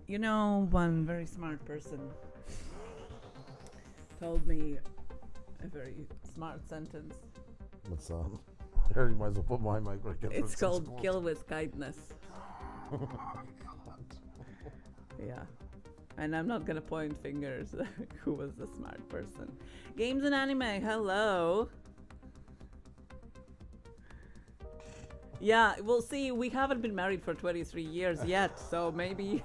You know, one very smart person told me a very smart sentence. What's that? Here, you might as well put my mic right there. It's called kill with kindness. Yeah. And I'm not gonna point fingers who was the smart person. Games and anime, hello. Yeah, well, see, we haven't been married for 23 years yet, so maybe,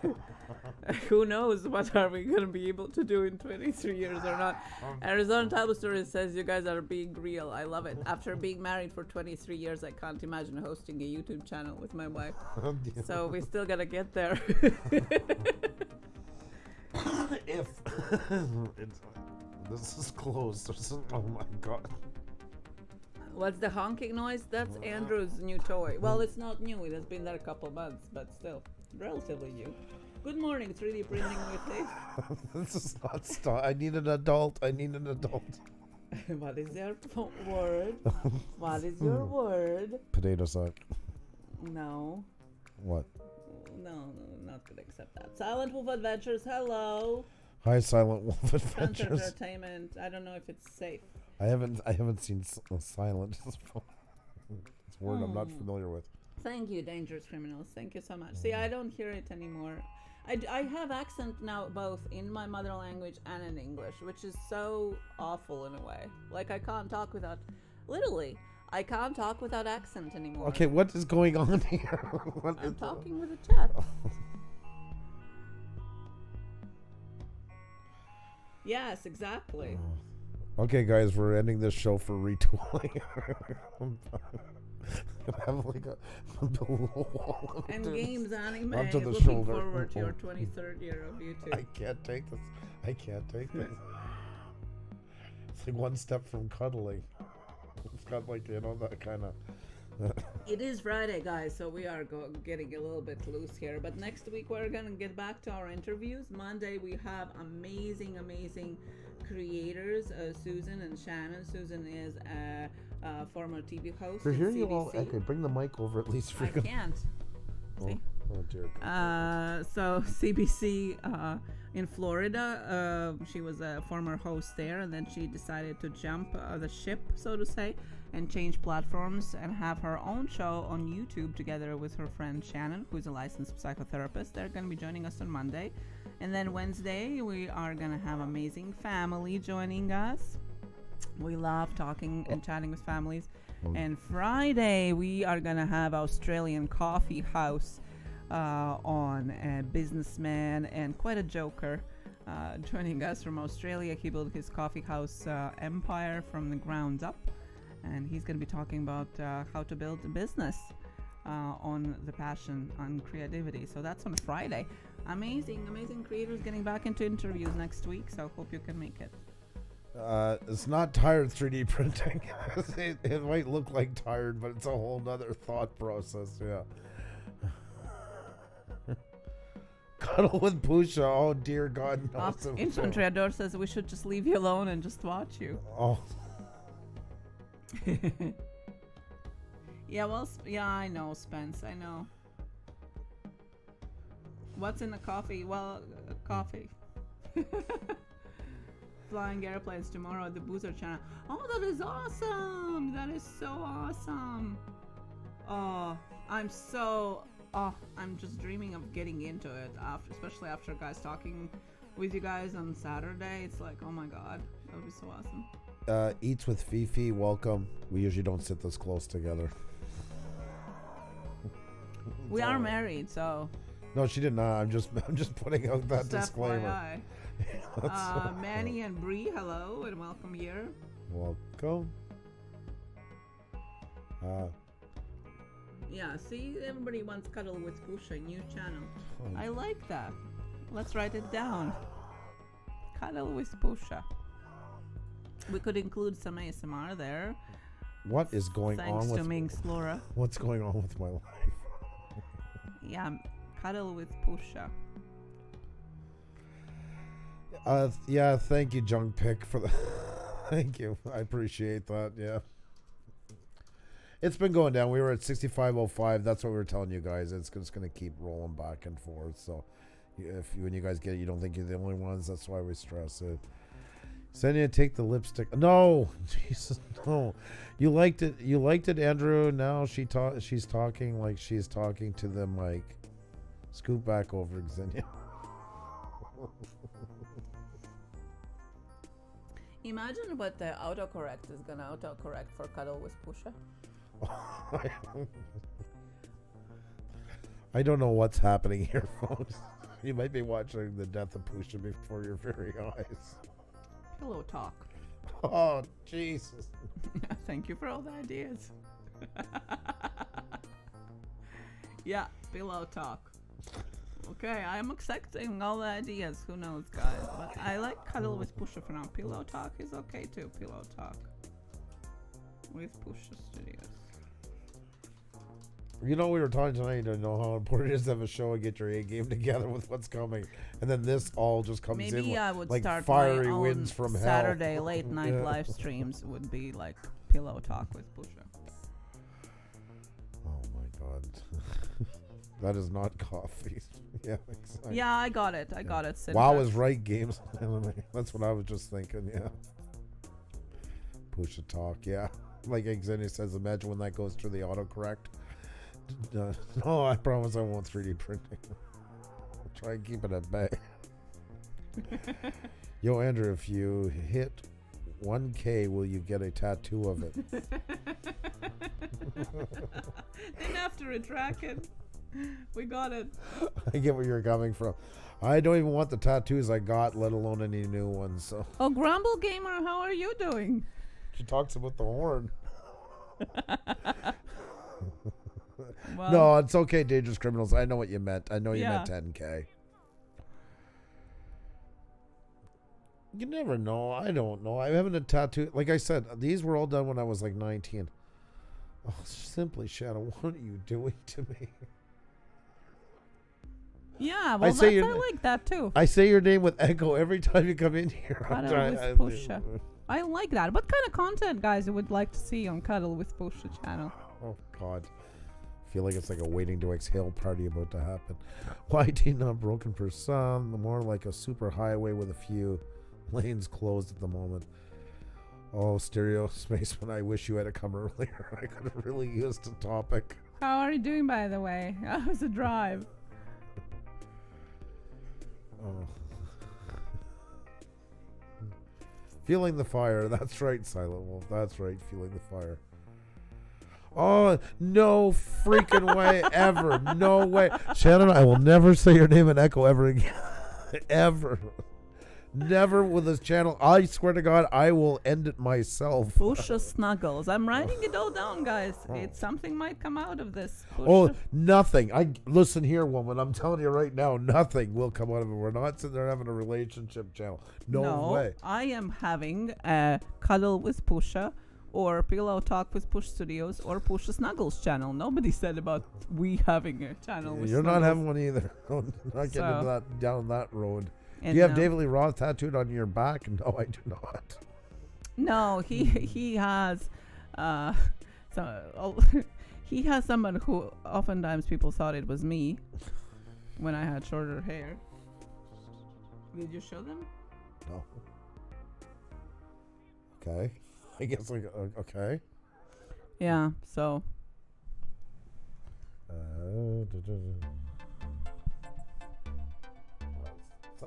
who knows what are we gonna be able to do in 23 years or not. Arizona Table Story says you guys are being real. I love it. After being married for 23 years, I can't imagine hosting a YouTube channel with my wife. So we still gotta get there. If this is closed, oh my god. What's the honking noise? That's Andrew's new toy. Well, it's not new. It has been there a couple months, but still, relatively new. Good morning, 3D printing with Dave. This is not stop. I need an adult. I need an adult. What is your word? What is your word? Potato sack. No. What? No, not gonna accept that. Silent Wolf Adventures, hello. Hi, Silent Wolf Concert Adventures. Entertainment. I don't know if it's safe. I haven't seen Silent. It's a word I'm not familiar with. Thank you, Dangerous Criminals. Thank you so much. See, I don't hear it anymore. I have accent now both in my mother language and in English, which is so awful in a way. Like, I can't talk without... Literally, I can't talk without accent anymore. Okay, what is going on here? I'm talking with a chat. Yes, exactly. Okay, guys, we're ending this show for retooling. Have like a little wall and games anime. onto the looking shoulder. forward to your 23rd year of YouTube. I can't take this. I can't take this. It's like one step from cuddling. It's got like, you know, that kind of... It is Friday, guys, so we are getting a little bit loose here. But next week we're going to get back to our interviews. Monday we have amazing creators, Susan and Shannon. Susan is a former TV host. We're at hearing you CBC. all. Okay, bring the mic over at least. I can't. See? Oh dear. So CBC in Florida, she was a former host there, and then she decided to jump the ship, so to say, and change platforms and have her own show on YouTube together with her friend Shannon, who's a licensed psychotherapist. They're going to be joining us on Monday. And then Wednesday, we are going to have amazing family joining us. We love talking and chatting with families. And Friday, we are going to have Australian Coffee House on, a businessman and quite a joker joining us from Australia. He built his coffee house empire from the ground up. And he's going to be talking about how to build a business on the passion, on creativity. So that's on Friday. Amazing creators getting back into interviews next week. So hope you can make it. It's not tired 3D printing. it might look like tired, but it's a whole nother thought process. Yeah. Cuddle with Pusa. Oh dear God. No, Infantry Adore says we should just leave you alone and just watch you. Oh. Yeah, well, yeah, I know, Spence. I know. What's in the coffee? Well, coffee. Flying airplanes tomorrow at the Boozer channel. Oh, that is awesome! That is so awesome. Oh, I'm just dreaming of getting into it, especially after guys talking with you guys on Saturday. It's like, oh my god, that would be so awesome. Eats with Fifi, welcome. We usually don't sit this close together. We are married, so. No, she did not. I'm just putting out that disclaimer. Manny and Bree, hello and welcome here. Welcome. Yeah, see, everybody wants Cuddle with Pusa, new channel. I like that. Let's write it down. Cuddle with Pusa. We could include some ASMR there. What is going on with... Thanks to Minx Laura. What's going on with my life? Yeah, Cuddle with Pusa. Yeah, thank you, Junk Pick, for the... Thank you. I appreciate that, yeah. It's been going down. We were at 6505. That's what we were telling you guys. It's just going to keep rolling back and forth. So when you guys get it, you don't think you're the only ones. That's why we stress it. Sending to take the lipstick. No, Jesus, no. You liked it. You liked it, Andrew. Now she's talking like she's talking to the mic. Scoot back over, Xenia. Imagine what the autocorrect is gonna autocorrect for Cuddle with Pusa. I don't know what's happening here, folks. You might be watching the death of Pusa before your very eyes. Pillow talk. Oh, Jesus. Thank you for all the ideas. Yeah, pillow talk. Okay, I'm accepting all the ideas. Who knows, guys? But I like Cuddle with Pusa for now. Pillow talk is okay too. Pillow talk with Puša Studios. You know, we were talking tonight to know how important it is to have a show and get your A game together with what's coming, and then this all just comes in. Maybe I would like start fiery my winds own from Saturday hell. late night live streams would be like Pillow talk with Pusa. Oh my God, that is not coffee. Yeah, exactly. Yeah, I got it. I got it. Wow is right, games. That's what I was just thinking. Yeah. Pusa talk. Yeah. Like Xenia says, imagine when that goes through the autocorrect. No, I promise I won't 3D printing. I'll try and keep it at bay. Yo, Andrew, if you hit 1K, will you get a tattoo of it? Didn't have to retract it. We got it. I get where you're coming from. I don't even want the tattoos I got, let alone any new ones. So. Oh, Grumble Gamer, how are you doing? She talks about the horn. Well, no, it's okay, Dangerous Criminals. I know what you meant. I know you meant 10K. You never know. I don't know. I haven't a tattoo. Like I said, these were all done when I was like 19. Oh, simply, Shadow, what are you doing to me? Yeah, well, I like that too. I say your name with echo every time you come in here. Cuddle with Pusa. I like that. What kind of content, guys, you would like to see on Cuddle with Pusa channel? Oh, God. I feel like it's like a waiting to exhale party about to happen. YT not broken for some, more like a super highway with a few lanes closed at the moment. Oh, Stereo Spaceman, I wish you had to come earlier. I could have really used a topic. How are you doing, by the way? How was the drive? Oh. Feeling the fire. That's right, Silent Wolf. That's right, feeling the fire. Oh, no freaking way ever. No way. Shannon, I will never say your name in echo ever again. Ever. Never with this channel. I swear to God, I will end it myself. Pusa Snuggles. I'm writing it all down, guys. It's something might come out of this. Pusa. Oh, nothing. Listen here, woman. I'm telling you right now, nothing will come out of it. We're not sitting there having a relationship channel. No way. I am having a Cuddle with Pusa or Pillow Talk with Puša Studios or Pusa Snuggles channel. Nobody said about we having a channel with You're Snuggles. not having one either. Not getting down that road. Do you have David Lee Roth tattooed on your back? No, I do not. No, he has he has someone who oftentimes people thought it was me when I had shorter hair. Did you show them? No. Okay. I guess okay. Yeah, so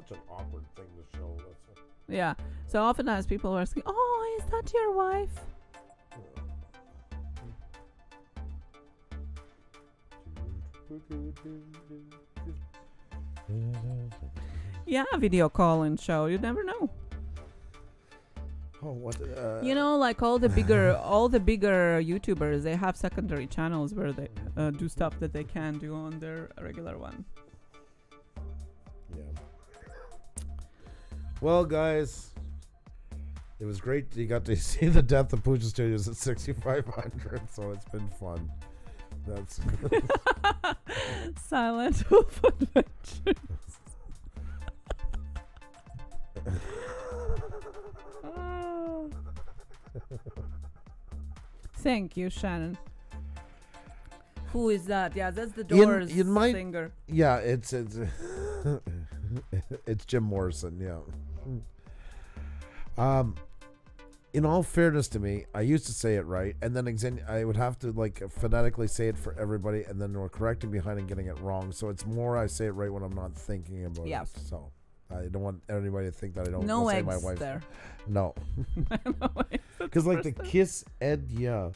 such an awkward thing to show. Yeah. So often as people are asking, "Oh, is that your wife?" Yeah, video call and show. You never know. Oh, what? You know, like all the bigger YouTubers, they have secondary channels where they do stuff that they can't do on their regular one. Yeah. Well, guys, it was great. You got to see the death of Puša Studios at 6,500, so it's been fun. That's Silent Wolf Adventures. Thank you, Shannon. Who is that? Yeah, that's the Doors singer. Yeah, it's it's Jim Morrison. Yeah. In all fairness to me, I used to say it right, and then I would have to like phonetically say it for everybody, and then we're correcting behind and getting it wrong. So it's more I say it right when I'm not thinking about it. So I don't want anybody to think that I don't say my wife's there. No. Because like the Kiss Edya,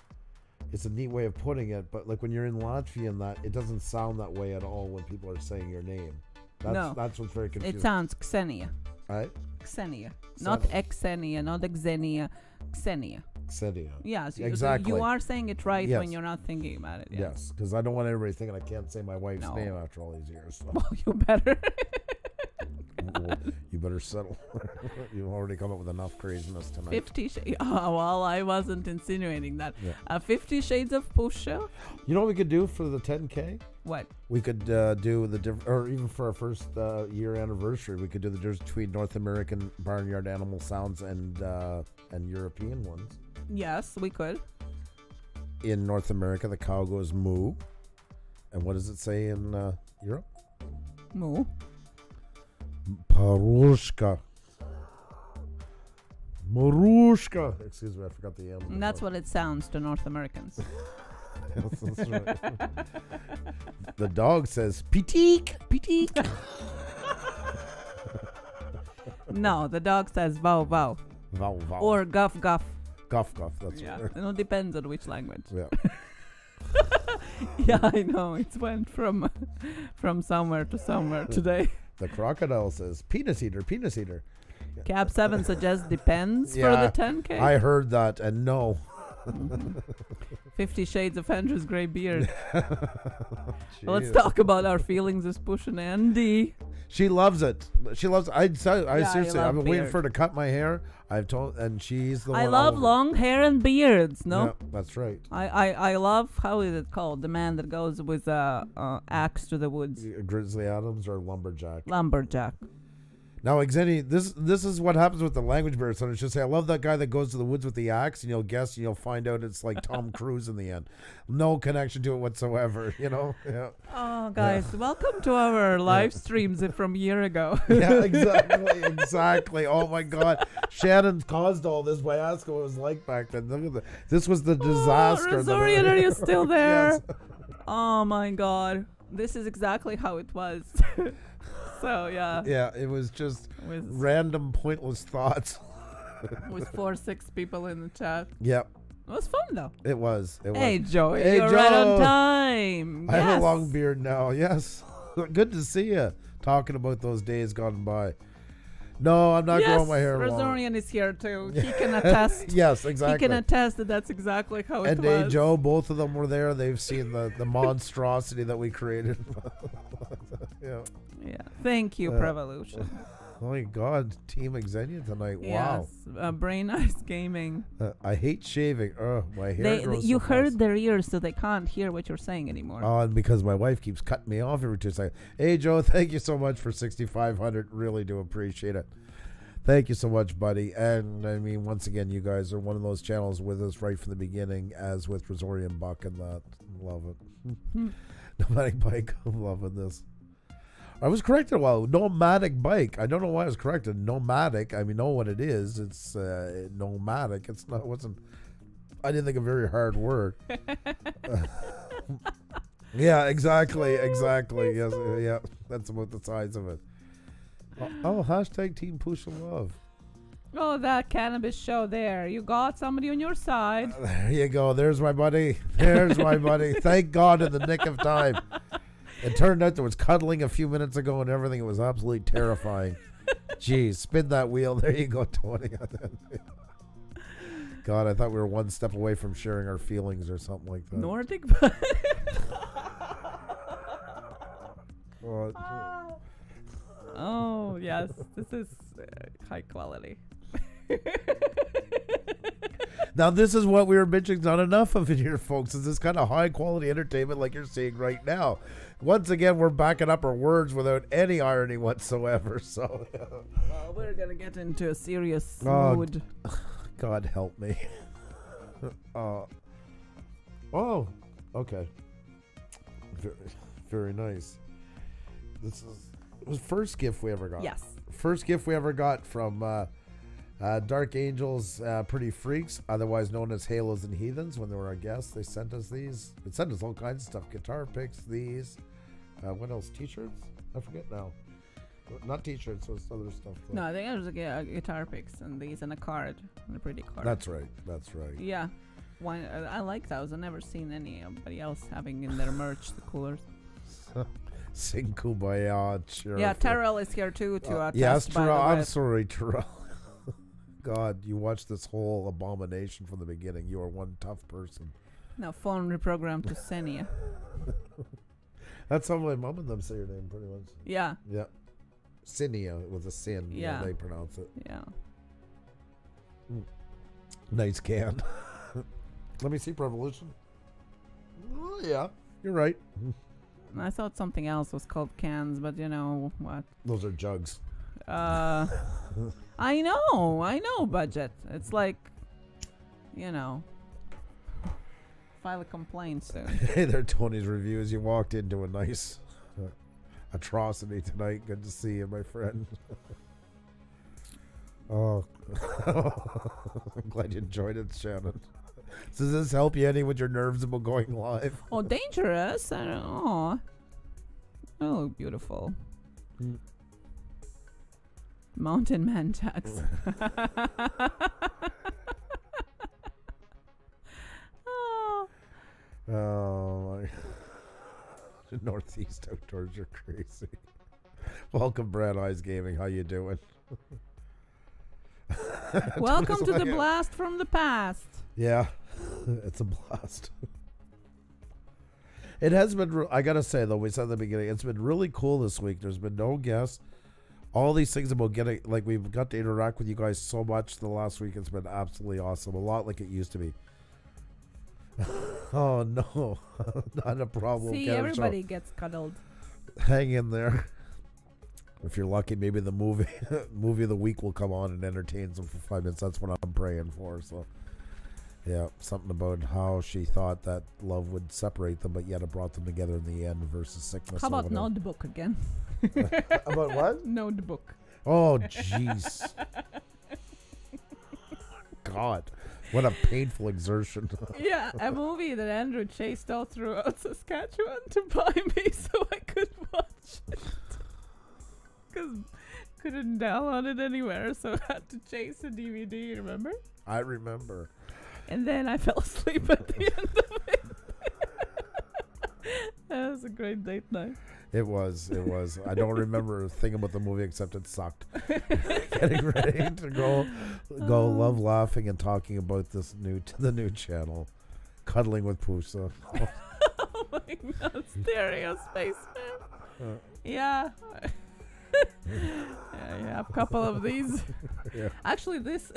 it's a neat way of putting it, but like when you're in Latvian, that it doesn't sound that way at all when people are saying your name. That's what's very confusing. It sounds Xenia. Right? Xenia. Not Xenia, not Xenia. Xenia. Xenia. Yeah, so exactly. You are saying it right when you're not thinking about it. Yes, because I don't want everybody thinking I can't say my wife's name after all these years. So. Well, you better. Well, you better settle. You've already come up with enough craziness tonight. 50 Shades. Oh, well, I wasn't insinuating that. Yeah. 50 Shades of Puša. You know what we could do for the 10K? What? We could do or even for our first year anniversary, we could do the difference between North American barnyard animal sounds and European ones. Yes, we could. In North America, the cow goes moo. And what does it say in Europe? Moo. Parushka. Marushka. Excuse me, I forgot the M. And that's what it sounds to North Americans. Yes, that's right. The dog says, Pitik, Pitik. No, the dog says vow, vow. Vow, vow. Or guff, guff. Guff, guff, that's right. It depends on which language. Yeah. Yeah, I know. It went from somewhere to somewhere today. The crocodile says, penis eater, penis eater. Cap 7 suggests depends for the 10K. I heard that, and no. 50 Shades of Andrew's gray beard. Well, let's talk about our feelings as Push and Andy. She loves it. She loves it. I seriously, I've been waiting for her to cut my hair. I've told, and she's the one. I love long hair and beards. No, yeah, that's right. I love, how is it called? The man that goes with axe to the woods. Grizzly Adams or lumberjack. Lumberjack. Now, Xeni, this is what happens with the language barrier. So it's just say, I love that guy that goes to the woods with the axe, and you'll guess, and you'll find out it's like Tom Cruise in the end. No connection to it whatsoever, you know? Yeah. Oh, guys, welcome to our live streams from a year ago. Yeah, exactly. Oh, my God. Shannon caused all this by asking what it was like back then. Look at this was the disaster. Zorian, are you still there? Yes. Oh, my God. This is exactly how it was. So, yeah. Yeah, it was just random, pointless thoughts. With 4-6 people in the chat. Yep. It was fun, though. It was. Hey, Joey. Hey, you're right on time. I have a long beard now. Yes. Good to see you. Talking about those days gone by. No, I'm not growing my hair long. Razorian is here, too. He can attest. Yes, exactly. He can attest that that's exactly how it was. And hey, Joe, both of them were there. They've seen the monstrosity that we created. Yeah. Yeah. Thank you, Prevolution. Oh my God, Team Xenia tonight. Wow. Yes. Brain Eyes Gaming. I hate shaving. My hair grows you so heard fast. Their ears, so they can't hear what you're saying anymore. Oh, and because my wife keeps cutting me off every 2 seconds. Hey, Joe, thank you so much for 6,500. Really do appreciate it. Thank you so much, buddy. And I mean, once again, you guys are one of those channels with us right from the beginning, as with Razorian Buck and that. Love it. Nomadic Bike, I'm loving this. I was corrected a while. Nomadic bike. I don't know why I was corrected. Nomadic. I mean, know what it is. It's nomadic. It's not. Wasn't. I didn't think a very hard word. Yeah, exactly. Yes. Yeah. That's about the size of it. Oh, hashtag Team Pusa Love. Oh, that cannabis show there. You got somebody on your side. There you go. There's my buddy. There's my buddy. Thank God in the nick of time. It turned out there was cuddling a few minutes ago and everything. It was absolutely terrifying. Jeez, spin that wheel. There you go, Tony. God, I thought we were one step away from sharing our feelings or something like that. Nordic. Oh, yes. This is high quality. Now, this is what we were bitching not enough of in here, folks. Is this kind of high quality entertainment like you're seeing right now. Once again, we're backing up our words without any irony whatsoever. So, well, we're going to get into a serious mood. God help me. Oh, okay. Very, very nice. This is the first gift we ever got. Yes. First gift we ever got from Dark Angels, Pretty Freaks, otherwise known as Halos and Heathens. When they were our guests, they sent us these. They sent us all kinds of stuff. Guitar picks, these. What else? T-shirts? I forget now. Not T-shirts, so it's other stuff. No, I think it was a guitar picks and these and a card. And a pretty card. That's right. That's right. Yeah. I like those. I've never seen anybody else having in their merch the coolers. Sing Kumbaya. Yeah, Terrell is here too to attest. Yes, Terrell. I'm sorry, Terrell. God, you watched this whole abomination from the beginning. You are one tough person. Now phone reprogrammed to Senia. That's how my mom and them say your name, pretty much. Yeah. Yeah. Sinia with a sin. Yeah. They pronounce it. Yeah. Nice can. Let me see Revolution. Oh, yeah, you're right. I thought something else was called cans, but you know what? Those are jugs. I know, budget. It's like, you know, file a complaint soon. Hey there, Tony's Reviews. You walked into a nice atrocity tonight. Good to see you, my friend. Oh, I'm glad you enjoyed it, Shannon. Does this help you any with your nerves about going live? Oh, dangerous. I don't know. Oh, beautiful. Mountain Man chats. Oh, my. Northeast Outdoors, you're crazy. Welcome, Brad Eyes Gaming. How you doing? Welcome to the blast from the past. Yeah, it's a blast. It has been, I gotta say though, we said at the beginning, it's been really cool this week. There's been no guests. All these things about getting, like, we've got to interact with you guys so much the last week. It's been absolutely awesome. A lot like it used to be. Oh no, not a problem. See, everybody gets cuddled. Hang in there. If you're lucky, maybe the movie of the week will come on and entertain them for 5 minutes. That's what I'm praying for. So, yeah, something about how she thought that love would separate them, but yet it brought them together in the end versus sickness. How about Notebook again? About what? Notebook. Oh, jeez. God, what a painful exertion. Yeah, a movie that Andrew chased all throughout Saskatchewan to buy me so I could watch it. Because couldn't download it anywhere, so I had to chase a DVD, remember? I remember. And then I fell asleep at the end of it. That was a great date night. It was. I don't remember a thing about the movie except it sucked. Getting ready to go love laughing and talking about the new channel. Cuddling with Pusa. Oh my God, stereo space man. Yeah. Yeah, a couple of these. Yeah. Actually, this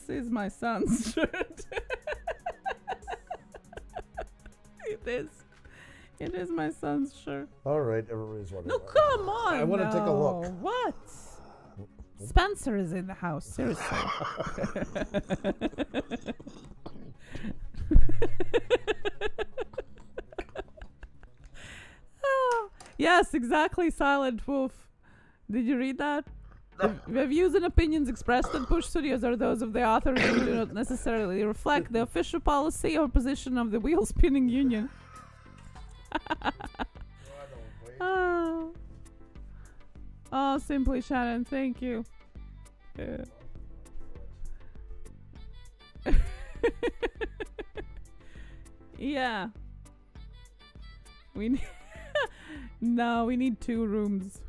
is my son's shirt. It is my son's shirt. All right, everybody's wondering. No, come on. I want to take a look. What? Spencer is in the house. Seriously. Oh, yes, exactly. Silent Wolf. Did you read that? The views and opinions expressed in Puša Studios are those of the author and do not necessarily reflect the official policy or position of the Wheel Spinning Union. Oh, Simply Shannon, thank you. Yeah. We need no, we need 2 rooms.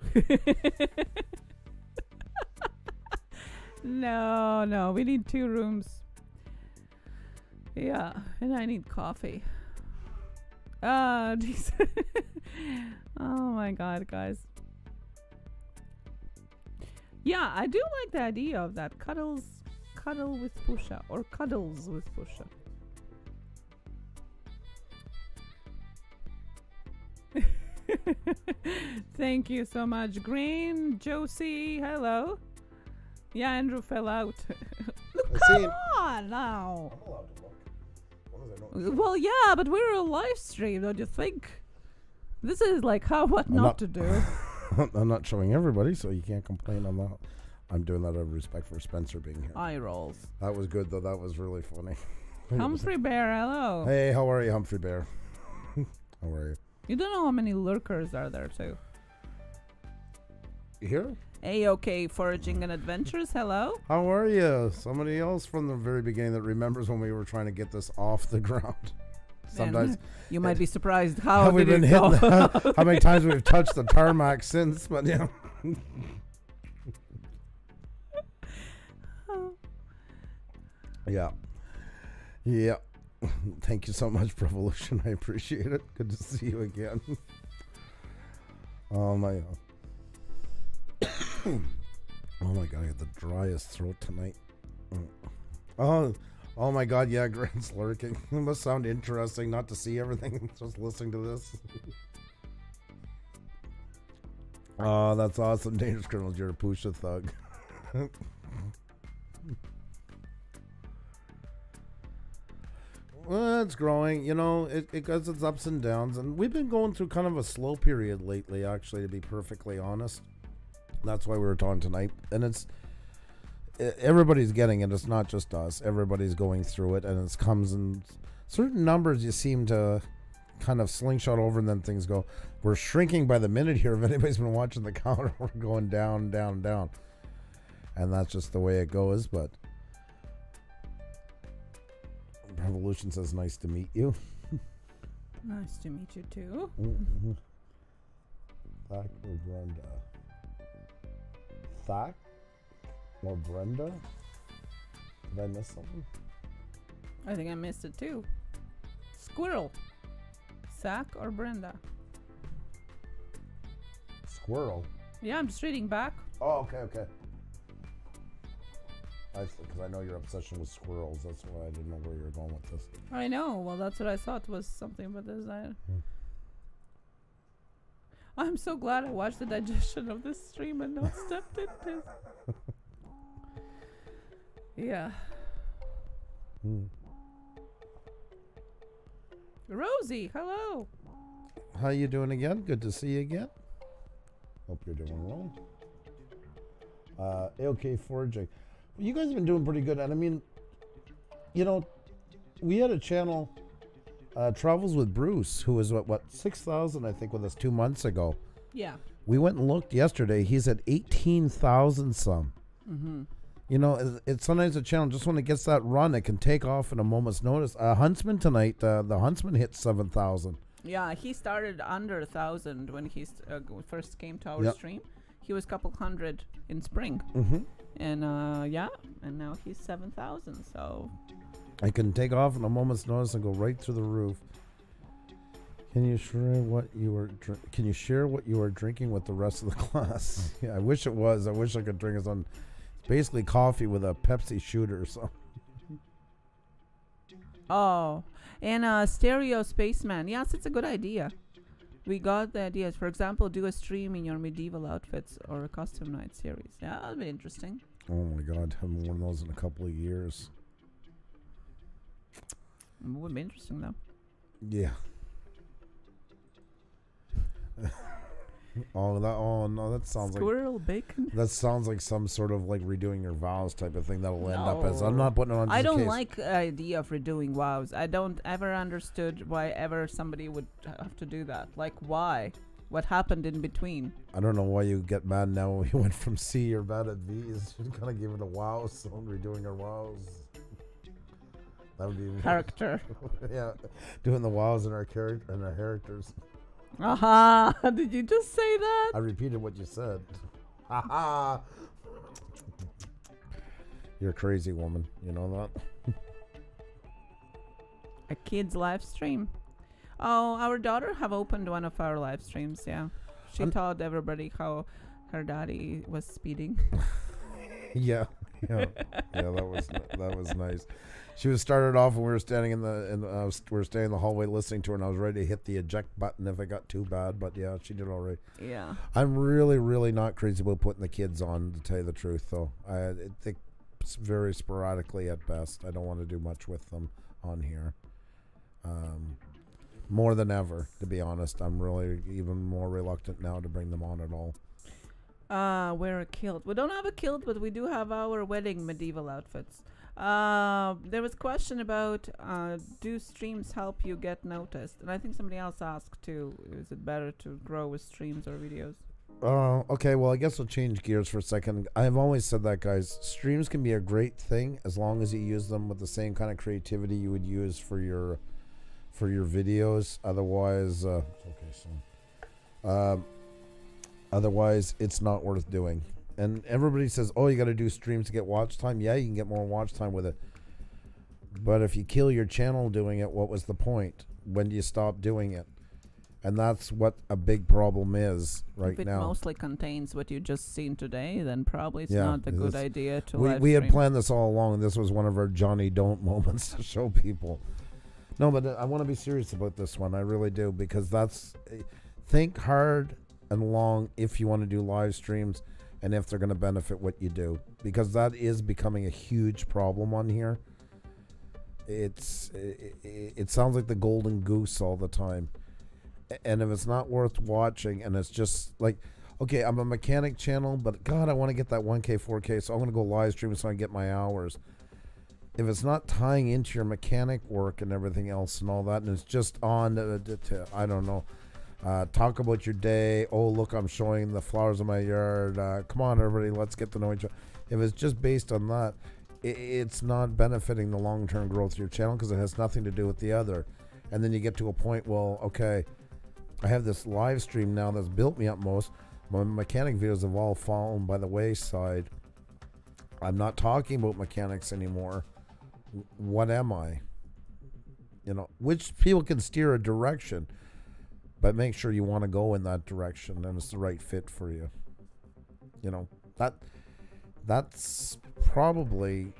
No, we need 2 rooms. Yeah, and I need coffee. Geez. Oh my god, guys. Yeah, I do like the idea of that. Cuddle with Pusa, or cuddles with Pusa. Thank you so much. Green, Josie, hello. Yeah, Andrew fell out. Come on now. I'm allowed to look. Well, yeah, but we're a live stream, don't you think? This is like what not to do. I'm not showing everybody, so you can't complain. I'm doing that out of respect for Spencer being here. Eye rolls. That was good, though. That was really funny. Humphrey Bear, hello. Hey, how are you, Humphrey Bear? How are you? You don't know how many lurkers are there, too. Here? A-OK Foraging and Adventures, hello. How are you? Somebody else from the very beginning that remembers when we were trying to get this off the ground. Sometimes you might be surprised how we've been hitting how many times we've touched the tarmac since, but yeah. Yeah. Thank you so much, Revolution. I appreciate it. Good to see you again. Oh my god, I got the driest throat tonight. Oh my god, yeah, Grant's lurking. It must sound interesting not to see everything, just listening to this. Oh, that's awesome. Dangerous Criminals, you're a Pusa thug. Well, it's growing, it goes its ups and downs, and we've been going through kind of a slow period lately, actually, to be perfectly honest. That's why we were talking tonight, and everybody's getting it. It's not just us. Everybody's going through it, and it comes in certain numbers. You seem to kind of slingshot over, and then things go. We're shrinking by the minute here. If anybody's been watching the counter, we're going down, down, down, and that's just the way it goes. But Revolution says, "Nice to meet you." Nice to meet you too. Mm-hmm. Thack or Brenda? Thack or Brenda? Did I miss something? I think I missed it too. Squirrel. Zach or Brenda? Squirrel. Yeah, I'm just reading back. Oh, okay. Because I know your obsession with squirrels. That's why I didn't know where you were going with this. I know. Well, that's what I thought was something about design. I'm so glad I watched the digestion of this stream and not stepped in this. Yeah. Rosie, hello. How you doing again? Good to see you again. Hope you're doing well. AOK Foraging. You guys have been doing pretty good. And I mean, we had a channel, Travels with Bruce, who was what 6,000, I think, with us 2 months ago. Yeah. We went and looked yesterday. He's at 18,000 some. Mm-hmm. It's sometimes a channel, just when it gets that run, it can take off in a moment's notice. Huntsman tonight, the Huntsman hit 7,000. Yeah, he started under 1,000 when he first came to our stream. He was a couple hundred in spring. Mm-hmm. And and now he's 7,000. So I can take off in a moment's notice and go right through the roof. Can you share what you were drinking with the rest of the class? Yeah, I wish it was. I wish I could drink it on. It's basically coffee with a Pepsi shooter. So. Oh, and Stereo Spaceman. Yes, it's a good idea. We got the ideas. For example, do a stream in your medieval outfits or a custom night series. Yeah, that'll be interesting. Oh my God, haven't worn those in a couple of years. It would be interesting though. Yeah. That sounds squirrel bacon. That sounds like some sort of like redoing your vows type of thing that'll end up as. I'm not putting it on. I don't like the idea of redoing vows. I don't ever understood why ever somebody would have to do that. Like why what happened in between. I don't know why you get mad now when we went from C, you're bad at V's. You kind of gave it a wow song, redoing our wows. That would be character. Yeah, doing the wows in our character and our characters. Aha! Did you just say that? I repeated what you said. Haha! You're a crazy woman. You know that? A kid's live stream. Oh, our daughter have opened one of our live streams. Yeah, she told everybody how her daddy was speeding. Yeah. That was nice. She was started off when we were standing in the we were staying in the hallway listening to her, and I was ready to hit the eject button if it got too bad. But yeah, she did all right. Yeah. I'm really not crazy about putting the kids on, to tell you the truth, though. I think it's very sporadically at best. I don't want to do much with them on here. More than ever, to be honest. I'm really even more reluctant now to bring them on at all. Wear a kilt. We don't have a kilt, but we do have our wedding medieval outfits. There was a question about do streams help you get noticed? And I think somebody else asked too, is it better to grow with streams or videos? Okay, well, I guess we'll change gears for a second. I've always said that, guys. Streams can be a great thing as long as you use them with the same kind of creativity you would use for your videos. Otherwise, otherwise it's not worth doing. And everybody says, oh, you got to do streams to get watch time. Yeah, you can get more watch time with it. But if you kill your channel doing it, what was the point? When do you stop doing it? And that's what a big problem is right now. If it mostly contains what you just seen today, then probably it's not a good idea to live we had stream. planned this all along. This was one of our Johnny Don't moments to show people. No, but I want to be serious about this one. I really do, because think hard and long if you want to do live streams and if they're going to benefit what you do, because that is becoming a huge problem on here. It sounds like the golden goose all the time. And if it's not worth watching, and it's just like, okay, I'm a mechanic channel, but God, I want to get that 1K, 4K, so I'm going to go live stream so I can get my hours. If it's not tying into your mechanic work and everything else and all that, and it's just on to I don't know, talk about your day. Oh, look, I'm showing the flowers in my yard. Come on, everybody, let's get to know each other. If it's just based on that, it's not benefiting the long-term growth of your channel, because it has nothing to do with the other. And then you get to a point, well, okay, I have this live stream now that's built me up most. My mechanic videos have all fallen by the wayside. I'm not talking about mechanics anymore. What am I? You know, which people can steer a direction, but make sure you want to go in that direction and it's the right fit for you. You know, that's probably...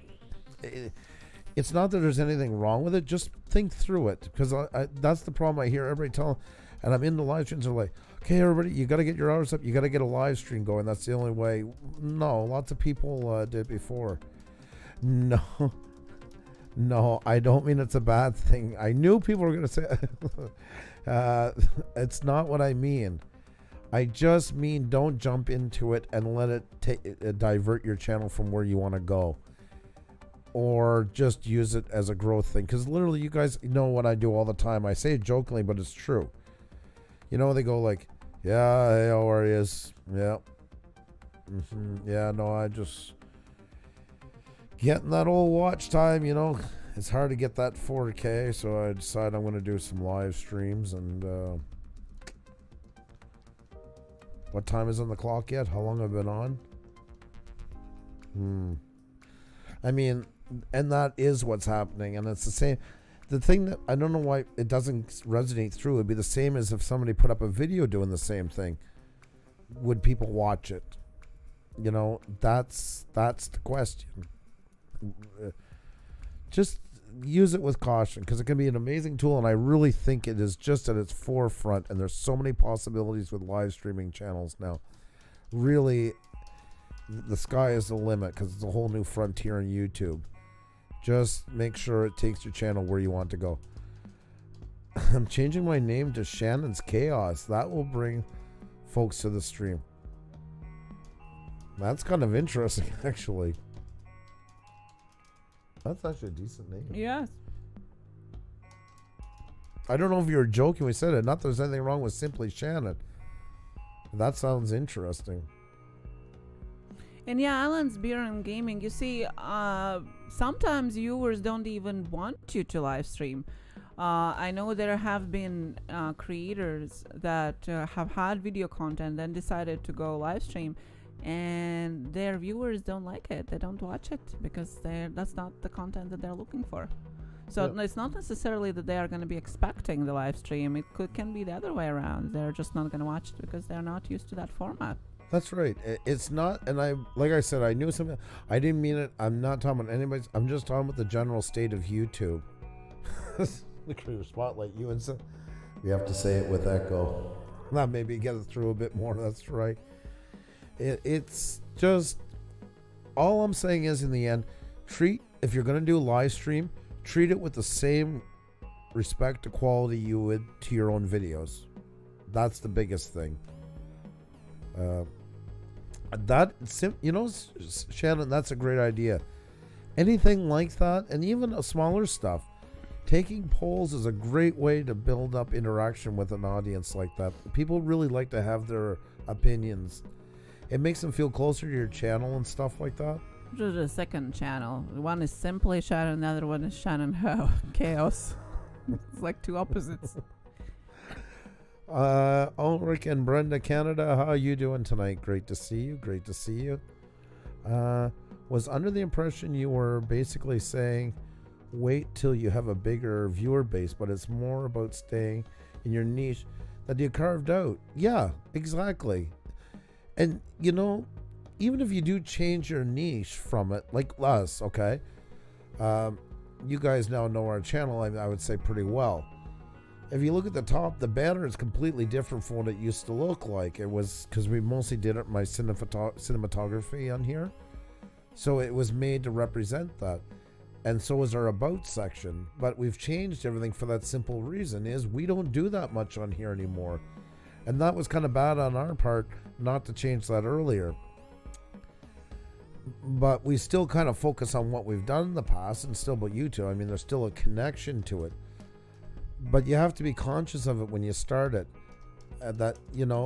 It's not that there's anything wrong with it. Just think through it, because that's the problem I hear everybody tell. And I'm in the live streams. They're like, okay, everybody, you got to get your hours up. You got to get a live stream going. That's the only way. No, lots of people did before. No, I don't mean it's a bad thing. I knew people were going to say it's not what I mean. I just mean don't jump into it and let it divert your channel from where you want to go. Or just use it as a growth thing. Because literally, you guys know what I do all the time. I say it jokingly, but it's true. You know, they go like, yeah, hey, how are you? Yeah. Yeah, no, I just... Getting that old watch time, you know. It's hard to get that 4K, so I decided I'm going to do some live streams. And what time is on the clock yet? How long have I been on? I mean... And that is what's happening, and it's the same. The thing that I don't know why it doesn't resonate through would be the same as if somebody put up a video doing the same thing. Would people watch it? You know, that's the question. Just use it with caution, because it can be an amazing tool, and I really think it is just at its forefront, and there's so many possibilities with live streaming channels now. Really, the sky is the limit, because it's a whole new frontier on YouTube. Just make sure it takes your channel where you want to go. I'm changing my name to Shannon's Chaos. That will bring folks to the stream. That's kind of interesting, actually. That's actually a decent name. Yes. I don't know if you were joking when we said it. Not that there's anything wrong with simply Shannon. That sounds interesting. And yeah, Alan's Beer and Gaming, you see, sometimes viewers don't even want you to live stream. I know there have been creators that have had video content and decided to go live stream, and their viewers don't like it. They don't watch it because that's not the content that they're looking for. So it's not necessarily that they are going to be expecting the live stream. It can be the other way around. They're just not going to watch it because they're not used to that format. That's right. It's not, and like I said, I knew something. I didn't mean it. I'm not talking about anybody's. I'm just talking about the general state of YouTube. Look at your spotlight, you and so. We have to say it with echo. That maybe get it through a bit more. That's right. It's just, all I'm saying is, in the end, if you're going to do a live stream, treat it with the same respect to quality you would to your own videos. That's the biggest thing. Shannon, that's a great idea. Anything like that, and even a smaller stuff. Taking polls is a great way to build up interaction with an audience like that. People really like to have their opinions. It makes them feel closer to your channel and stuff like that. There's a second channel. One is simply Shannon, the other one is Shannon Chaos. It's like two opposites. Ulrich and Brenda Canada, how are you doing tonight? Great to see you. Great to see you. Was under the impression you were basically saying wait till you have a bigger viewer base, but it's more about staying in your niche that you carved out. Yeah, exactly. And even if you do change your niche from it, like us, okay, you guys now know our channel, I would say pretty well. If you look at the top, the banner is completely different from what it used to look like. It was because we mostly did it my cinematography on here, so it was made to represent that. And so is our about section. But we've changed everything for that simple reason, is we don't do that much on here anymore. And that was kind of bad on our part not to change that earlier. But we still kind of focus on what we've done in the past and still about YouTube. I mean, there's still a connection to it. But you have to be conscious of it when you start it. That,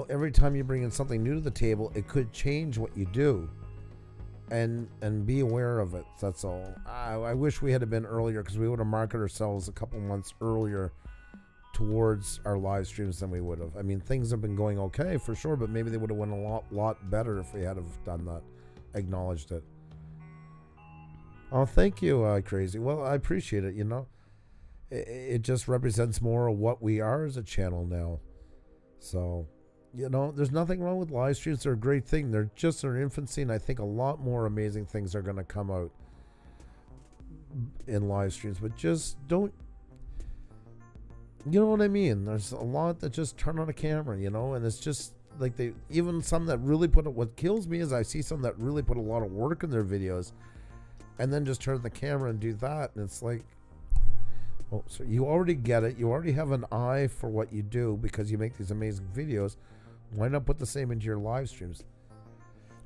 every time you bring in something new to the table, it could change what you do. And be aware of it. That's all. I wish we had been earlier, because we would have marketed ourselves a couple months earlier towards our live streams than we would have. I mean, things have been going okay for sure, but maybe they would have went a lot better if we had have done that, acknowledged it. Oh, thank you, Crazy. Well, I appreciate it. It just represents more of what we are as a channel now. So, there's nothing wrong with live streams. They're a great thing. They're just in their infancy, and I think a lot more amazing things are going to come out in live streams. But just don't, you know what I mean? There's a lot that just turn on a camera, and it's just like even some that really what kills me is I see some that really put a lot of work in their videos and then just turn the camera and do that. And it's like, oh, so you already get it. You already have an eye for what you do because you make these amazing videos. Why not put the same into your live streams?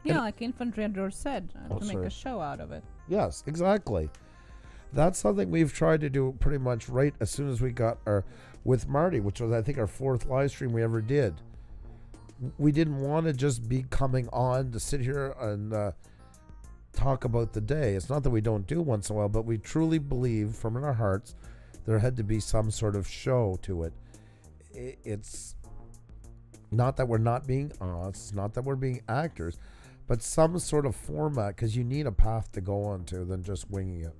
Yeah, like Infantry Endor said, to make a show out of it. Yes, exactly. That's something we've tried to do pretty much right as soon as we got with Marty, which was, I think, our 4th live stream we ever did. We didn't want to just be coming on to sit here and talk about the day. It's not that we don't do once in a while, but we truly believe from in our hearts there had to be some sort of show to it. It's not that we're not being us, not that we're being actors, but some sort of format, because you need a path to go on to than just winging it.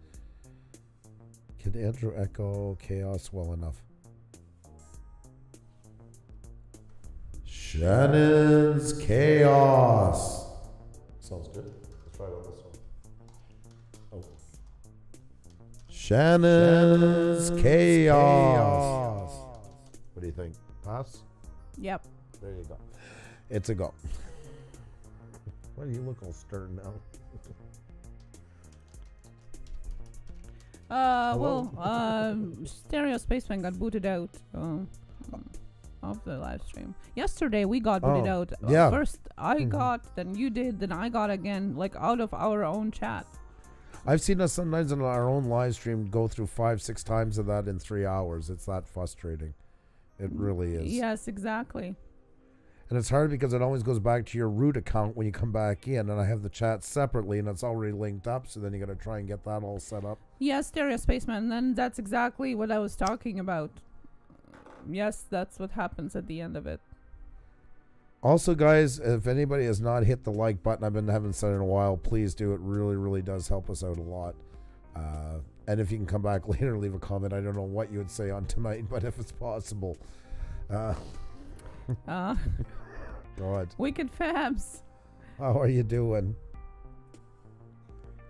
Can Andrew echo chaos well enough? Shannon's Chaos. Sounds good. Let's try with this one. Oh. Shannon's Chaos. What do you think? Pass? Yep. There you go. It's a go. Why do you look all stern now? Stereo Spaceman got booted out of the live stream. Yesterday we got booted out. Yeah. First I got, then you did, then I got again, like out of our own chat. I've seen us sometimes in our own live stream go through 5-6 times of that in 3 hours. It's that frustrating. It really is. Yes, exactly. And it's hard because it always goes back to your root account when you come back in, and I have the chat separately, and it's already linked up, so then you got to try and get that all set up. Yes, Stereo Spaceman, and that's exactly what I was talking about. Yes, that's what happens at the end of it. Also, guys, if anybody has not hit the like button, I haven't said it in a while, please do. It really, really does help us out a lot. And if you can come back later and leave a comment, I don't know what you would say on tonight, but if it's possible. God. Wicked Fabs. How are you doing?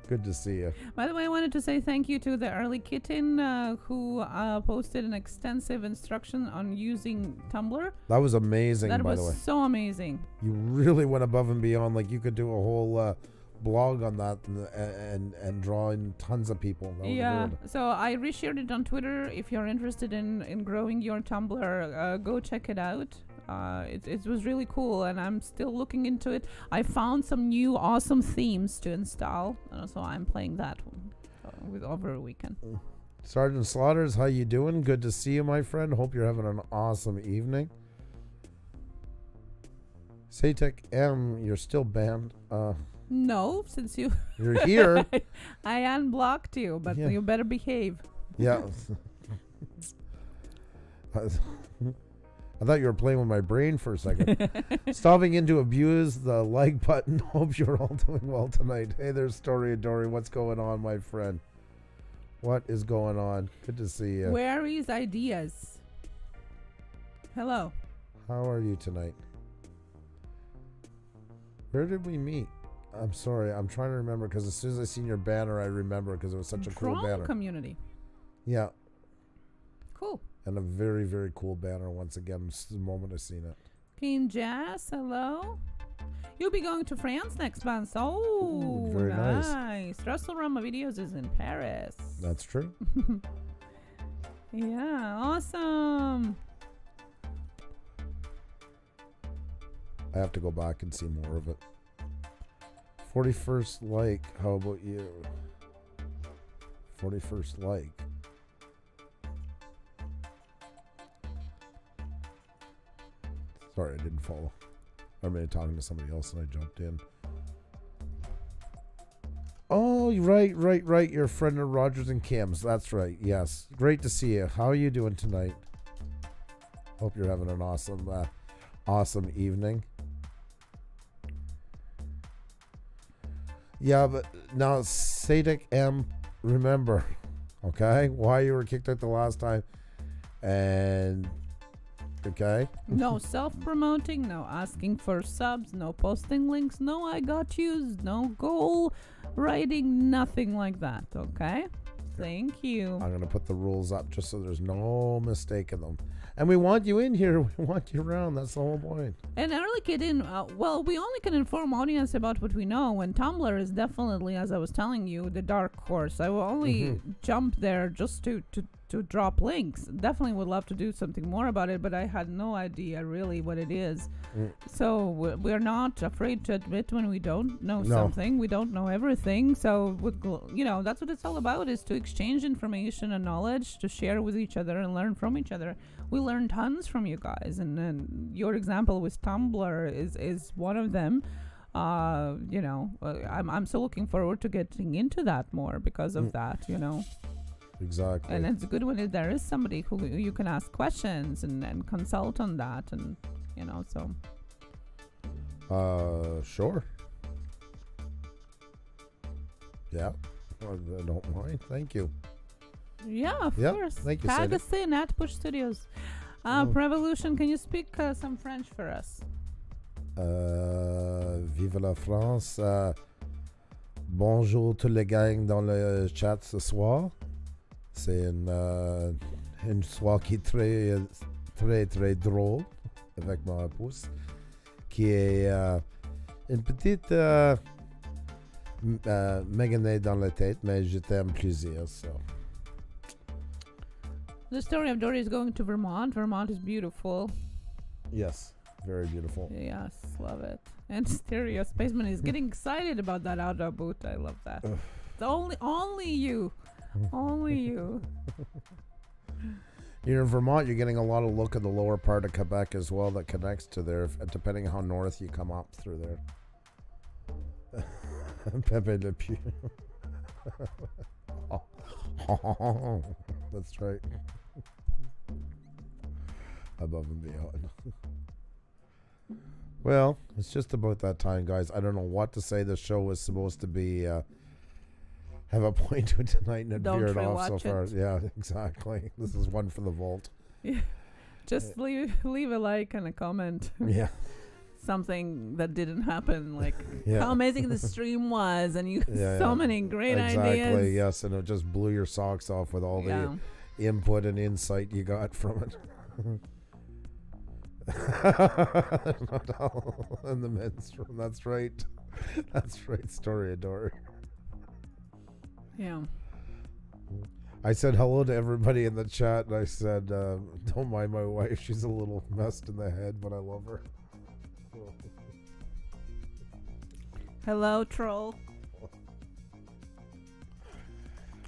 Good to see you. By the way, I wanted to say thank you to the early kitten who posted an extensive instruction on using Tumblr. That was amazing, by the way. That was so amazing. You really went above and beyond. Like, you could do a whole blog on that and draw in tons of people. That was good. So I reshared it on Twitter. If you're interested in growing your Tumblr, go check it out. It was really cool, and I'm still looking into it. I found some new awesome themes to install, so I'm playing that with over a weekend. Sergeant Slaughters, how you doing? Good to see you, my friend. Hope you're having an awesome evening. Satek M, you're still banned. No, since you're here. I unblocked you, but you better behave. Yeah. I thought you were playing with my brain for a second. Stopping in to abuse the like button. Hope you're all doing well tonight. Hey, there's Story Dory. What's going on, my friend? What is going on? Good to see you. Where is Ideas? Hello. How are you tonight? Where did we meet? I'm sorry. I'm trying to remember because as soon as I seen your banner, I remember because it was such a cool banner. Community. Yeah. Cool. And a very, very cool banner once again, the moment I seen it. King Jazz, hello. You'll be going to France next month. Oh, ooh, very nice. Russell-Rama Videos is in Paris. That's true. Yeah, awesome. I have to go back and see more of it. 41st like, how about you? 41st like. Sorry, I didn't follow. I'm talking to somebody else and I jumped in. Oh, right. You're a friend of Rogers and Kim's. That's right. Yes. Great to see you. How are you doing tonight? Hope you're having an awesome evening. Yeah, but now Sadik M, remember, okay, why you were kicked out the last time, and okay. No self-promoting, no asking for subs, no posting links, no I got yous, no goal writing, nothing like that, okay? Thank you. I'm going to put the rules up just so there's no mistake in them. And we want you in here. We want you around. That's the whole point. And early kid well, we only can inform audience about what we know. And Tumblr is definitely, as I was telling you, the dark horse. I will only jump there just to drop links. Definitely would love to do something more about it, but I had no idea really what it is. So we're not afraid to admit when we don't know something. We don't know everything. So that's what it's all about, is to exchange information and knowledge, to share with each other and learn from each other. We learn tons from you guys, and your example with Tumblr is one of them. I'm so looking forward to getting into that more because of that, Exactly. And it's good when there is somebody who you can ask questions and consult on that, and so. Sure. Yeah, I don't mind. Thank you. Yeah, of course. Thank you. Tag us in at Puša Studios. Revolution, can you speak some French for us? Vive la France. Bonjour tous les gangs dans le chat ce soir. C'est une soirée qui est très, très, très drôle avec ma épouse, qui est une petite méganée dans la tête, mais je t'aime plaisir. So. The story of Dory is going to Vermont. Vermont is beautiful. Yes, very beautiful. Yes, love it. And Stereo Spaceman is getting excited about that outdoor boot. I love that. It's only you. Only you. You're in Vermont, you're getting a lot of look at the lower part of Quebec as well that connects to there, depending on how north you come up through there. Pepe Le Pew. That's right. Above and beyond. Well, it's just about that time, guys. I don't know what to say. The show was supposed to be have a point to it tonight, and it veered off so far. Yeah, exactly. This is one for the vault. Yeah. Just leave a like and a comment. Yeah. Something that didn't happen, like how amazing the stream was, and you many great ideas. Exactly, yes, and it just blew your socks off with all the input and insight you got from it. In the men's room. That's right. That's right. Story adore. Yeah. I said hello to everybody in the chat, and I said, don't mind my wife. She's a little messed in the head, but I love her. Hello, troll.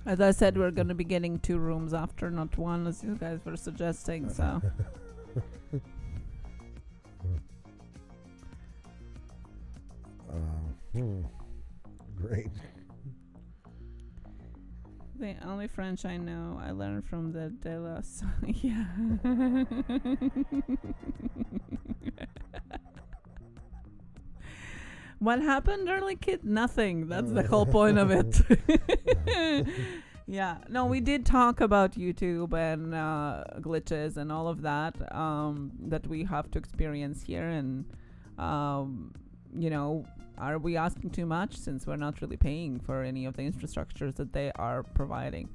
As I said, we're going to be getting 2 rooms after, not 1, as you guys were suggesting, so... Great. The only French I know, I learned from the De Los. Yeah. What happened, early kid? Nothing. That's the whole point of it. Yeah. No, we did talk about YouTube and glitches and all of that that we have to experience here. And, you know, are we asking too much since we're not really paying for any of the infrastructures that they are providing?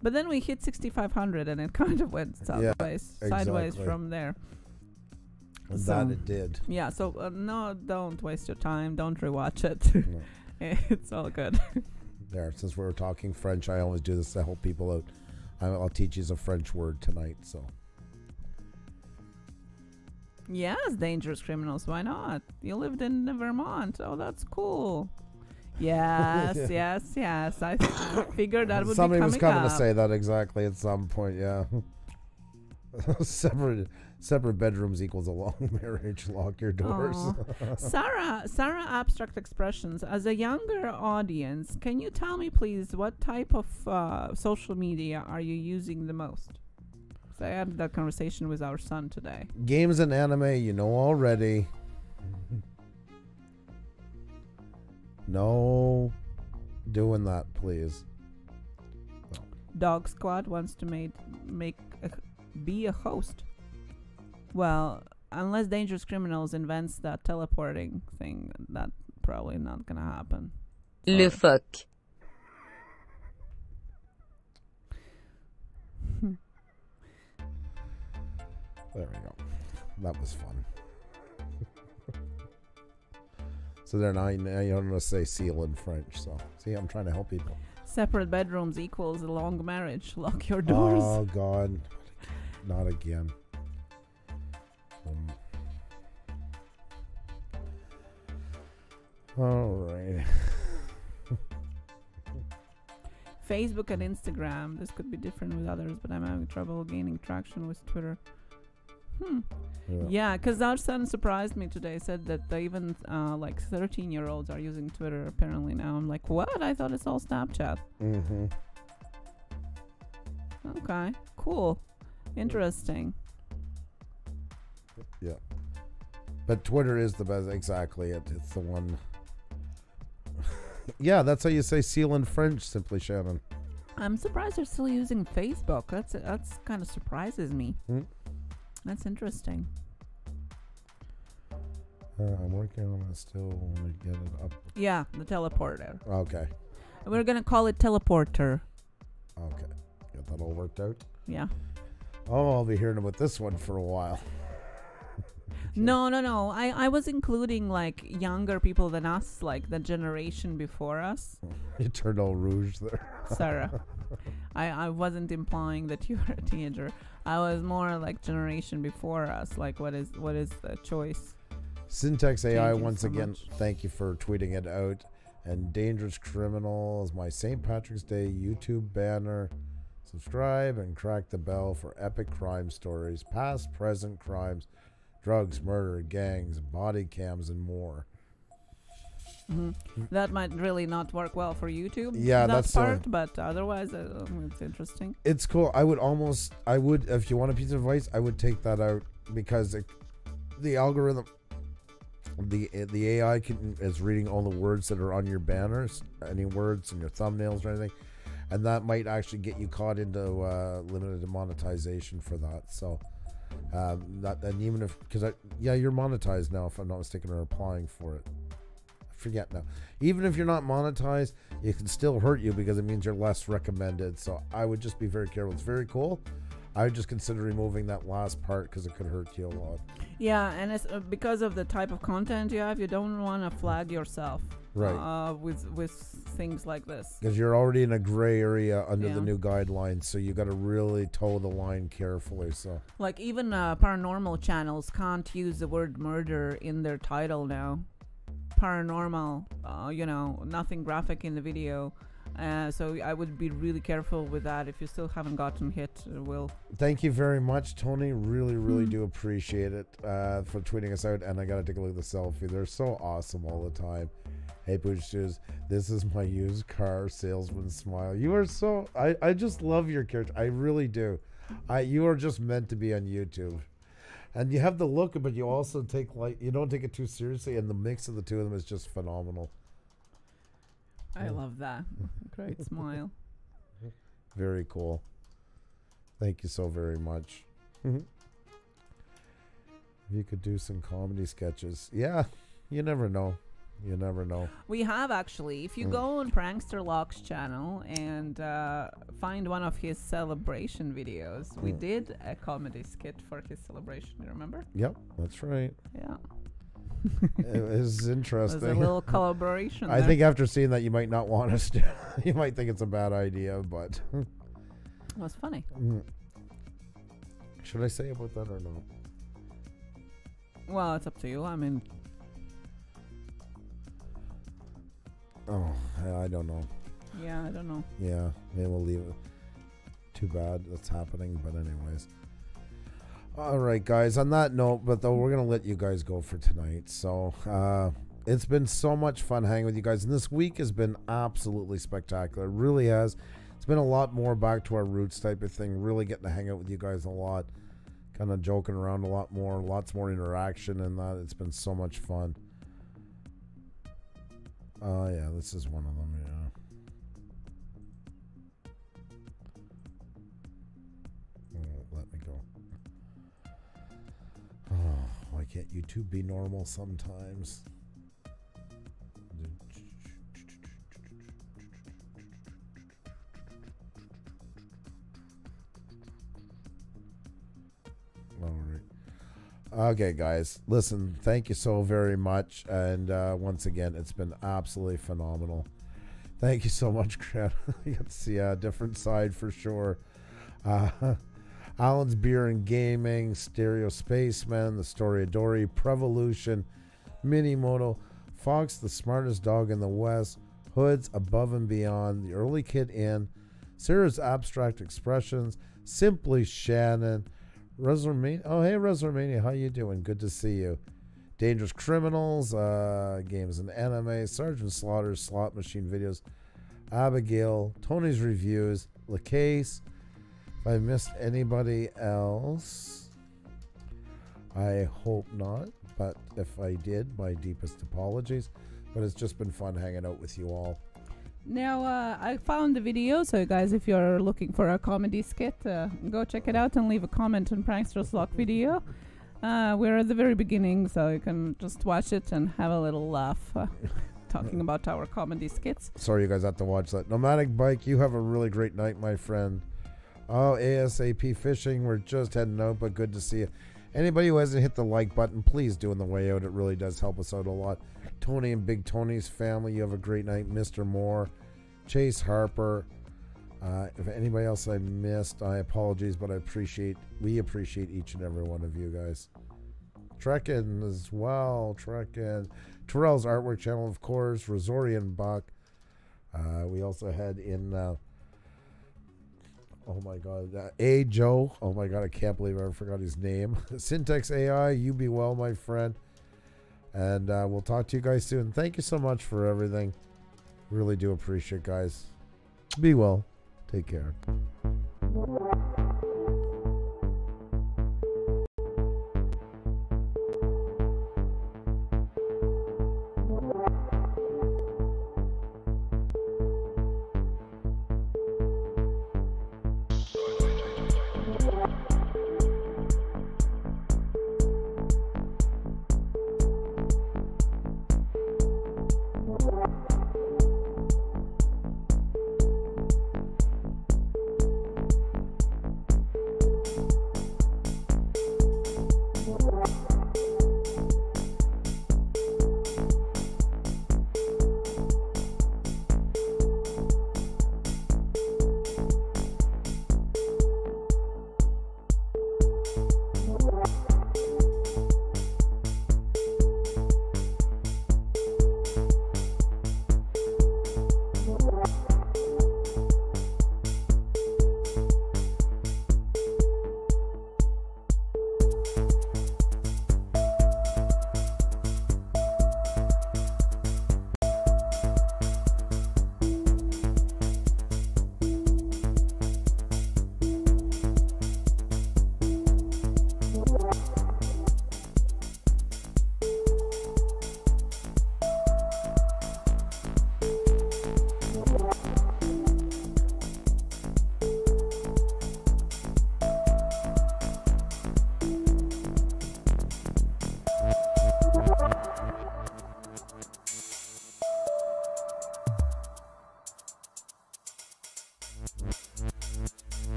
But then we hit 6,500 and it kind of went sideways from there. And that it did. Yeah, so no, don't waste your time. Don't rewatch it. No. It's all good. There, since we were talking French, I always do this to help people out. I'll teach you a French word tonight, so. Yes, dangerous criminals. Why not? You lived in Vermont. Oh, that's cool. Yes, yes. I figured that would be coming up. Somebody was coming to say that exactly at some point, yeah. Separate bedrooms equals a long marriage. Lock your doors. Sarah, Abstract Expressions. As a younger audience, can you tell me, please, what type of social media are you using the most? So I had that conversation with our son today. Games and anime, you know already. No doing that, please. No. Dog Squad wants to be a host. Well, unless Dangerous Criminals invents that teleporting thing, that's probably not gonna happen. Le fuck. There we go. That was fun. So there now you don't know to say seal in French. So see, I'm trying to help people. Separate bedrooms equals a long marriage. Lock your doors. Oh God, not again. All right. Facebook and Instagram. This could be different with others, but I'm having trouble gaining traction with Twitter. Yeah, because our son surprised me today. Said that even like 13-year-olds are using Twitter apparently now. I'm like, what? I thought it's all Snapchat. Mm-hmm. Okay, cool, interesting. Yeah, but Twitter is the best. Exactly, it's the one. Yeah, that's how you say seal in French. Simply, Shannon. I'm surprised they're still using Facebook. That's kind of surprises me. That's interesting. I'm working on it still. When we get it up. Yeah, the teleporter. Okay. We're gonna call it teleporter. Okay. Get that all worked out? Yeah. Oh, I'll be hearing about this one for a while. No. I was including like younger people than us, like the generation before us. You turned all rouge there. Sarah. I wasn't implying that you were a teenager. I was more like generation before us. Like what is the choice? Syntax AI once again, thank you for tweeting it out. And Dangerous Criminals, my St. Patrick's Day YouTube banner Subscribe and crack the bell for epic crime stories, past, present crimes, drugs, murder, gangs, body cams, and more. That might really not work well for YouTube. Yeah, that's part, but otherwise, it's interesting. It's cool. I would, if you want a piece of advice, I would take that out because the algorithm, the AI is reading all the words that are on your banners, any words in your thumbnails or anything, and that might actually get you caught into limited monetization for that. So, and even if, because you're monetized now, if I'm not mistaken, or applying for it. Forget now. Even if you're not monetized, it can still hurt you because it means you're less recommended. So I would just be very careful. It's very cool. I would just consider removing that last part because it could hurt you a lot. Yeah, and it's because of the type of content you have, you don't want to flag yourself, right? With things like this, because you're already in a gray area under the new guidelines. So you got to really toe the line carefully. So, like even paranormal channels can't use the word murder in their title now. Paranormal, nothing graphic in the video. So I would be really careful with that. If you still haven't gotten hit, Will. Thank you very much, Tony. Really do appreciate it for tweeting us out. And I got to take a look at the selfie. They're so awesome all the time. Hey, Puša Studios, this is my used car salesman smile. You are so... I just love your character. I really do. You are just meant to be on YouTube. And you have the look, but you also you don't take it too seriously, and the mix of the two of them is just phenomenal. I love that. Great smile. Very cool. Thank you so very much. If you could do some comedy sketches. Yeah, you never know. You never know. We have actually. If you go on Prankster Locke's channel and find one of his celebration videos, we did a comedy skit for his celebration. You remember? Yep, that's right. Yeah. It was interesting. There's a little collaboration I think after seeing that, you might not want us to. You might think it's a bad idea, but... It was funny. Should I say about that or not? Well, it's up to you. I mean... Oh, I don't know. Yeah, I don't know. Yeah, maybe we'll leave it. Too bad that's happening, but anyways. All right, guys, on that note, but though we're going to let you guys go for tonight. So it's been so much fun hanging with you guys. And this week has been absolutely spectacular. It really has. It's been a lot more back to our roots type of thing. Really getting to hang out with you guys a lot. Kind of joking around a lot more. Lots more interaction and that. It's been so much fun. Oh, yeah, this is one of them, yeah. Let me go. Oh, why can't YouTube be normal sometimes? All right. Okay, guys, listen, thank you so very much. And once again, it's been absolutely phenomenal. Thank you so much, Grant. You got to see a different side for sure. Alan's Beer and Gaming, Stereo Spaceman, The Story of Dory, Prevolution, Minimoto, Fox, the smartest dog in the West, Hoods, Above and Beyond, The Early Kid Inn, Sarah's Abstract Expressions, Simply Shannon, Resurmania. Oh, hey, Resurmania. How you doing? Good to see you. Dangerous Criminals, Games and Anime, Sergeant Slaughter's Slot Machine Videos, Abigail, Tony's Reviews, LaCase. If I missed anybody else, I hope not. But if I did, my deepest apologies. But it's just been fun hanging out with you all. Now, I found the video, so guys, if you're looking for a comedy skit, go check it out and leave a comment on Prankster's Lock video. We're at the very beginning, so you can just watch it and have a little laugh talking about our comedy skits. Sorry you guys have to watch that. Nomadic Bike, you have a really great night, my friend. Oh, ASAP Fishing, we're just heading out, but good to see you. Anybody who hasn't hit the like button, please do on the way out. It really does help us out a lot. Tony and Big Tony's family, you have a great night. Mr. Moore, Chase Harper. If anybody else I missed, I apologize, but we appreciate each and every one of you guys. Trekkin as well. Trekkin. Terrell's Artwork Channel, of course. Rosorian Buck. We also had in... Oh my God. A Joe. Oh my God. I can't believe I forgot his name. Syntax AI. You be well, my friend. And we'll talk to you guys soon. Thank you so much for everything. Really do appreciate it, guys. Be well. Take care.